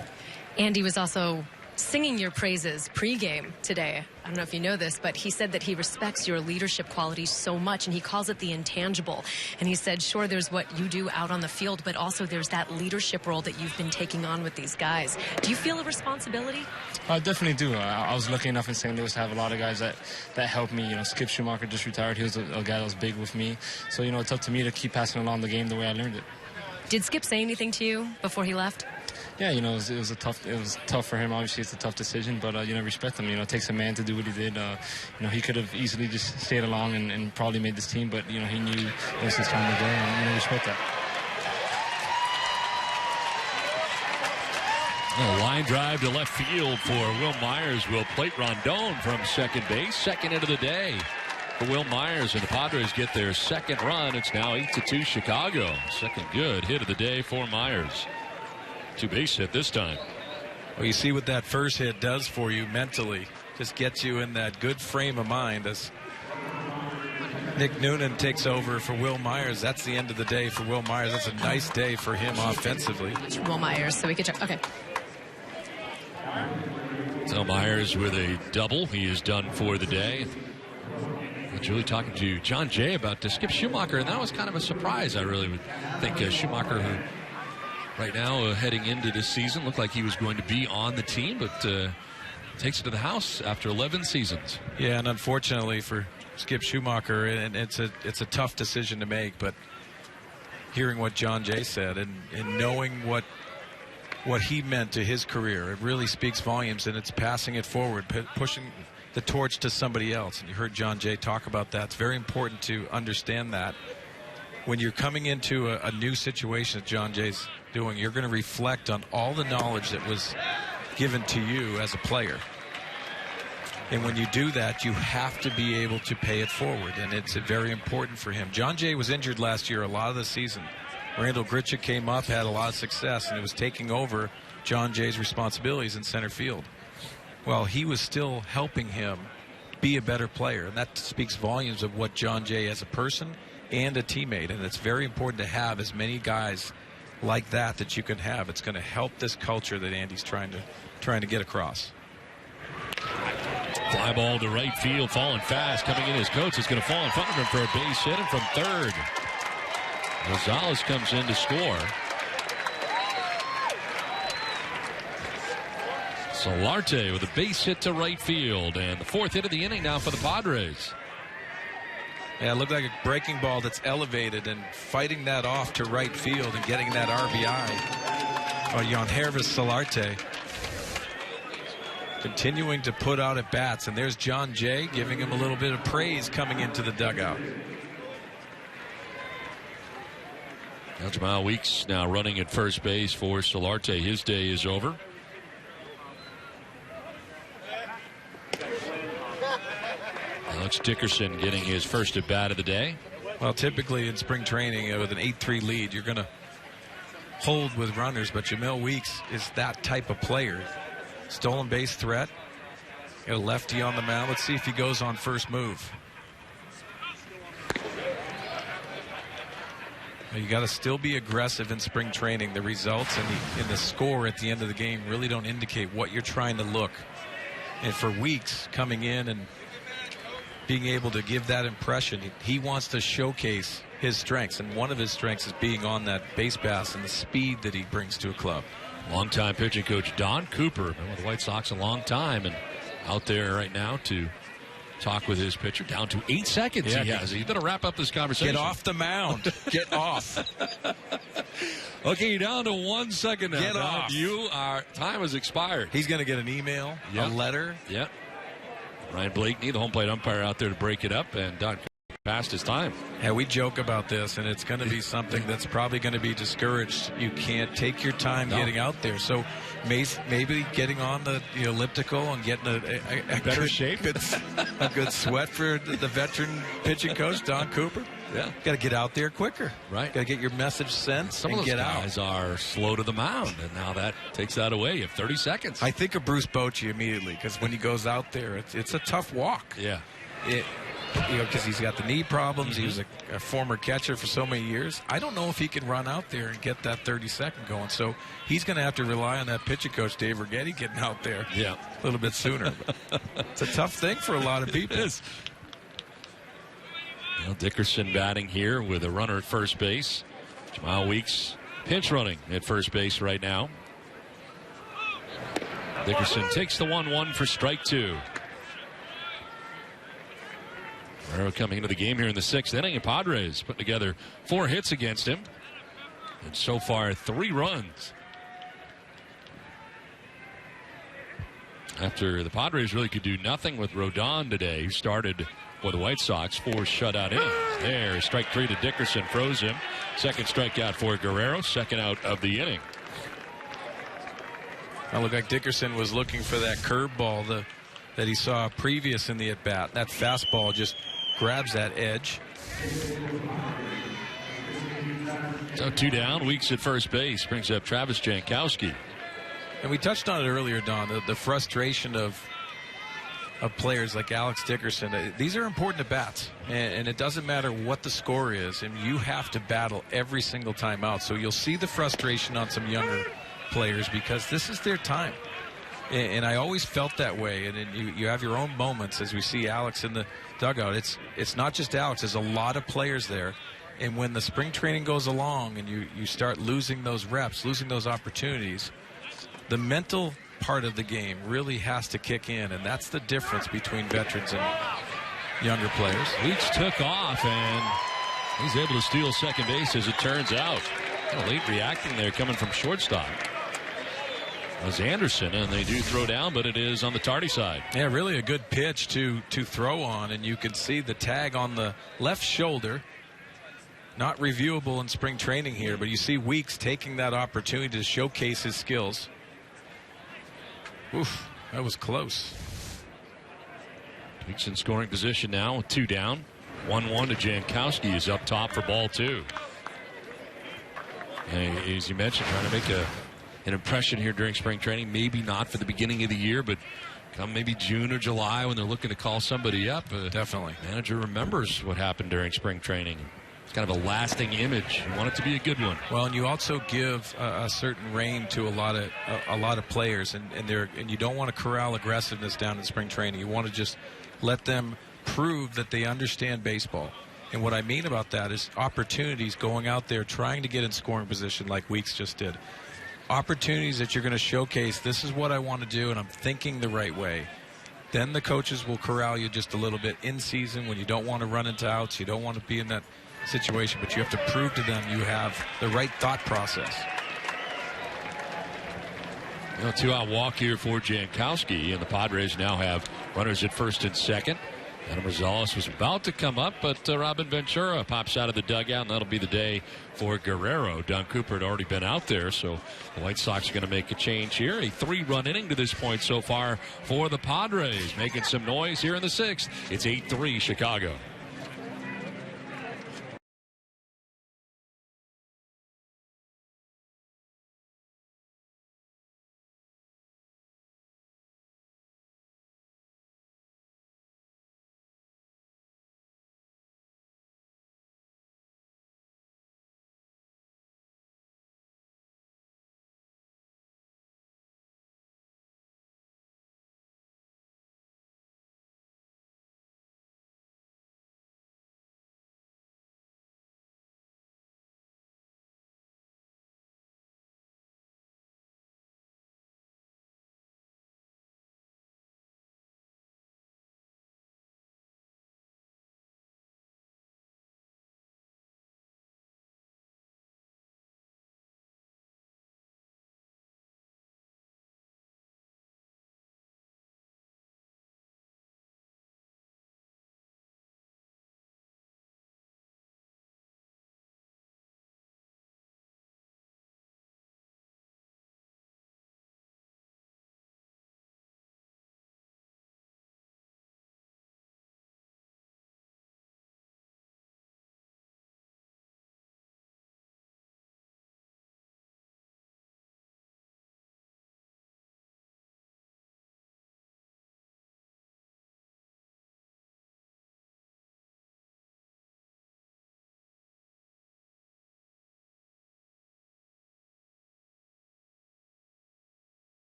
Andy was also singing your praises pregame today. I don't know if you know this, but he said that he respects your leadership qualities so much, and he calls it the intangible. And he said, sure, there's what you do out on the field, but also there's that leadership role that you've been taking on with these guys. Do you feel a responsibility? I definitely do. I was lucky enough in St. Louis to have a lot of guys that helped me. Skip Schumacher just retired. He was a guy that was big with me. So, it's up to me to keep passing along the game the way I learned it. Did Skip say anything to you before he left? Yeah, it was tough for him. Obviously, it's a tough decision, but respect him. It takes a man to do what he did. He could have easily just stayed along and probably made this team, but he knew it was his time to go, and respect that. A line drive to left field for Will Myers will plate Rondon from second base. Second hit of the day for Will Myers, and the Padres get their second run. It's now 8-2 Chicago. Second good hit of the day for Myers. Two-base hit this time. Well, you see what that first hit does for you mentally. Just gets you in that good frame of mind as Nick Noonan takes over for Will Myers. That's the end of the day for Will Myers. That's a nice day for him offensively. Will Myers, so we could check. Okay. So Myers with a double. He is done for the day. I was really talking to John Jay about Skip Schumacher, and that was kind of a surprise. I really would think Schumacher, who right now heading into this season looked like he was going to be on the team, but takes it to the house after 11 seasons. Yeah, and unfortunately for Skip Schumacher, and it's a tough decision to make, but hearing what John Jay said and knowing what he meant to his career, it really speaks volumes, and it's passing it forward, pushing the torch to somebody else. And you heard John Jay talk about that. It's very important to understand that when you're coming into a new situation that John Jay's doing, you're going to reflect on all the knowledge that was given to you as a player. And when you do that, you have to be able to pay it forward, and it's very important for him. John Jay was injured last year a lot of the season. Randall Grichuk came up, had a lot of success, and it was taking over John Jay's responsibilities in center field. Well, he was still helping him be a better player, and that speaks volumes of what John Jay as a person and a teammate. And it's very important to have as many guys like that you can have. It's going to help this culture that Andy's trying to get across. Fly ball to right field, falling fast, coming in. His coach is going to fall in front of him for a base hit, and from third, Gonzalez comes in to score. Solarte with a base hit to right field, and the fourth hit of the inning now for the Padres. Yeah, it looked like a breaking ball that's elevated, and fighting that off to right field and getting that RBI. Yangervis Solarte continuing to put out at bats, and there's John Jay giving him a little bit of praise coming into the dugout. Now Jamal Weeks now running at first base for Solarte. His day is over. Alex Dickerson getting his first at bat of the day. Well, typically in spring training with an 8-3 lead, you're going to hold with runners, but Jamil Weeks is that type of player. Stolen base threat. Got a lefty on the mound. Let's see if he goes on first move. You got to still be aggressive in spring training. The results and the score at the end of the game really don't indicate what you're trying to look. And for Weeks coming in and being able to give that impression, he wants to showcase his strengths, and one of his strengths is being on that base pass and the speed that he brings to a club. Longtime pitching coach Don Cooper, been with the White Sox a long time, and out there right now to talk with his pitcher. Down to 8 seconds. Yeah, he has. He's going to wrap up this conversation. Get off the mound. Get off. Okay, you're down to 1 second now. Get off. Time has expired. He's going to get an email, a letter. Yep. Ryan Blakeney, the home plate umpire, out there to break it up, and Don passed his time. Yeah, we joke about this, and it's going to be something that's probably going to be discouraged. You can't take your time getting out there. So maybe getting on the elliptical and getting a better shape. A good sweat for the veteran pitching coach, Don Cooper. Yeah. Got to get out there quicker. Right. Got to get your message sent Some and of those get out. guys are slow to the mound, and now that takes that away. You have 30 seconds. I think of Bruce Bochy immediately, because when he goes out there, it's a tough walk. Yeah. Because he's got the knee problems. He was a former catcher for so many years. I don't know if he can run out there and get that 30-second going. So he's going to have to rely on that pitching coach, Dave Righetti, getting out there a little bit sooner. It's a tough thing for a lot of people. It is. Well, Dickerson batting here with a runner at first base. Jamal Weeks pinch running at first base right now. Dickerson takes the 1-1 for strike two. Guerrero coming into the game here in the sixth inning, and Padres put together 4 hits against him. And so far, 3 runs. After the Padres really could do nothing with Rodon today, who started for the White Sox, 4 shutout innings. There, strike 3 to Dickerson, froze him. Second strikeout for Guerrero, second out of the inning. It looked like Dickerson was looking for that curveball that he saw previous in the at-bat. That fastball just grabs that edge. So 2 down, Weeks at first base, brings up Travis Jankowski. And we touched on it earlier, Don, the frustration of players like Alex Dickerson. These are important at bats, and it doesn't matter what the score is, and you have to battle every single time out. So you'll see the frustration on some younger players because this is their time. And I always felt that way. And then you have your own moments, as we see Alex in the dugout. It's not just Alex. There's a lot of players there. And when the spring training goes along and you start losing those reps, losing those opportunities, the mental part of the game really has to kick in. And that's the difference between veterans and younger players. Weeks took off, and he's able to steal second base, as it turns out. Kind of late reacting there coming from shortstop. Was Anderson, and they do throw down, but it is on the tardy side. Yeah, really a good pitch to throw on, and you can see the tag on the left shoulder. Not reviewable in spring training here, but you see Weeks taking that opportunity to showcase his skills. Oof, that was close. Weeks in scoring position now with 2 down. 1-1 to Jankowski is up top for ball 2. And as you mentioned, trying to make an impression here during spring training. Maybe not for the beginning of the year, but come maybe June or July when they're looking to call somebody up. Definitely. Manager remembers what happened during spring training. It's kind of a lasting image. You want it to be a good one. Well, and you also give a certain rein to a lot of players, and you don't want to corral aggressiveness down in spring training. You want to just let them prove that they understand baseball. And what I mean about that is opportunities, going out there trying to get in scoring position like Weeks just did. Opportunities that you're going to showcase, this is what I want to do, and I'm thinking the right way. Then the coaches will corral you just a little bit in season when you don't want to run into outs, you don't want to be in that situation, but you have to prove to them you have the right thought process. 2-out walk here for Jankowski, and the Padres now have runners at first and second. Adam Rosales was about to come up, but Robin Ventura pops out of the dugout, and that'll be the day for Guerrero. Don Cooper had already been out there, so the White Sox are going to make a change here. A 3-run inning to this point so far for the Padres, making some noise here in the 6th. It's 8-3 Chicago.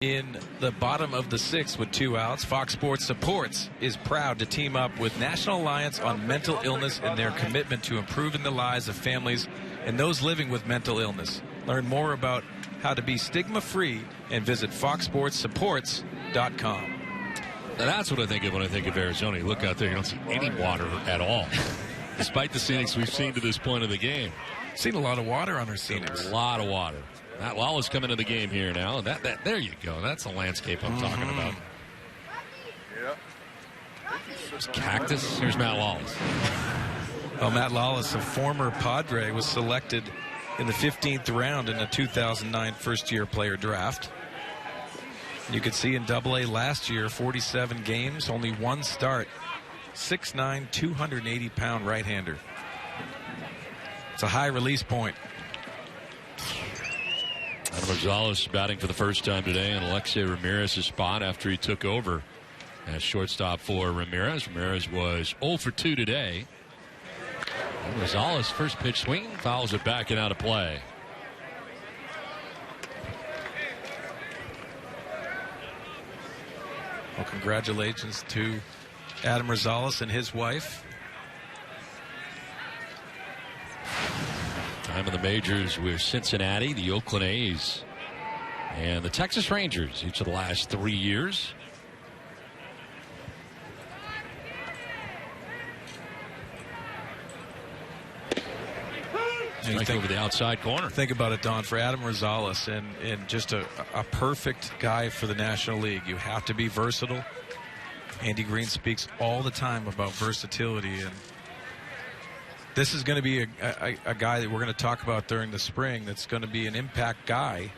In the bottom of the 6th with 2 outs, Fox Sports Supports is proud to team up with National Alliance on Mental Illness and their commitment to improving the lives of families and those living with mental illness. Learn more about how to be stigma-free and visit foxsportssupports.com. Now that's what I think of when I think of Arizona. You look out there, you don't see any water at all, despite the scenics we've seen to this point of the game. Seen a lot of water on our scenics. A lot of water. Matt Lawless coming to the game here now. There you go. That's the landscape I'm talking about. There's cactus. Here's Matt Lawless. Well, Matt Lawless, a former Padre, was selected in the 15th round in the 2009 first-year player draft. You could see in Double-A last year, 47 games, only 1 start. 6'9", 280-pound right-hander. It's a high release point. Adam Rosales batting for the first time today in Alexei Ramirez's spot after he took over as shortstop for Ramirez. Ramirez was 0 for 2 today. And Rosales' first pitch swing, fouls it back and out of play. Well, congratulations to Adam Rosales and his wife. Time in the majors with Cincinnati, the Oakland A's, and the Texas Rangers each of the last 3 years. Strike over the outside corner. Think about it, Don, for Adam Rosales and just a perfect guy for the National League. You have to be versatile. Andy Green speaks all the time about versatility, and this is going to be a guy that we're going to talk about during the spring that's going to be an impact guy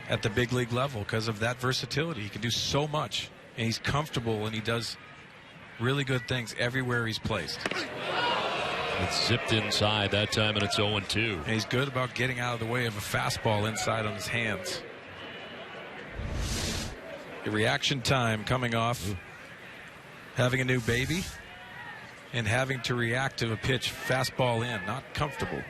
at the big league level because of that versatility. He can do so much, and he's comfortable, and he does really good things everywhere he's placed. It's zipped inside that time, and it's 0-2. And he's good about getting out of the way of a fastball inside on his hands. The reaction time coming off having a new baby and having to react to a pitch fastball in. Not comfortable.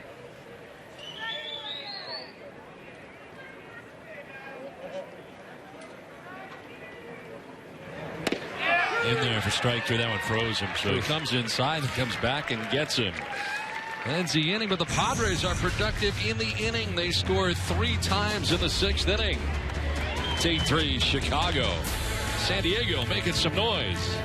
In there for strike three. That one froze him. So he comes inside and comes back and gets him. Ends the inning, but the Padres are productive in the inning. They scored 3 times in the 6th inning. It's 8-3 Chicago. San Diego making some noise.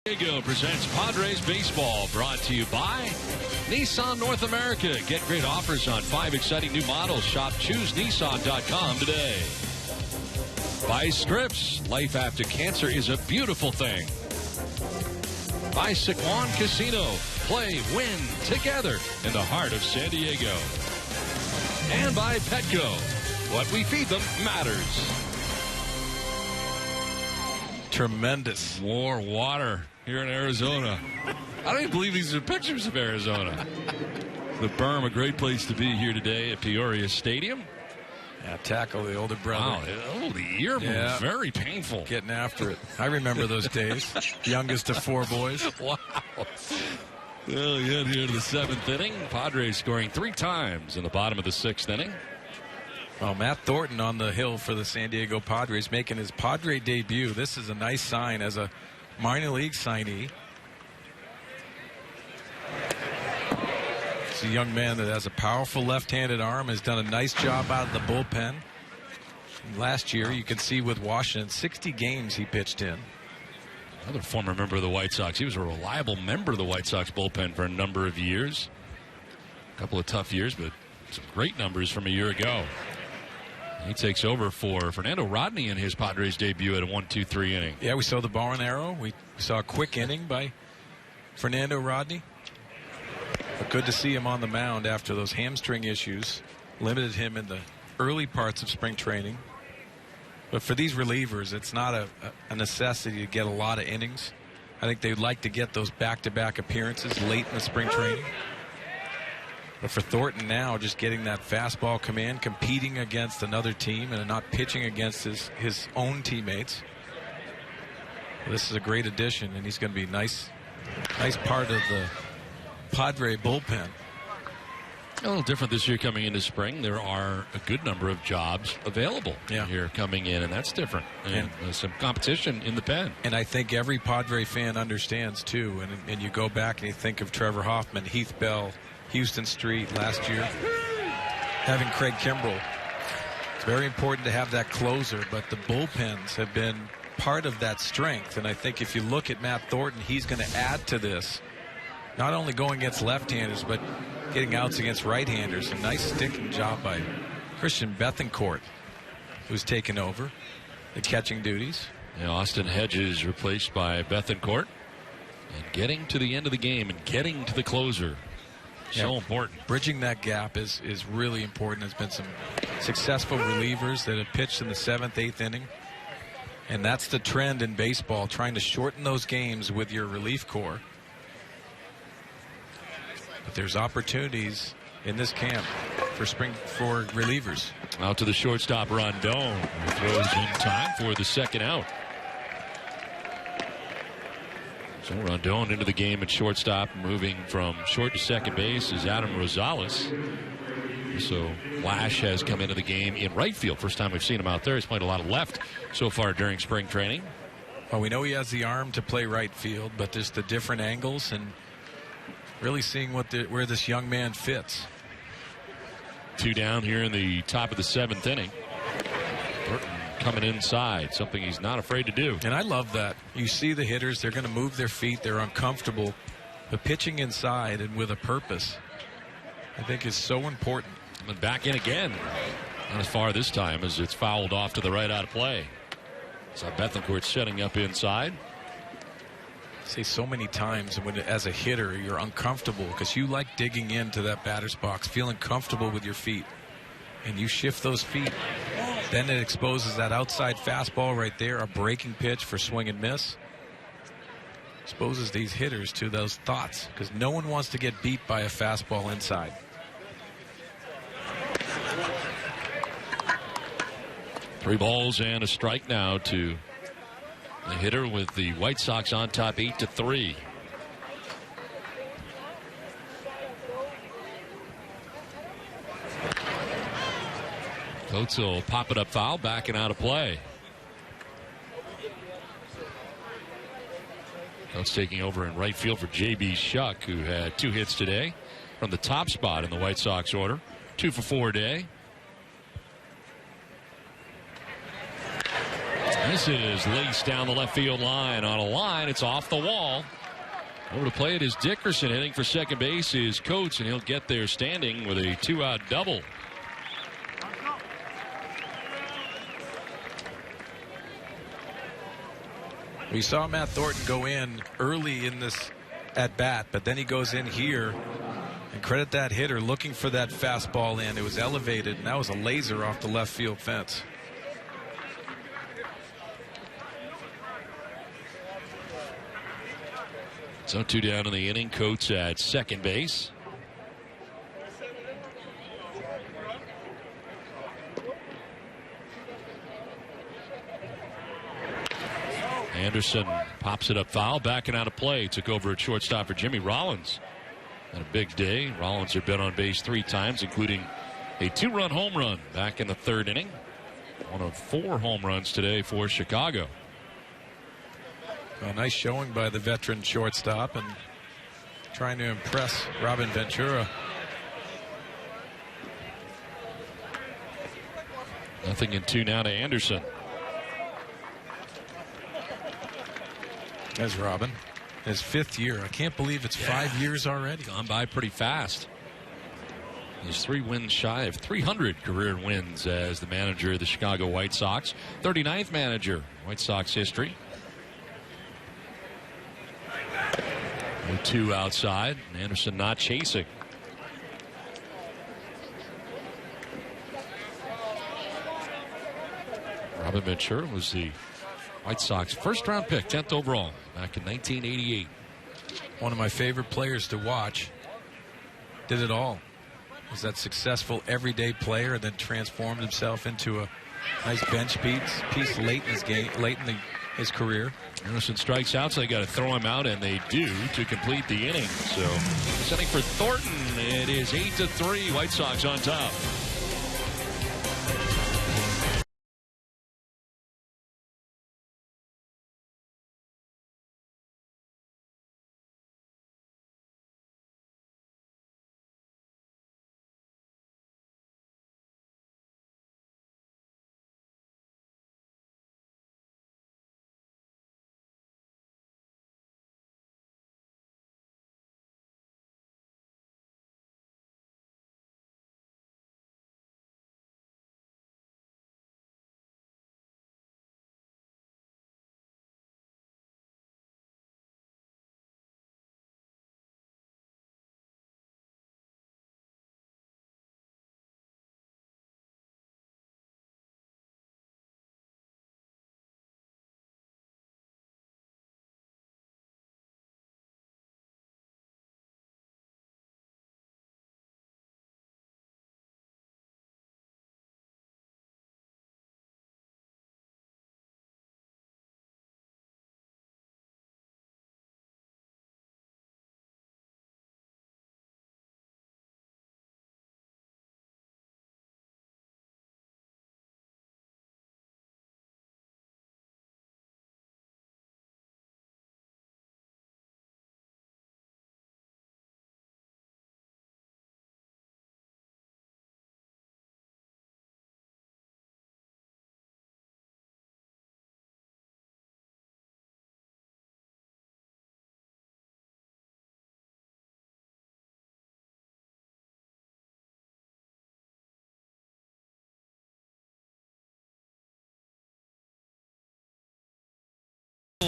Diego presents Padres Baseball, brought to you by Nissan North America. Get great offers on 5 exciting new models. Shop ChooseNissan.com today. By Scripps, life after cancer is a beautiful thing. By Sycuan Casino, play, win, together in the heart of San Diego. And by Petco, what we feed them matters. Tremendous. More water here in Arizona. I don't even believe these are pictures of Arizona. The berm, a great place to be here today at Peoria Stadium. Yeah, tackle the older brother. Wow, the ear move, very painful. Getting after it. I remember those days. Youngest of 4 boys. Wow. Well, yeah, here to the 7th inning. Padres scoring 3 times in the bottom of the 6th inning. Well, Matt Thornton on the hill for the San Diego Padres making his Padre debut. This is a nice sign as a minor league signee. It's a young man that has a powerful left-handed arm, has done a nice job out of the bullpen. Last year, you can see with Washington, 60 games he pitched in. Another former member of the White Sox. He was a reliable member of the White Sox bullpen for a number of years. A couple of tough years, but some great numbers from a year ago. He takes over for Fernando Rodney in his Padres debut at a 1-2-3 inning. Yeah, we saw the bow and arrow. We saw a quick inning by Fernando Rodney. But good to see him on the mound after those hamstring issues limited him in the early parts of spring training. But for these relievers, it's not a necessity to get a lot of innings. I think they'd like to get those back-to-back appearances late in the spring training. But for Thornton now, just getting that fastball command, competing against another team and not pitching against his own teammates. Well, this is a great addition, and he's going to be nice part of the Padre bullpen. A little different this year coming into spring. There are a good number of jobs available here coming in, and that's different. And some competition in the pen. And I think every Padre fan understands, too. And you go back and you think of Trevor Hoffman, Heath Bell, Houston Street last year, having Craig Kimbrell. It's very important to have that closer, but the bullpens have been part of that strength. And I think if you look at Matt Thornton, he's going to add to this. Not only going against left-handers, but getting outs against right-handers. A nice sticking job by Christian Bethancourt, who's taken over the catching duties. Austin Hedges replaced by Bethancourt. And getting to the end of the game and getting to the closer. So important. Bridging that gap is really important. There's been some successful relievers that have pitched in the 7th, 8th inning. And that's the trend in baseball, trying to shorten those games with your relief corps. But there's opportunities in this camp for relievers. Out to the shortstop, Rondon, who throws in time for the second out. So Rondon into the game at shortstop, moving from short to second base is Adam Rosales. So Lash has come into the game in right field. First time we've seen him out there. He's played a lot of left so far during spring training. Well, we know he has the arm to play right field, but there's the different angles and really seeing where this young man fits. 2 down here in the top of the 7th inning. Burton coming inside, something he's not afraid to do. And I love that. You see the hitters, they're going to move their feet, they're uncomfortable, but pitching inside and with a purpose, I think, is so important. And back in again. Not as far this time as it's fouled off to the right out of play. So Bethancourt setting up inside. I say so many times when, as a hitter, you're uncomfortable because you like digging into that batter's box, feeling comfortable with your feet. And you shift those feet, then it exposes that outside fastball right there, a breaking pitch for swing and miss. Exposes these hitters to those thoughts because no one wants to get beat by a fastball inside. Three balls and a strike now to the hitter with the White Sox on top 8-3. Coates will pop it up foul, backing out of play. Coates taking over in right field for J.B. Shuck, who had 2 hits today from the top spot in the White Sox order. 2 for 4 today. This is laced down the left field line. On a line, it's off the wall. Over to play it is Dickerson. Hitting for second base is Coates, and he'll get there standing with a 2-out double. We saw Matt Thornton go in early in this at-bat, but then he goes in here, and credit that hitter looking for that fastball in. It was elevated, and that was a laser off the left field fence. So 2 down in the inning. Coates at second base. Anderson pops it up foul, backing out of play. Took over at shortstop for Jimmy Rollins. Had a big day. Rollins had been on base 3 times, including a 2-run home run back in the 3rd inning. One of 4 home runs today for Chicago. A nice showing by the veteran shortstop and trying to impress Robin Ventura. Nothing in 2 now to Anderson. There's Robin. His 5th year. I can't believe it's 5 years already. Gone by pretty fast. He's 3 wins shy of 300 career wins as the manager of the Chicago White Sox. 39th manager, White Sox history. 2 outside. Anderson not chasing. Robin Ventura was the White Sox first-round pick, 10th overall, back in 1988. One of my favorite players to watch. Did it all. Was that successful everyday player and then transformed himself into a nice bench piece late in his game, his career. Anderson strikes out, so they got to throw him out, and they do to complete the inning. So setting for Thornton, it is 8-3. White Sox on top.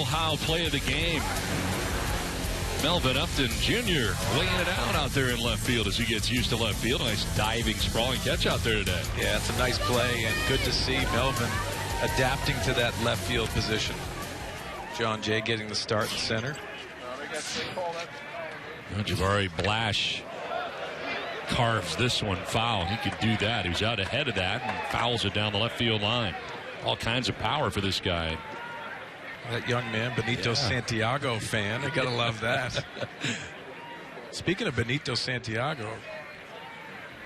How play of the game. Melvin Upton Jr. laying it out there in left field as he gets used to left field. Nice diving, sprawling catch out there today. Yeah, it's a nice play, and good to see Melvin adapting to that left field position. John Jay getting the start in center. Jabari Blash carves this one foul. He could do that. He was out ahead of that and fouls it down the left field line. All kinds of power for this guy. That young man, Benito Santiago fan. I gotta love that. Speaking of Benito Santiago,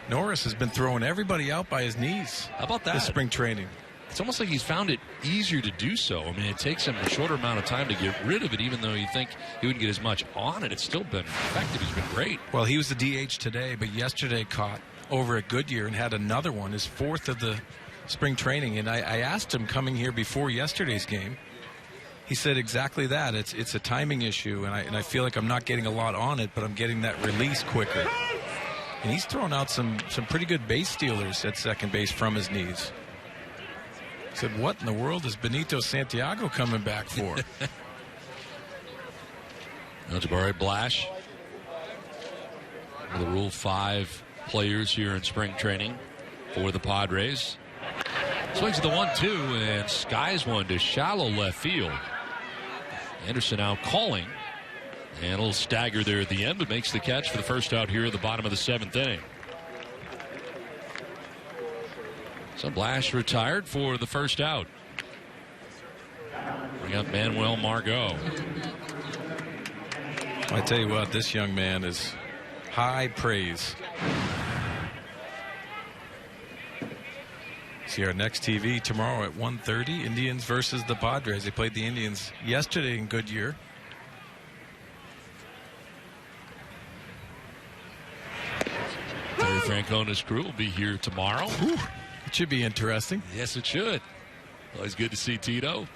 Norris has been throwing everybody out by his knees. How about that? This spring training. It's almost like he's found it easier to do so. I mean, it takes him a shorter amount of time to get rid of it, even though you think he wouldn't get as much on it. It's still been effective. He's been great. Well, he was the DH today, but yesterday caught over at Goodyear and had another one, his fourth of the spring training. And I asked him coming here before yesterday's game. He said exactly that. It's a timing issue, and I feel like I'm not getting a lot on it, but I'm getting that release quicker. And he's thrown out some pretty good base stealers at second base from his knees. I said, what in the world is Benito Santiago coming back for? Jabari Blash, one of the Rule 5 players here in spring training for the Padres. Swings to the 1-2 and skies one to shallow left field. Anderson out calling, and a little stagger there at the end, but makes the catch for the first out here at the bottom of the 7th inning. So Blash retired for the first out. Bring up Manuel Margot. I tell you what, this young man is high praise. See our next TV tomorrow at 1:30. Indians versus the Padres. They played the Indians yesterday in Goodyear. Terry Francona's crew will be here tomorrow. Whew. It should be interesting. Yes, it should. Always good to see Tito.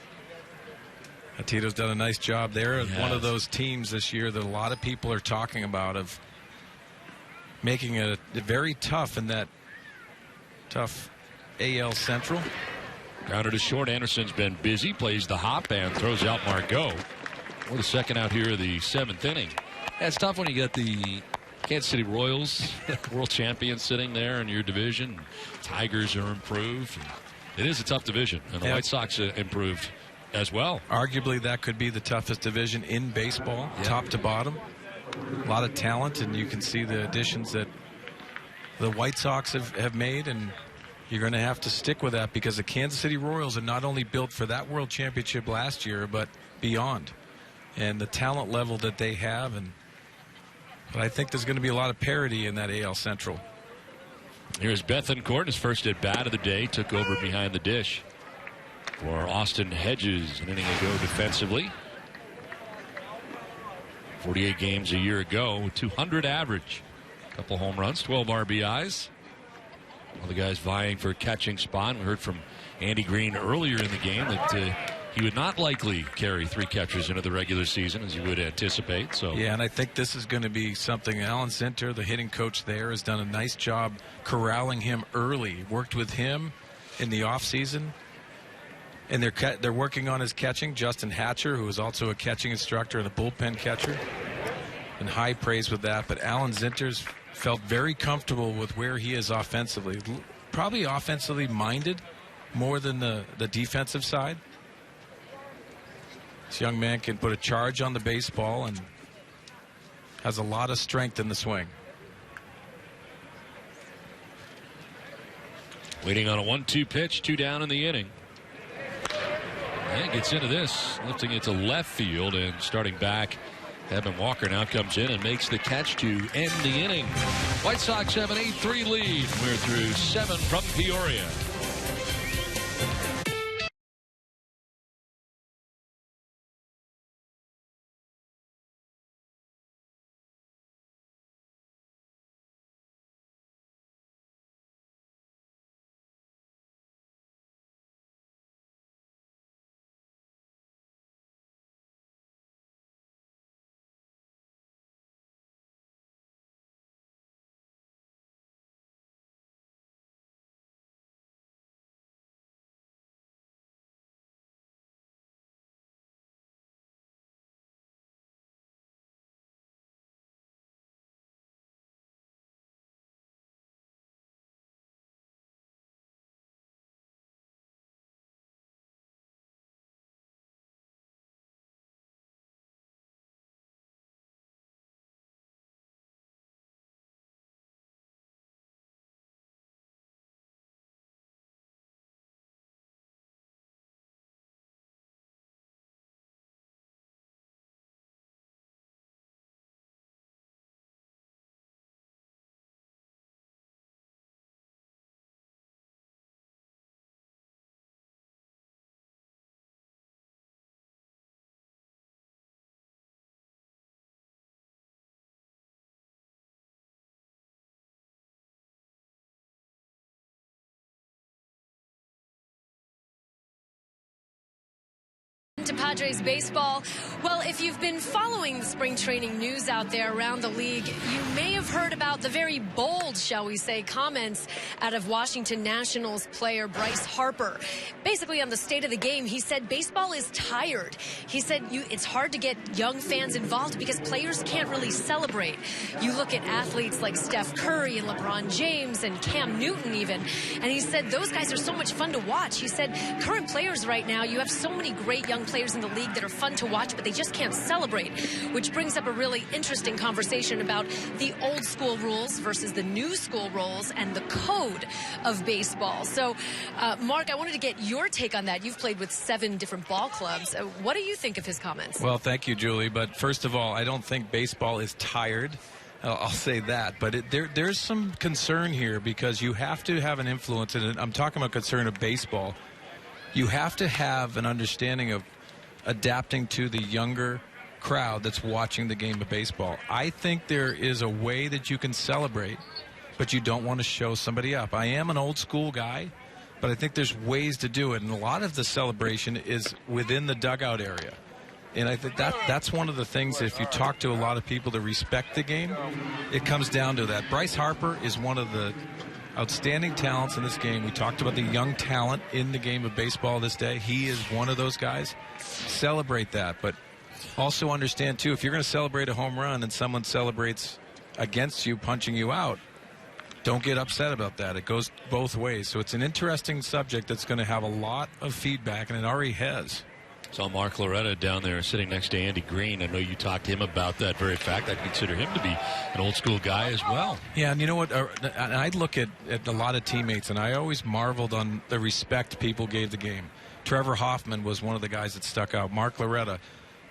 Tito's done a nice job there. One of those teams this year that a lot of people are talking about of making it very tough in that tough AL Central. Grounder to short. Anderson's been busy. Plays the hop and throws out Margot. For the second out here of the 7th inning. Yeah, it's tough when you get the Kansas City Royals, world champions, sitting there in your division. Tigers are improved. It is a tough division, and the White Sox improved as well. Arguably, that could be the toughest division in baseball, top to bottom. A lot of talent, and you can see the additions that the White Sox have made, and you're going to have to stick with that because the Kansas City Royals are not only built for that World Championship last year, but beyond. And the talent level that they have, but I think there's going to be a lot of parity in that AL Central. Here's Bethancourt, his first at bat of the day, took over behind the dish for Austin Hedges an inning ago defensively. 48 games a year ago, 200 average. Couple home runs, 12 RBIs. All the guys vying for a catching spot. We heard from Andy Green earlier in the game that he would not likely carry 3 catchers into the regular season, as you would anticipate. So yeah, and I think this is going to be something. Alan Zinter, the hitting coach there, has done a nice job corralling him early. Worked with him in the offseason. And they're working on his catching. Justin Hatcher, who is also a catching instructor and a bullpen catcher, and high praise with that. But Alan Zinter's felt very comfortable with where he is offensively. Probably offensively minded more than the defensive side. This young man can put a charge on the baseball and has a lot of strength in the swing. Waiting on a 1-2 pitch, 2 down in the inning. And gets into this, lifting it to left field and starting back. Evan Walker now comes in and makes the catch to end the inning. White Sox have an 8-3 lead. We're through 7 from Peoria. To Padres baseball. Well, if you've been following the spring training news out there around the league, you may have heard about the very bold, shall we say, comments out of Washington Nationals player Bryce Harper. Basically, on the state of the game, he said baseball is tired. He said it's hard to get young fans involved because players can't really celebrate. You look at athletes like Steph Curry and LeBron James and Cam Newton even, and he said those guys are so much fun to watch. He said current players right now, you have so many great young players in the league that are fun to watch, but they just can't celebrate, which brings up a really interesting conversation about the old school rules versus the new school rules and the code of baseball. So, Mark, I wanted to get your take on that. You've played with 7 different ball clubs. What do you think of his comments? Well, thank you, Julie. But first of all, I don't think baseball is tired. I'll say that. But there's some concern here because you have to have an influence, and I'm talking about concern of baseball. You have to have an understanding of adapting to the younger crowd that's watching the game of baseball. I think there is a way that you can celebrate, but you don't want to show somebody up. I am an old school guy, but I think there's ways to do it, and a lot of the celebration is within the dugout area. And I think that's one of the things that if you talk to a lot of people that respect the game, it comes down to that. Bryce Harper is one of the outstanding talents in this game. We talked about the young talent in the game of baseball this day. He is one of those guys. Celebrate that, but also understand, too, if you're going to celebrate a home run and someone celebrates against you, punching you out, don't get upset about that. It goes both ways. So it's an interesting subject that's going to have a lot of feedback, and it already has. Saw Mark Loretta down there sitting next to Andy Green. I know you talked to him about that very fact. I consider him to be an old school guy as well. Yeah, and you know what? I look at a lot of teammates, and I always marveled on the respect people gave the game. Trevor Hoffman was one of the guys that stuck out. Mark Loretta.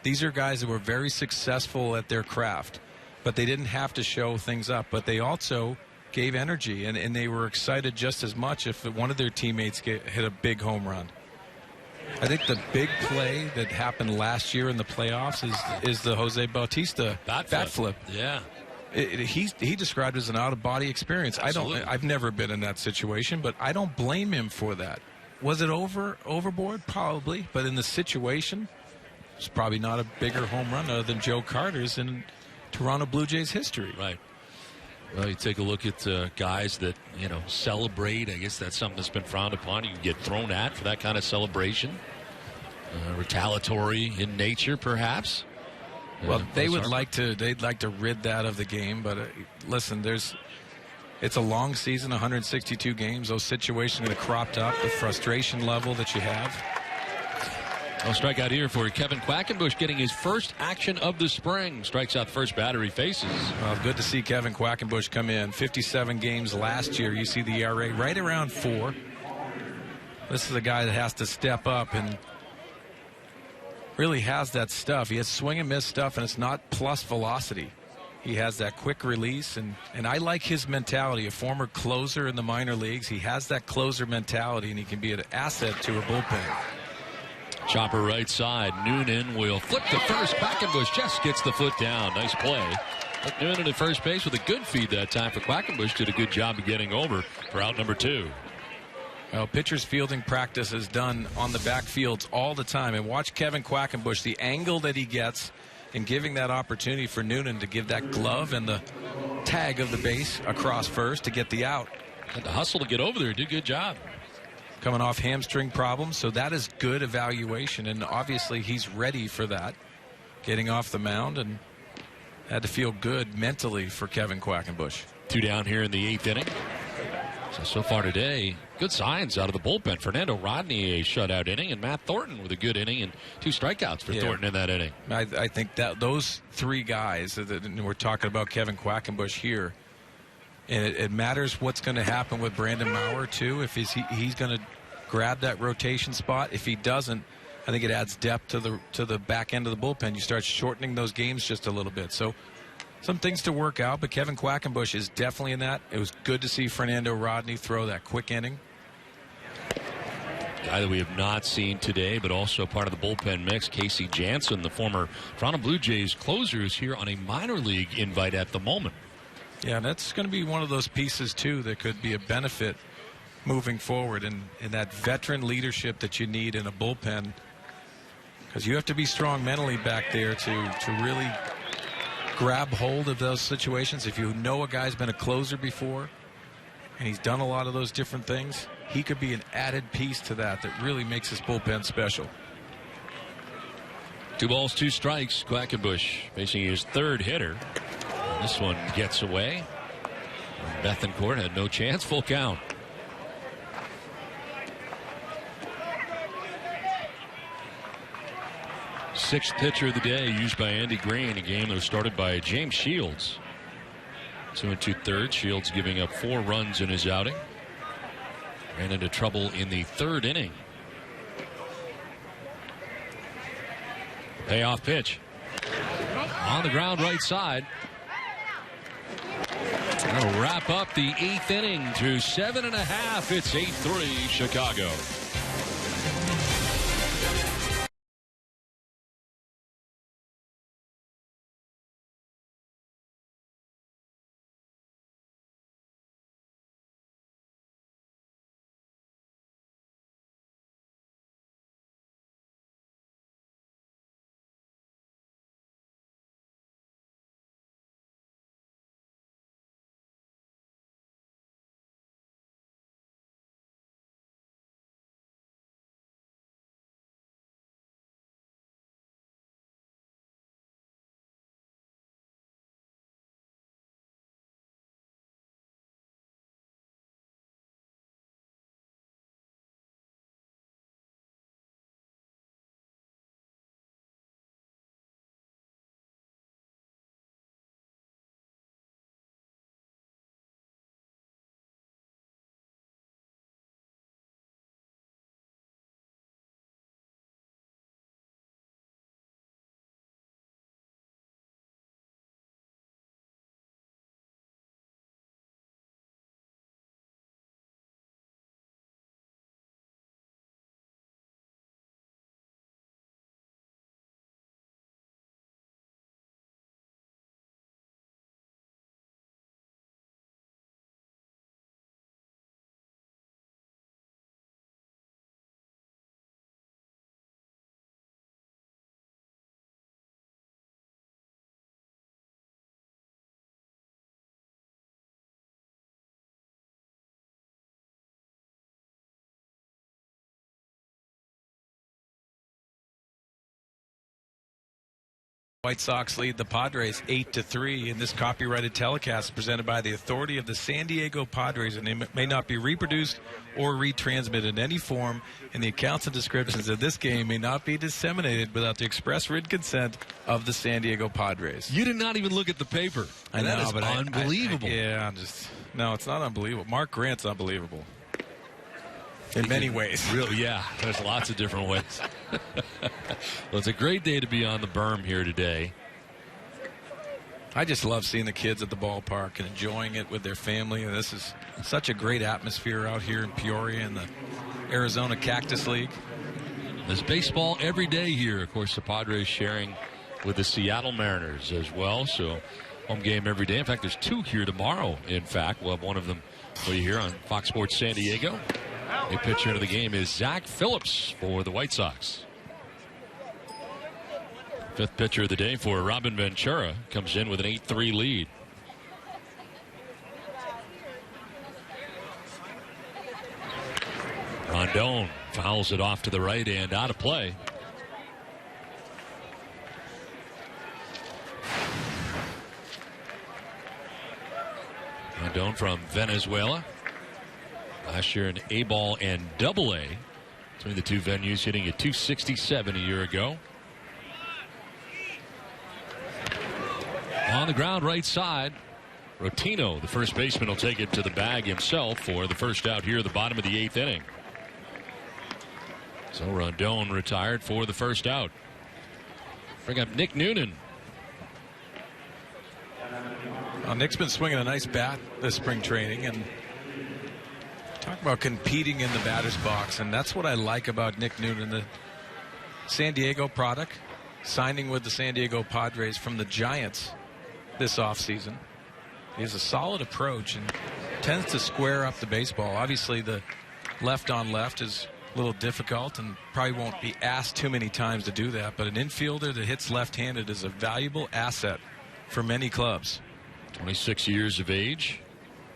These are guys that were very successful at their craft, but they didn't have to show things up. But they also gave energy, and they were excited just as much if one of their teammates hit a big home run. I think the big play that happened last year in the playoffs is the Jose Bautista bat flip. Yeah. He described it as an out-of-body experience. Absolutely. I've never been in that situation, but I don't blame him for that. Was it overboard? Probably. But in the situation, it's probably not a bigger home run other than Joe Carter's in Toronto Blue Jays history. Right. Well, you take a look at guys that, celebrate. I guess that's something that's been frowned upon. You can get thrown at for that kind of celebration. Retaliatory in nature, perhaps. Well, they'd like to rid that of the game. But listen, it's a long season, 162 games. Those situations are going to crop up, the frustration level that you have. Well, strikeout here for Kevin Quackenbush, getting his first action of the spring. Strikes out the first batter he faces. Well, good to see Kevin Quackenbush come in. 57 games last year. You see the ERA right around 4. This is a guy that has to step up and really has that stuff. He has swing and miss stuff, and it's not plus velocity. He has that quick release, and I like his mentality. A former closer in the minor leagues, he has that closer mentality, and he can be an asset to a bullpen. Chopper right side. Noonan will flip to first. Quackenbush just gets the foot down. Nice play. But Noonan at first base with a good feed that time for Quackenbush. Did a good job of getting over for out number 2. Well, pitchers fielding practice is done on the backfields all the time. And watch Kevin Quackenbush, the angle that he gets and giving that opportunity for Noonan to give that glove and the tag of the base across first to get the out. Had to hustle to get over there. Did a good job. Coming off hamstring problems, so that is good evaluation, and obviously he's ready for that. Getting off the mound, and had to feel good mentally for Kevin Quackenbush. 2 down here in the 8th inning. So far today, good signs out of the bullpen. Fernando Rodney, a shutout inning, and Matt Thornton with a good inning and 2 strikeouts for Thornton in that inning. I think that those 3 guys, and we're talking about Kevin Quackenbush here, and it matters what's going to happen with Brandon Maurer, too. If he's going to grab that rotation spot. If he doesn't, I think it adds depth to the back end of the bullpen. You start shortening those games just a little bit. So some things to work out, but Kevin Quackenbush is definitely in that. It was good to see Fernando Rodney throw that quick inning. Guy that we have not seen today, but also part of the bullpen mix, Casey Janssen, the former Toronto Blue Jays closer, is here on a minor league invite at the moment. Yeah, that's going to be one of those pieces, too, that could be a benefit moving forward, and that veteran leadership that you need in a bullpen, because you have to be strong mentally back there to really grab hold of those situations. If you know a guy's been a closer before and he's done a lot of those different things, he could be an added piece to that really makes his bullpen special. 2 balls, 2 strikes. Quackenbush facing his 3rd hitter. This one gets away. Bethancourt had no chance. Full count. Sixth pitcher of the day used by Andy Green. A game that was started by James Shields. 2 2/3. Shields giving up 4 runs in his outing. Ran into trouble in the 3rd inning. Payoff pitch. On the ground right side. That'll wrap up the 8th inning through 7.5. It's 8-3 Chicago. White Sox lead the Padres 8-3 in this copyrighted telecast presented by the authority of the San Diego Padres, and they may not be reproduced or retransmitted in any form, and the accounts and descriptions of this game may not be disseminated without the express written consent of the San Diego Padres. You did not even look at the paper. I know, that is but unbelievable. No, it's not unbelievable. Mark Grant's unbelievable. In many ways. Really, yeah. There's lots of different ways. Well, it's a great day to be on the berm here today. I just love seeing the kids at the ballpark and enjoying it with their family. And this is such a great atmosphere out here in Peoria in the Arizona Cactus League. There's baseball every day here. Of course, the Padres sharing with the Seattle Mariners as well. So home game every day. In fact, there's 2 here tomorrow. In fact, we'll have one of them for you here on Fox Sports San Diego. The pitcher of the game is Zach Phillips for the White Sox. 5th pitcher of the day for Robin Ventura comes in with an 8-3 lead. Rondon fouls it off to the right and out of play. Rondon from Venezuela. Last year in A-ball and Double-A. Between the two venues, hitting at .267 a year ago. On the ground right side, Rotino, the first baseman, will take it to the bag himself for the first out here at the bottom of the 8th inning. So Rondon retired for the first out. Bring up Nick Noonan. Well, Nick's been swinging a nice bat this spring training, and talk about competing in the batter's box, and that's what I like about Nick Noonan, the San Diego product, signing with the San Diego Padres from the Giants this offseason. He has a solid approach and tends to square up the baseball. Obviously, the left on left is a little difficult and probably won't be asked too many times to do that, but an infielder that hits left-handed is a valuable asset for many clubs. 26 years of age.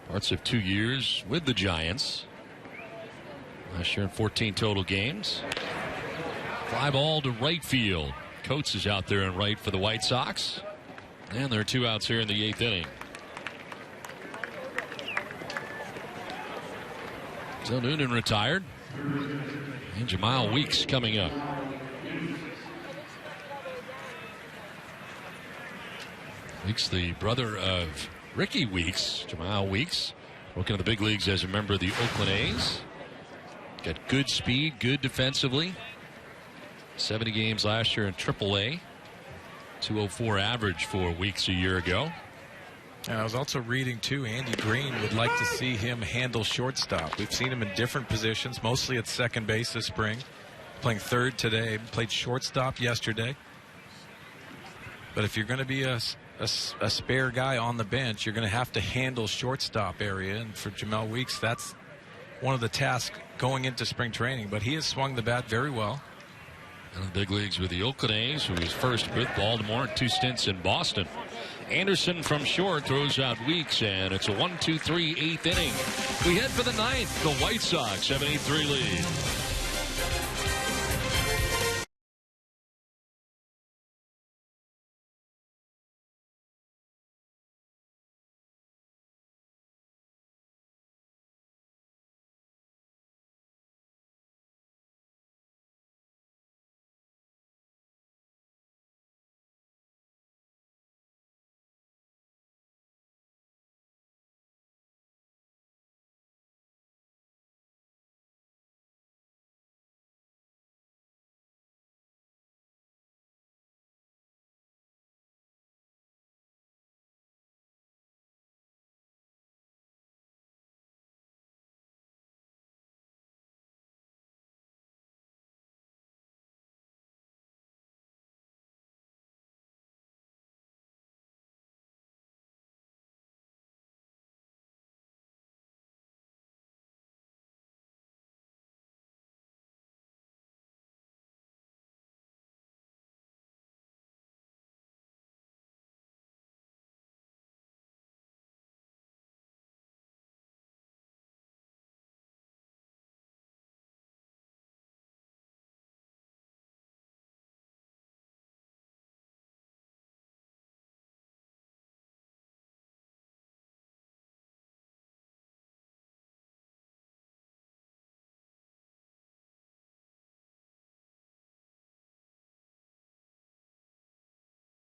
Parts of 2 years with the Giants. Last year in 14 total games. Fly ball to right field. Coates is out there in right for the White Sox. And there are 2 outs here in the 8th inning. So Noonan retired. And Jamal Weeks coming up. Weeks, the brother of Ricky Weeks, Jamal Weeks, working in the big leagues as a member of the Oakland A's. Got good speed, good defensively. 70 games last year in AAA. 204 average for Weeks a year ago. And I was also reading, too, Andy Green would like to see him handle shortstop. We've seen him in different positions, mostly at second base this spring. Playing third today, played shortstop yesterday. But if you're going to be a spare guy on the bench, you're going to have to handle shortstop area. And for Jamal Weeks, that's one of the tasks going into spring training. But he has swung the bat very well. In the big leagues with the Oakland A's, who was first with Baltimore and 2 stints in Boston. Anderson from short throws out Weeks, and it's a 1-2-3 8th inning. We head for the 9th. The White Sox have an 8-3 lead.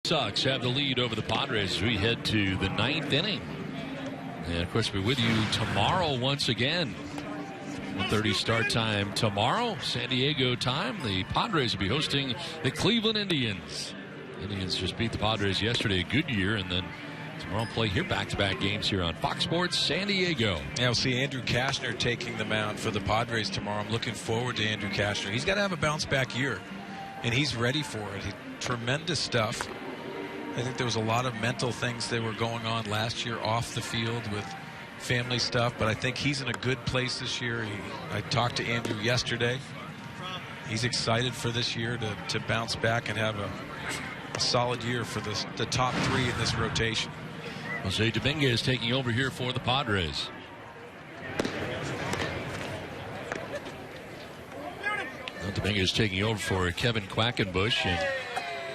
Sox have the lead over the Padres as we head to the 9th inning. And, of course, we're with you tomorrow once again. 1:30 start time tomorrow, San Diego time. The Padres will be hosting the Cleveland Indians. Indians just beat the Padres yesterday, a good year, and then tomorrow play here back-to-back games here on Fox Sports San Diego. Yeah, we'll see Andrew Kashner taking the mound for the Padres tomorrow. I'm looking forward to Andrew Kashner. He's got to have a bounce-back year, and he's ready for it. Tremendous stuff. I think there was a lot of mental things that were going on last year off the field with family stuff, but I think he's in a good place this year. I talked to Andrew yesterday. He's excited for this year to bounce back and have a solid year for the top three in this rotation. Jose Dominguez taking over here for the Padres. Dominguez taking over for Kevin Quackenbush, and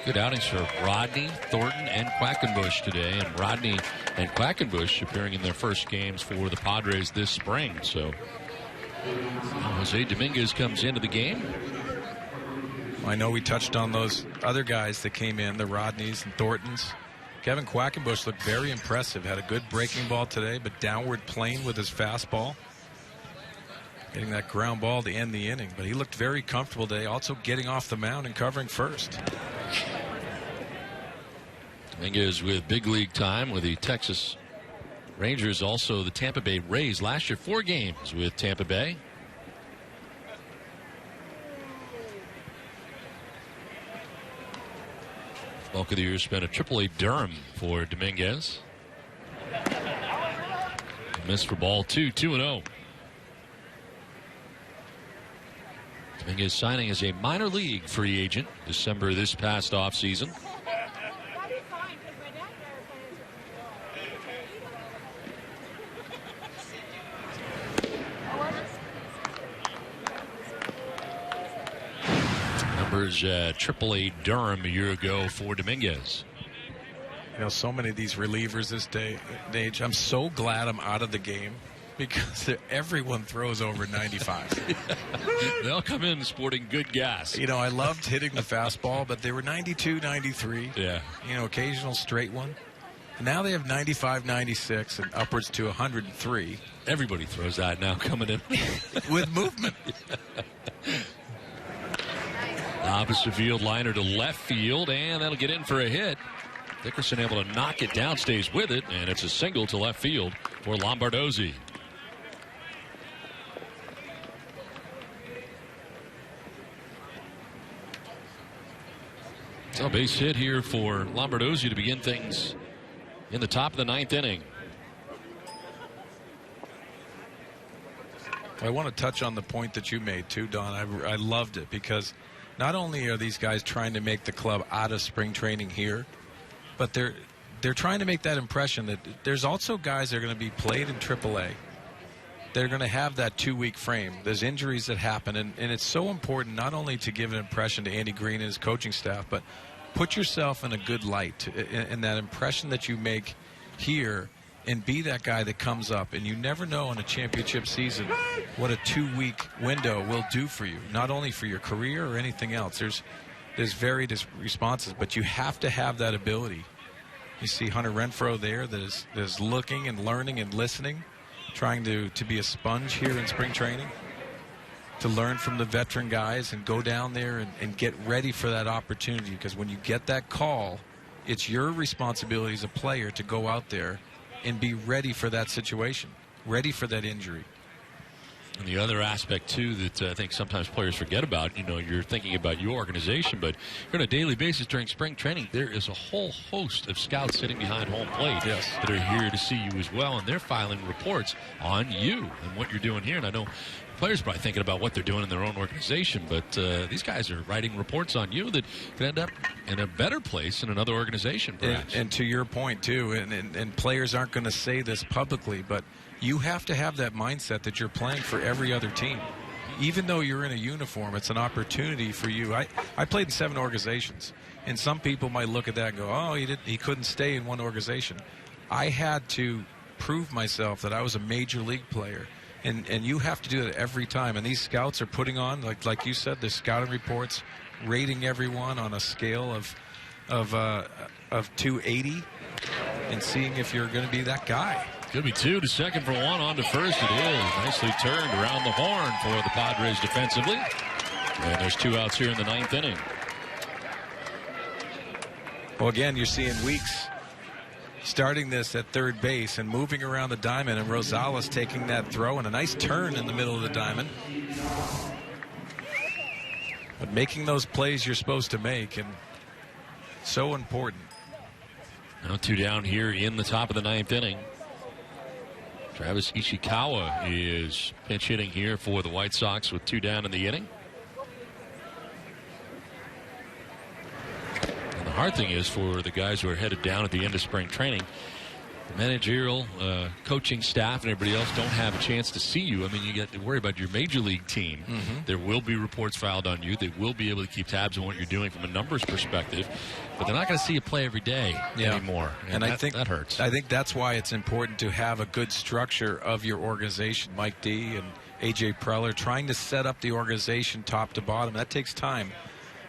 good outings for Rodney, Thornton, and Quackenbush today. And Rodney and Quackenbush appearing in their first games for the Padres this spring. So Jose Dominguez comes into the game. I know we touched on those other guys that came in, the Rodneys and Thorntons. Kevin Quackenbush looked very impressive. Had a good breaking ball today, but downward plane with his fastball. Getting that ground ball to end the inning. But he looked very comfortable today, also getting off the mound and covering first. Dominguez with big league time with the Texas Rangers, also the Tampa Bay Rays. Last year, 4 games with Tampa Bay. Bulk of the year spent at AAA Durham for Dominguez. Missed for ball 2, 2-0. Dominguez signing as a minor league free agent December this past offseason. Numbers AAA Durham a year ago for Dominguez. You know, so many of these relievers this day and age. I'm so glad I'm out of the game because everyone throws over 95. They'll come in sporting good gas. You know, I loved hitting the fastball, but they were 92, 93. Yeah. You know, occasional straight one. And now they have 95, 96, and upwards to 103. Everybody throws that now coming in. With movement. Opposite field liner to left field, and that'll get in for a hit. Dickerson able to knock it down, stays with it, and it's a single to left field for Lombardozzi. So base hit here for Lombardozzi to begin things in the top of the 9th inning. I want to touch on the point that you made too, Don. I loved it because not only are these guys trying to make the club out of spring training here, but they're trying to make that impression that there's also guys that are going to be played in AAA. They're going to have that 2-week frame. There's injuries that happen, and it's so important not only to give an impression to Andy Green and his coaching staff, but put yourself in a good light, in that impression that you make here, and be that guy that comes up. And you never know in a championship season what a 2-week window will do for you, not only for your career or anything else. There's varied responses, but you have to have that ability. You see Hunter Renfroe there that is looking and learning and listening, trying to be a sponge here in spring training, to learn from the veteran guys and go down there and get ready for that opportunity. Because when you get that call, it's your responsibility as a player to go out there and be ready for that situation, ready for that injury. And the other aspect, too, that I think sometimes players forget about, you know, you're thinking about your organization, but on a daily basis during spring training, there is a whole host of scouts sitting behind home plate that are here to see you as well, and they're filing reports on you and what you're doing here. And I know players are probably thinking about what they're doing in their own organization, but these guys are writing reports on you that could end up in a better place in another organization, perhaps. And to your point, too, and players aren't going to say this publicly, but you have to have that mindset that you're playing for every other team. Even though you're in a uniform, it's an opportunity for you. I played in 7 organizations, and some people might look at that and go, oh, he couldn't stay in one organization. I had to prove myself that I was a major league player. And you have to do that every time. And these scouts are putting on, like you said, the scouting reports, rating everyone on a scale of of 280 and seeing if you're going to be that guy. Could be 2 to second for 1 on to first. It is nicely turned around the horn for the Padres defensively. And there's 2 outs here in the 9th inning. Well, again, you're seeing Weeks starting this at third base and moving around the diamond, and Rosales taking that throw and a nice turn in the middle of the diamond. But making those plays you're supposed to make, and so important. Now 2 down here in the top of the 9th inning. Travis Ishikawa is pinch hitting here for the White Sox with 2 down in the inning. And the hard thing is for the guys who are headed down at the end of spring training, the managerial, coaching staff and everybody else don't have a chance to see you. I mean, you got to worry about your major league team. There will be reports filed on you. They will be able to keep tabs on what you're doing from a numbers perspective, but they're not going to see you play every day anymore. And I think that hurts. I think that's why it's important to have a good structure of your organization. Mike D and A.J. Preller trying to set up the organization top to bottom. That takes time.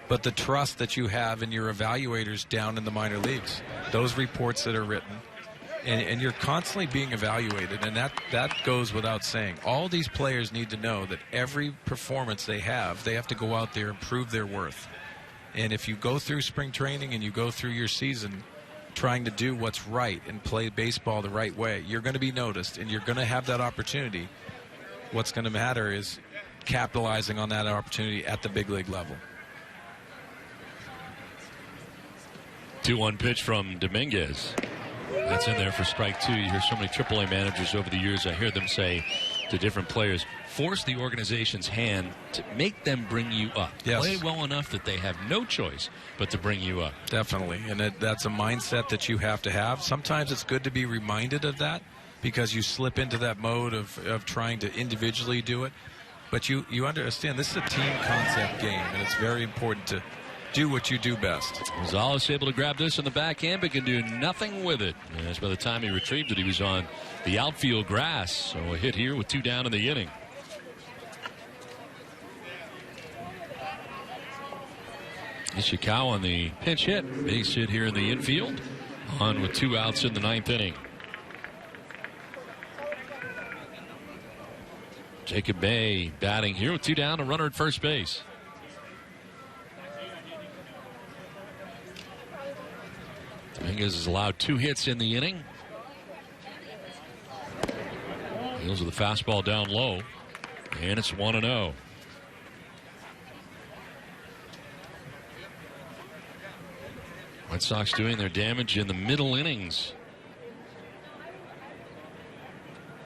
But the trust that you have in your evaluators down in the minor leagues, those reports that are written, and you're constantly being evaluated, and that goes without saying. All these players need to know that every performance they have to go out there and prove their worth. And if you go through spring training and you go through your season trying to do what's right and play baseball the right way, you're going to be noticed, and you're going to have that opportunity. What's going to matter is capitalizing on that opportunity at the big league level. 2-1 pitch from Dominguez. That's in there for strike 2. You hear so many AAA managers over the years, I hear them say to different players, force the organization's hand to make them bring you up. Yes. Play well enough that they have no choice but to bring you up. Definitely, and that's a mindset that you have to have. Sometimes it's good to be reminded of that because you slip into that mode of trying to individually do it. But you understand this is a team concept game, and it's very important to do what you do best. Rosales able to grab this in the backhand, but can do nothing with it. As by the time he retrieved it, he was on the outfield grass. So a hit here with 2 down in the inning. Ishikawa on the pinch hit. Base hit here in the infield. On with 2 outs in the 9th inning. Jacob Bay batting here with 2 down, a runner at first base. Dominguez has allowed 2 hits in the inning. Deals with the fastball down low. And it's 1-0. White Sox doing their damage in the middle innings.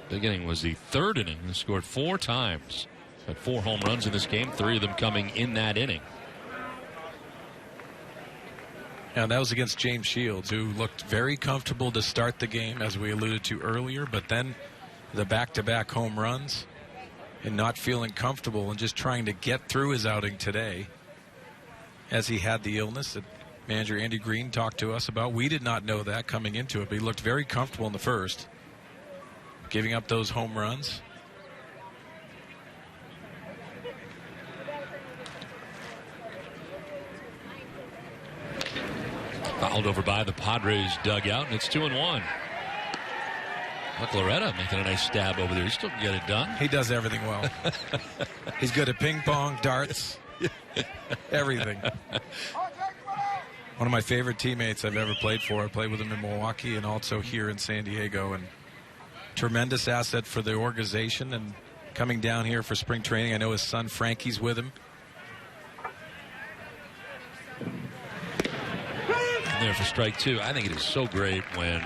Big inning was the 3rd inning. They scored 4 times. Had 4 home runs in this game, 3 of them coming in that inning. And that was against James Shields, who looked very comfortable to start the game, as we alluded to earlier, but then the back-to-back home runs and not feeling comfortable and just trying to get through his outing today as he had the illness that manager Andy Green talked to us about. We did not know that coming into it, but he looked very comfortable in the first, giving up those home runs. Fouled over by the Padres dugout, and it's 2-1. Loretta making a nice stab over there. He still can get it done. He does everything well. He's good at ping pong, darts, everything. One of my favorite teammates I've ever played for. I played with him in Milwaukee and also here in San Diego. And tremendous asset for the organization, and coming down here for spring training. I know his son Frankie's with him. There for strike 2. I think it is so great when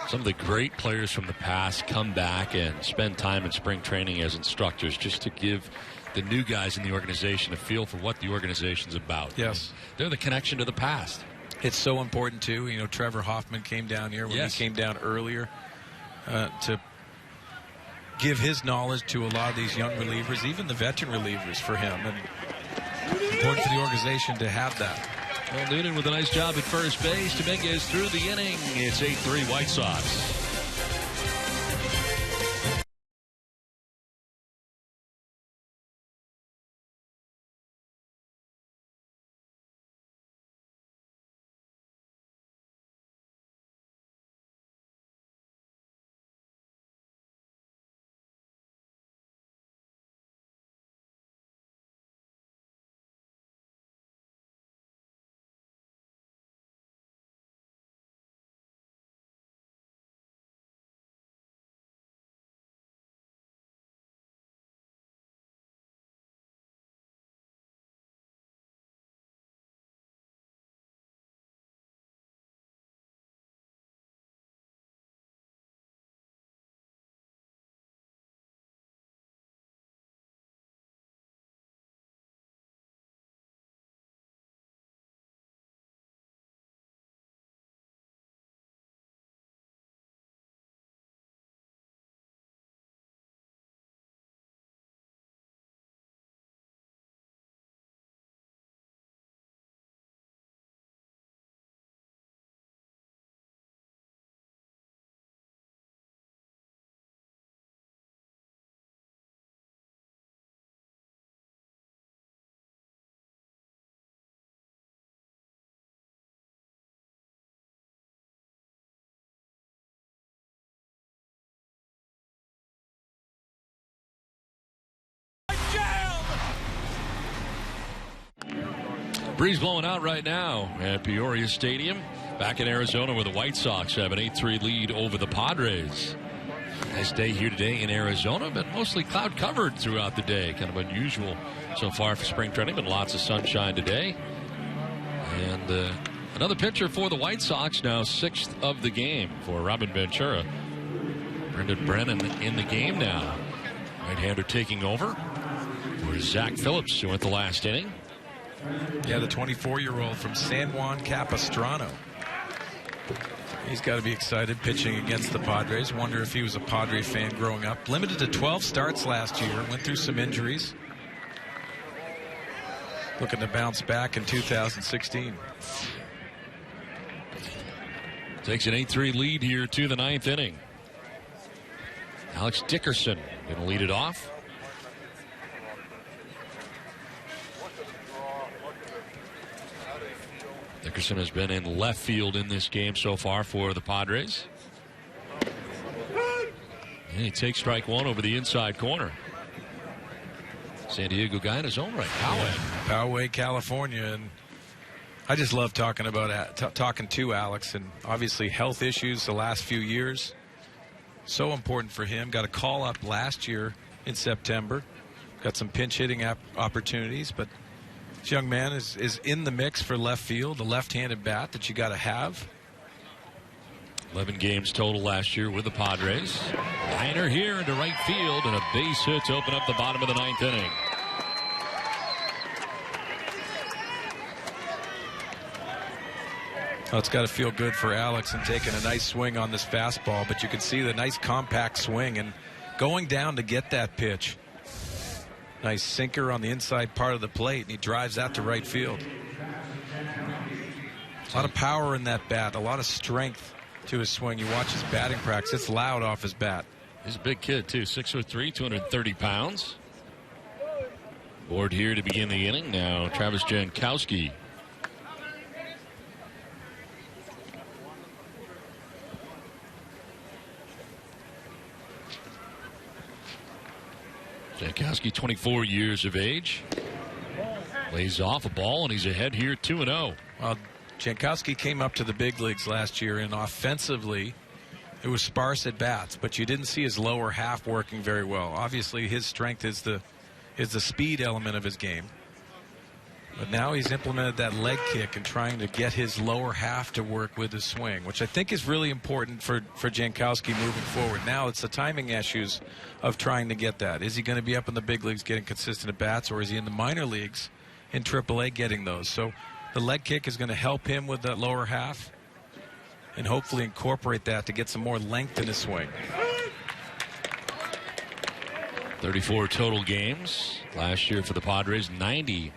some of the great players from the past come back and spend time in spring training as instructors, just to give the new guys in the organization a feel for what the organization's about. Yes. They're the connection to the past. It's so important, too. You know, Trevor Hoffman came down here when he came down earlier to give his knowledge to a lot of these young relievers, even the veteran relievers for him. And it's important for the organization to have that. Well, Noonan with a nice job at first base. Dominguez through the inning. It's 8-3 White Sox. breeze blowing out right now at Peoria Stadium. Back in Arizona where the White Sox have an 8-3 lead over the Padres. Nice day here today in Arizona, but mostly cloud covered throughout the day. Kind of unusual so far for spring training, but lots of sunshine today. And another pitcher for the White Sox, now 6th of the game for Robin Ventura. Brendan Brennan in the game now. Right-hander taking over for Zach Phillips, who went the last inning. Yeah, the 24-year-old from San Juan Capistrano. He's got to be excited pitching against the Padres. Wonder if he was a Padre fan growing up. Limited to 12 starts last year. Went through some injuries. Looking to bounce back in 2016. Takes an 8-3 lead here to the 9th inning. Alex Dickerson going to lead it off. Dickerson has been in left field in this game so far for the Padres. And he takes strike one over the inside corner. San Diego guy in his own right. Poway, California. And I just love talking to Alex, and obviously health issues the last few years. So important for him. Got a call up last year in September. Got some pinch hitting opportunities, but this young man is in the mix for left field, a left-handed bat that you got to have. 11 games total last year with the Padres. Liner here into right field, and a base hit to open up the bottom of the 9th inning. Well, it's got to feel good for Alex and taking a nice swing on this fastball, but you can see the nice compact swing and going down to get that pitch. Nice sinker on the inside part of the plate, and he drives that to right field. A lot of power in that bat, a lot of strength to his swing. You watch his batting practice, it's loud off his bat. He's a big kid, too. 6'3", 230 pounds. Board here to begin the inning. Now, Travis Jankowski. Jankowski, 24 years of age. Lays off a ball, and he's ahead here 2-0. Well, Jankowski came up to the big leagues last year, and offensively, it was sparse at bats, but you didn't see his lower half working very well. Obviously, his strength is the speed element of his game. But now he's implemented that leg kick and trying to get his lower half to work with his swing, which I think is really important for Jankowski moving forward. Now it's the timing issues of trying to get that. Is he going to be up in the big leagues getting consistent at bats, or is he in the minor leagues in AAA getting those? So the leg kick is going to help him with that lower half and hopefully incorporate that to get some more length in his swing. 34 total games last year for the Padres, 90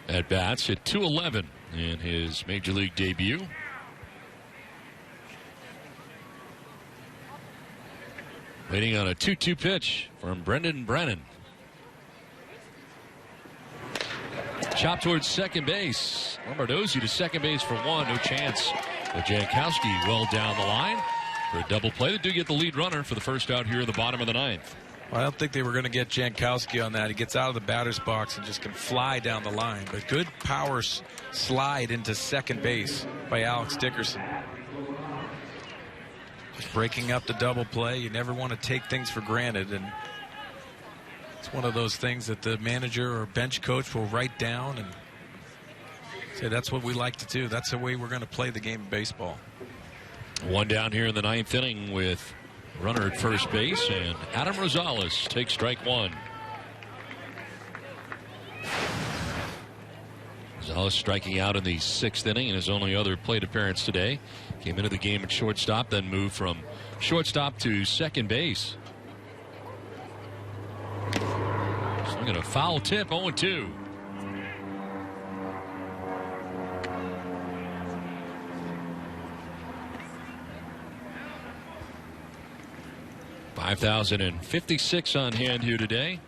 at bats, hit .211 in his major league debut. Waiting on a 2-2 pitch from Brendan Brennan. Chop towards second base. Lombardozzi to second base for one. No chance. But Jankowski well down the line for a double play. They do get the lead runner for the first out here in the bottom of the 9th. Well, I don't think they were going to get Jankowski on that. He gets out of the batter's box and just can fly down the line. But good power slide into second base by Alex Dickerson. Just breaking up the double play. You never want to take things for granted. And it's one of those things that the manager or bench coach will write down and say, that's what we like to do. That's the way we're going to play the game of baseball. One down here in the 9th inning with runner at first base, and Adam Rosales takes strike one. Rosales striking out in the 6th inning in his only other plate appearance today. Came into the game at shortstop, then moved from shortstop to second base. Swinging a foul tip, 0-2. $5,056 on hand here today.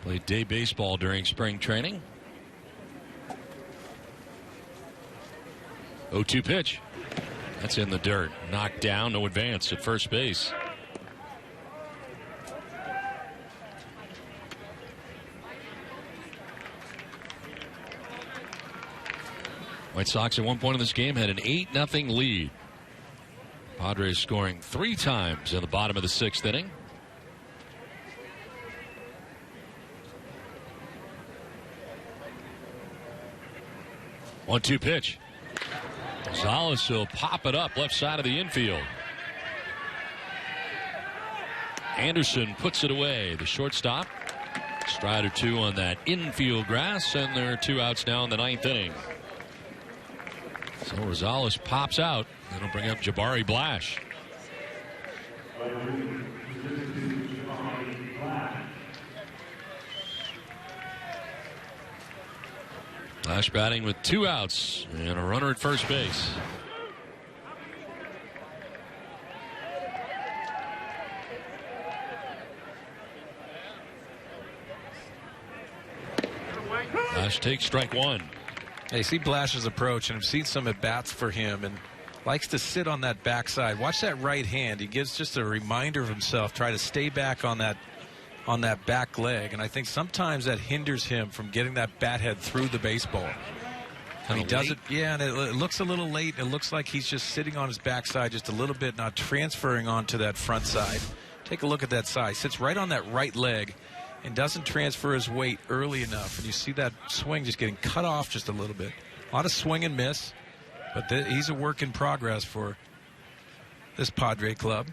Played day baseball during spring training. 0-2 pitch. That's in the dirt. Knocked down, no advance at first base. White Sox at one point in this game had an 8-0 lead. Padres scoring 3 times in the bottom of the 6th inning. One-two pitch. Gonzalez will pop it up left side of the infield. Anderson puts it away. The shortstop. Stride or 2 on that infield grass, and there are 2 outs now in the 9th inning. So Rosales pops out. That'll bring up Jabari Blash. Blash batting with 2 outs and a runner at first base. Blash takes strike 1. Hey, see Blash's approach, and I've seen some at-bats for him, and likes to sit on that backside. Watch that right hand. He gives just a reminder of himself. Try to stay back on that back leg, and I think sometimes that hinders him from getting that bat head through the baseball. And he does it, yeah, and it looks a little late. It looks like he's just sitting on his backside just a little bit, not transferring onto that front side. Take a look at that side. Sits right on that right leg and doesn't transfer his weight early enough. And you see that swing just getting cut off just a little bit. A lot of swing and miss, but he's a work in progress for this Padre club.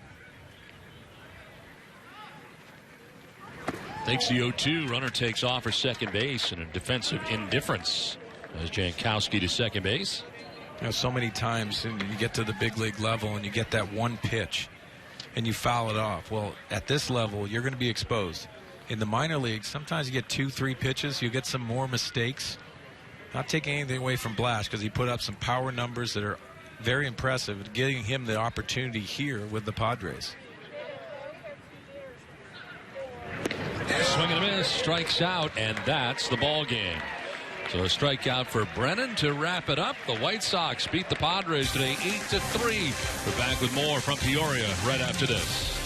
Takes the 0-2. Runner takes off for second base, and a defensive indifference as Jankowski to second base. You know, so many times you get to the big league level and you get that one pitch and you foul it off. Well, at this level, you're going to be exposed. In the minor leagues, sometimes you get 2-3 pitches. You get some more mistakes. Not taking anything away from Blash, because he put up some power numbers that are very impressive, getting him the opportunity here with the Padres. Swing and a miss, strikes out, and that's the ball game. So a strikeout for Brennan to wrap it up. The White Sox beat the Padres today 8-3. We're back with more from Peoria right after this.